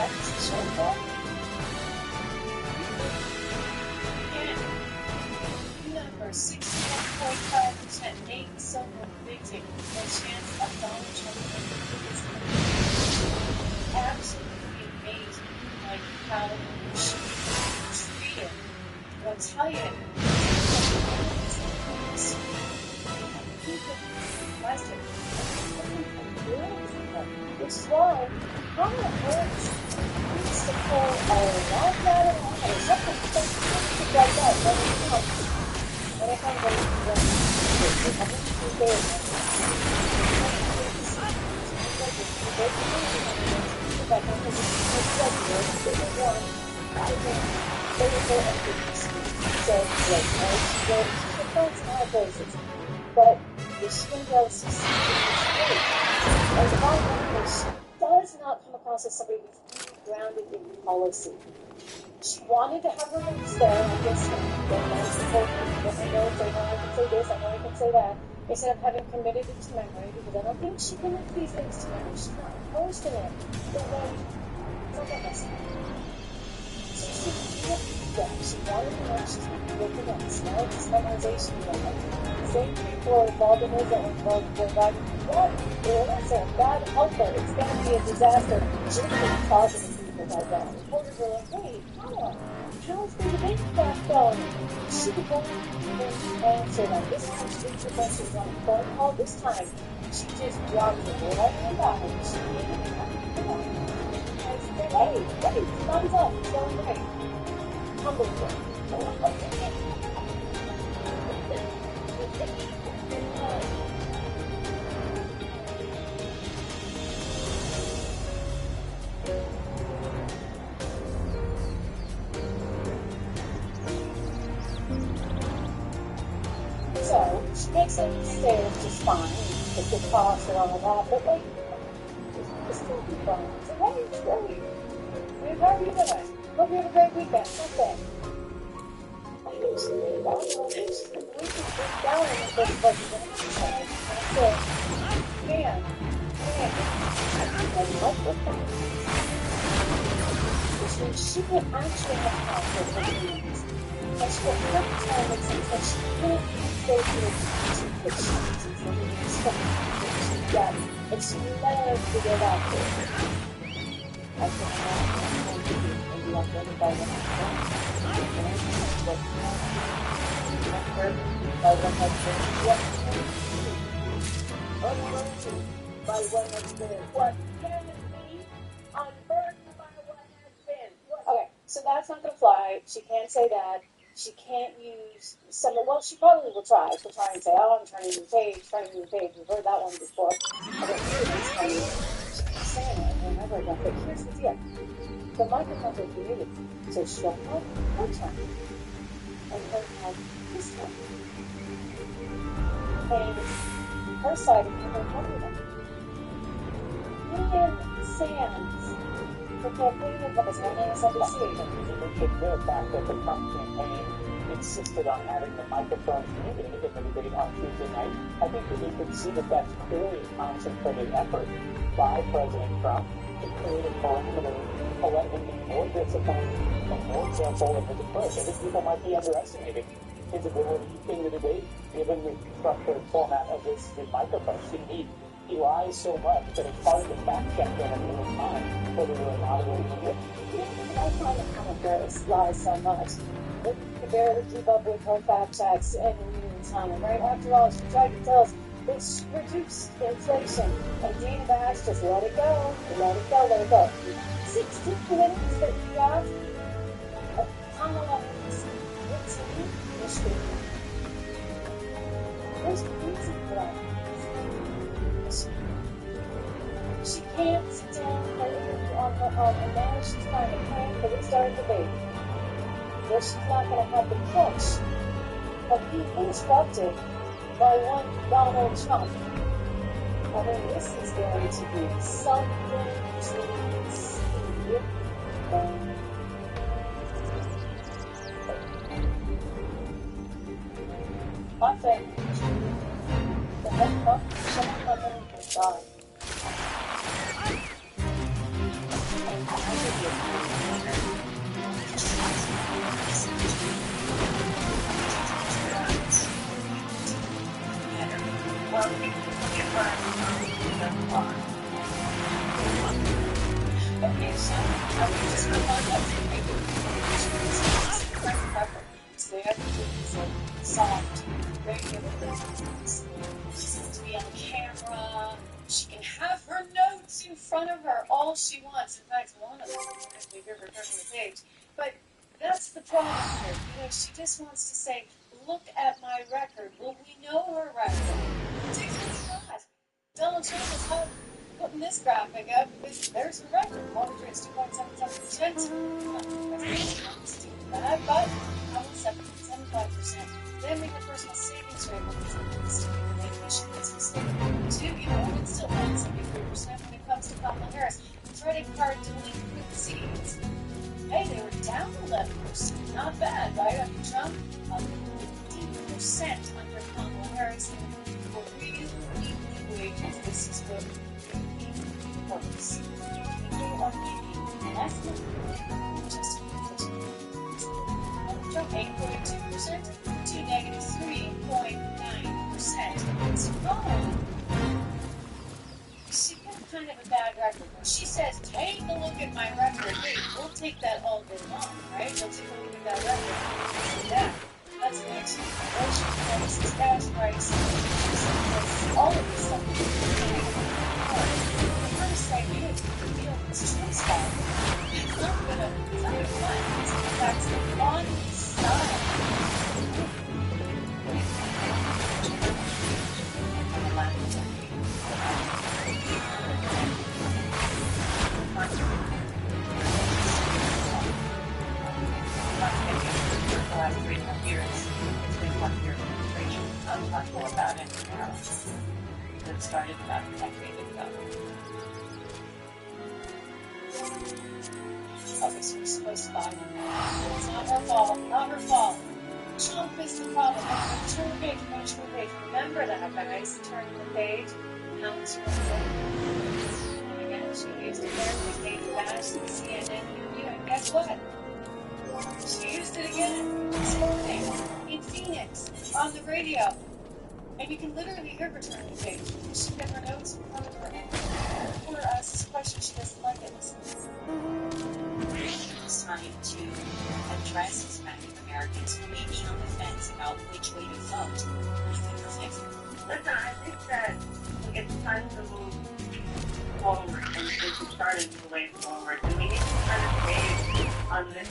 That's so far. Number 61.5% Nate Silver predicting the chance of Donald Trump winning is absolutely amazing. Like how she was treated. I'll tell you, which is why Kamala Harris needs to pull a lot out of line or something like that when it comes but you're still going to succeed. As a bottom she does not come across as somebody who's grounded in policy. She wanted to have her roots there, I guess, I know if they know I can say this, I know I can say that, instead of having committed it to memory, because I don't think she committed these things to memory. She's not opposed to them. But then, look at this. So she did that. She wanted to know she's looking at this. Now it's memorization. The same people involved in this that involved in that. What? It's a bad helper. It's going to be a disaster. She didn't talk to people like that. Reporters were like, hey, how's the debate back going? She could go and answer them. This time she didn't put questions on the phone call. This time she just dropped it right in the back. She didn't I said, hey, thumbs up. It's going great. Humble So, she makes it upstairs just fine. It's the cost and all of that, but like, it's still be fun. So, hey, it's great. How are you doing? Hope you have a great weekend. Okay. We can get down in this budget. And I said, man, so she would actually have conflict with these. And she would have to tell them that she couldn't go through the situations and the expectations that she got. And she loved to get out there. I said, I'm going to be and you want everybody to have by what has been. What can be unburdened by what has been. Okay, so that's not going to fly. She can't say that. She can't use some. Well, she probably will try. She'll try and say, "Oh, I'm turning the page, turning the page." We've heard that one before. Okay, this time she's saying it whenever again. But here's the deal: the microphones are muted, so she'll have her turn, and he'll have his turn. And her side of the argument. Ian Sands, the campaign advisor on MSNBC. The fact that the Trump campaign insisted on having the microphones muted in the debate on Tuesday night, I think that we could see that that's clearly a concentrated effort by President Trump to create a perimeter to let him be more disciplined and more careful in his approach. I think people might be underestimating his ability in the debate, given the structured format of this microphone. He lies so much that it's hard to fact check him in real time whether or not it will be it. I find it kind of gross, lies so much. It can barely keep up with her fact checks in the time, right? After all, she tried to tell us it's reduced inflation, and Dana Bash just let it go, let it go, let it go. 16 minutes that you have of Kamala Harris routine Michigan. There's a reason for that. She can't sit down and now she's trying to plan for the start of the debate. Where she's not going to have the crutch of being interrupted by one Donald Trump. I mean, this is going to be something to see. I think the head up, someone coming from God. son. I would just come on up to me. So they have to do these like soft, regular things. She's going to be on camera. She can have her notes in front of her all she wants. In fact, one of them, if we give her the page. But that's the problem here. You know, she just wants to say, look at my record. Well, we know her record. Particularly not. Donald Trump is not putting this graphic up because there's a record. Water rate's 2.77%. But almost 7.75%. Then we have personal savings rate when it's vacation business. Two, you know, it's still 1.73% when it comes to Kamala Harris. Credit card delinquencies. Hey, they were down 11%. Not bad, right? Under Trump, 15% under Kamala Harris. For real wages, this is what really works. People are making less than just Trump 8.2% to negative 3.9%. It's wrong. She got kind of a bad record. When she says, take a look at my record, hey, we'll take that all day long, right? We'll take a look at that record. Yeah, that's an excellent inflation prices, gas prices, all of this stuff. The first idea is to deal with this Trump style. It's not gonna fun. In fact, it's one style. The last 3.5 years, it's been 1 year of administration. I'll talk more about it that started about a decade ago. Obviously, we're supposed to buy them. It's not her fault. Not her fault. Trump is the problem. Turn the page. Turn the page. Remember that, guys. Turn the page. Pounce your phone. And again, she used it there. We gave the bash to the CNN interview. And guess what? She used it again this morning in Phoenix on the radio. And you can literally hear her turn the page. She got her notes in front of her. And her asks this question. She doesn't like it. It's time to address Hispanic Americans who may be on the fence about which way to vote. Listen, I think that it's time to move forward and to start a new way forward. And we need to kind of gauge on this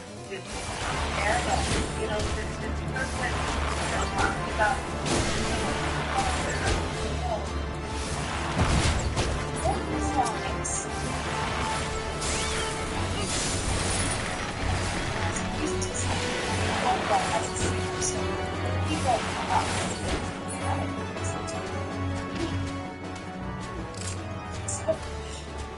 area. You know, this person talking about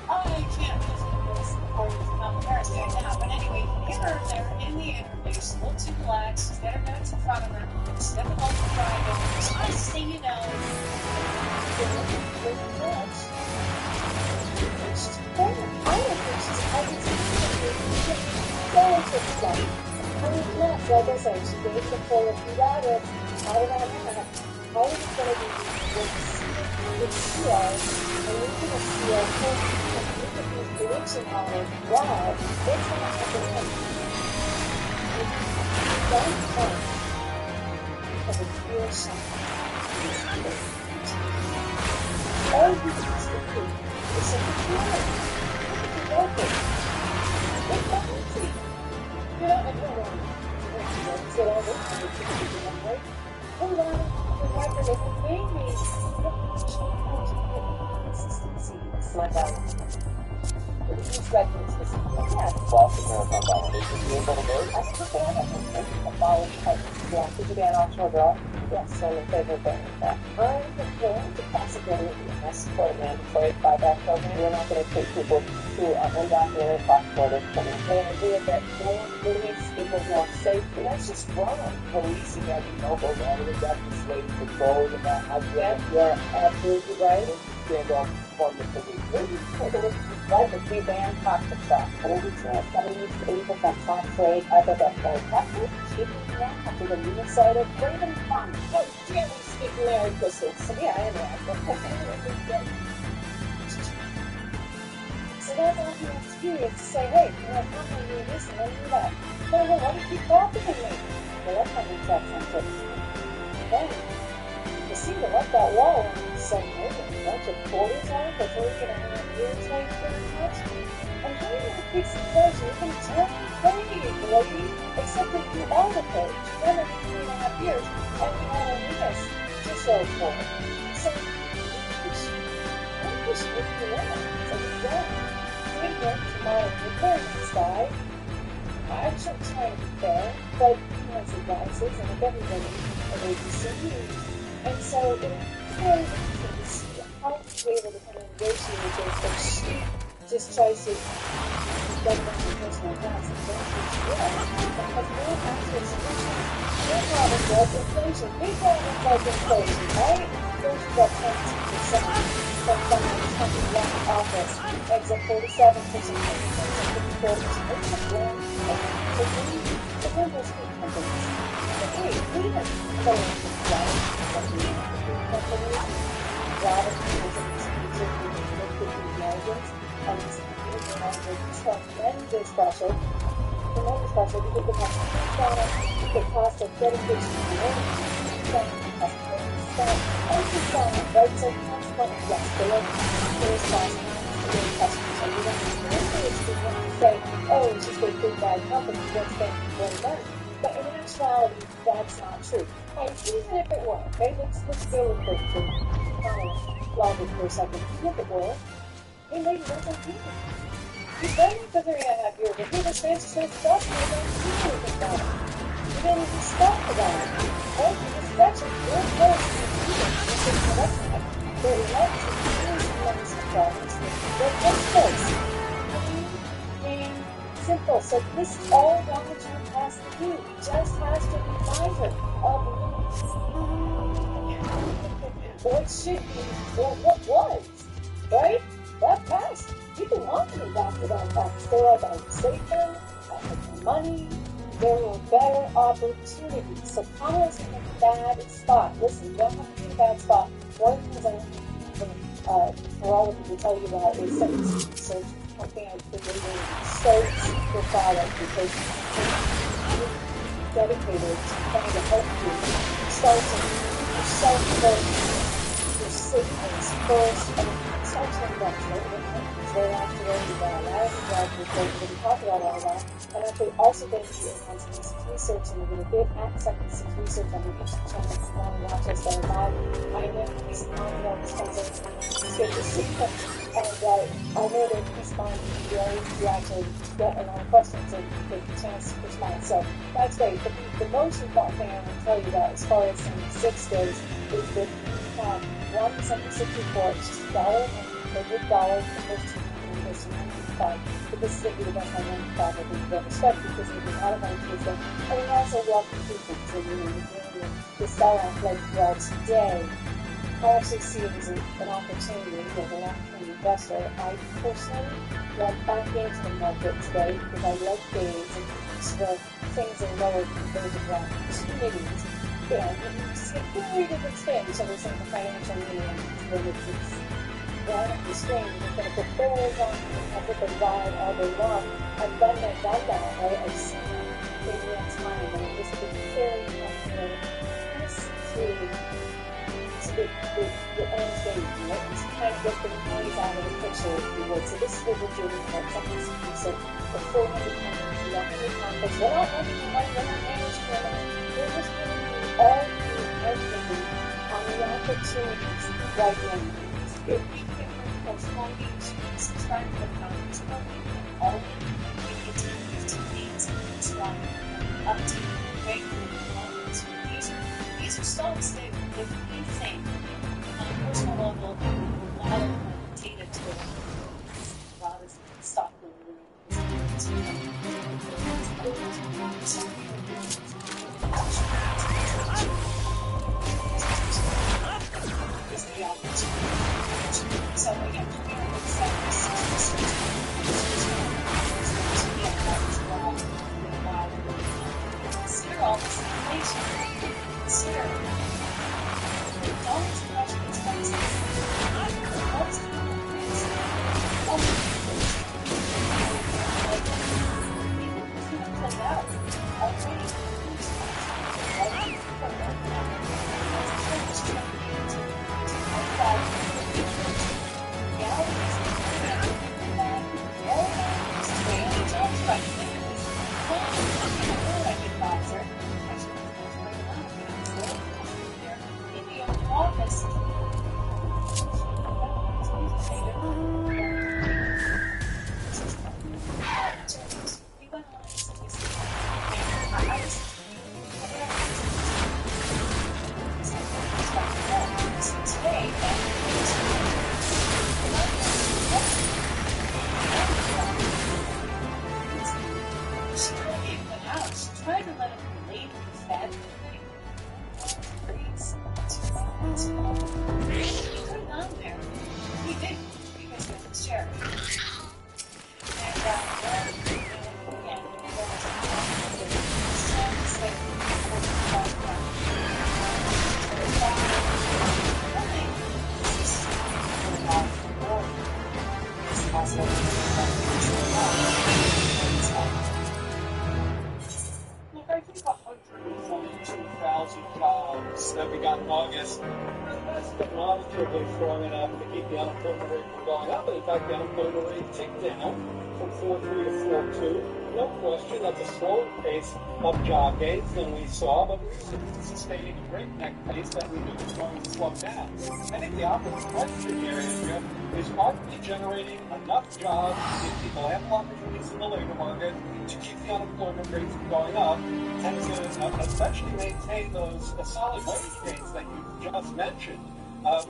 I can't really this according to Kamala Harris right now, but anyway, hear her there in the interview. She's a little too relaxed. She's got her notes in front of her. She's got the multiple triangle. Just so you know, like I said, she gave the full, if you got it, out of that minute, how is it going to be with steel, and we can steel, and look at these prediction on it, wow, it's going to happen. Don't come, because it's real something. All you need to do is simply do it. Look at the open. It's bounty. You know, and hold on. Get all this, and it's going to be one way. Hold on, the record is maybe consistency. It's my value. It's like consistency. Yeah. Boston Marathon validation. You able to do it? I still have a follow type. Yeah, did you get an offshore girl? Yes, I'm in favor of that. I'm preparing the possibility of support a mandatory buyback program. We're not going to take people who are undocumented cross-border criminals. We're going to do it that more release people more safely. That's just wrong. Policing has no goes all the way back to slave patrols and that. You're absolutely right. Stand up for the police. Right, but we banned toxic shock. 70 to 80% tax rate. I bet that's very Texas. Cheaper now to the Minnesota Freedom Fund. Oh, yeah, we speak Merry Christmas. Yeah, I know. So that's all he wants to do is to say, hey, you know, I'm not going to do this and I'm going to do that. No, why do you keep copying me? Well, that's not the exact same thing. Then, you seem to like that wall and say, hey, a bunch of quarters on it for 3.5 years, like, pretty much. And how are you going to fix the page? You can turn the page, lady. Except that you are the page. You've done it for 3.5 years, and you have a this to show for it. So, what do you want? So, yeah. Good work to model requirements guy. I'm just trying to be fair, but he has advices, and if everybody is CE. And so it's very interesting to see how he's able to kind of negotiate with this, but she just tries to get them to personal attacks and don't teach well, because no actual solution. No problem like inflation. Big problems like inflation, right? Inflation got 22%. From someone's company left office, exit 47%, 54%. It's a blend of the numbers of companies. But hey, we have players with life, companies, Robinson is a particularly liquid margins, and it's tremendous pressure because the cost of dedication to learning, right? So consequently, yes, there is cost to getting customers. And we don't encourage people to say, oh, it's just a big bad company, don't spend more money. But in actuality, that's not true. And even if it were, okay, let's go with the logic for a second. Even if it were, hey lady, that's okay. You've done it for 3.5 years. If you have a fancy stuff, you don't do anything about it. You didn't even stop about it. Right? Because that's a good place to do it. This is production. There are lots of years and lots of problems. They're just close. And simple. So this is all Donald Trump has to do. He just has to remind her of what should be or what was. Right? That passed. People want to be adopted on tax. They are about safer, more money. There were better opportunities. So Kamala's in a bad spot. Listen, you don't have to be in a bad spot. One of the things I want for all of you to tell you about is sentence research. Something I've been really so super proud of because you're dedicated to trying to help you start to yourself first, your savings first, and start to invest. Right after you got a lot of jobs before we're going to talk about all that. And if they also get into enhancing some research and we're going to give seconds of research on the YouTube channel if you want to watch us there live. I know he's on the Spencer. It's good to see him. And I know that he's fine. You actually get a lot of questions and get a chance to respond. So that's great. But the most important thing I want to tell you about as far as $76 goes is that we have one $76 report, it's just $1 $100 the first 2 years, but this is going to be the best $95 I think you've ever spent because there's a lot of money to them. And we also love the people, so we're doing the sell off like well today. I actually see it as an opportunity as a long-term investor. I personally went back into the market today because I love gains and the things are lower than those of opportunities. And you see a very different spin. So we're saying the financial medium is right up the screen, you're going to put bears on, I put the ride all day long. I've done that, right? I've seen it in real time, and I've just been carrying on this to the end game, right? To kind of get the noise out of the picture, if you would. So this is what we're doing for something so the 400 pounds, the 100 pounds, we're not running the money, we're not managing the money, we're just giving you all the everything on the opportunities right now. Postpone you subscribe to the conference program and all you get to 15 days strong up to regular moments. These are stocks that if you think on a personal level a lot of data to a lot of stock is the opportunity. So again, consider all this inflation. Consider don't rush expenses. Most That's demonstrably strong enough to keep the unemployment rate from going up. And in fact, the unemployment rate ticked down from 4.3 to 4.2. No question, that's a slower pace of job gains than we saw, but we're sustaining a breakneck pace that we knew was going to slow down. I think the opposite question here, Andrea, is are we generating enough jobs to give people ample opportunities in the labor market to keep the unemployment rate from going up and to essentially maintain those solid wage gains that you just mentioned,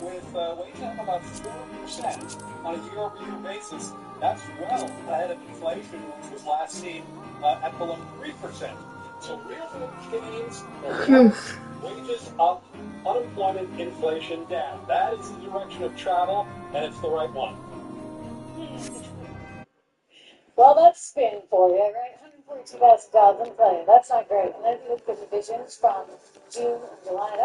with wages up about 4% on a year-over-year basis. That's well ahead of inflation, which was last seen at below 3%. So real wage gains, wages up, unemployment, inflation down. That is the direction of travel, and it's the right one. Well, that's spin for you, right? 142,000 jobs, let me tell you, that's not great. And then if you look at the divisions from June and July, that's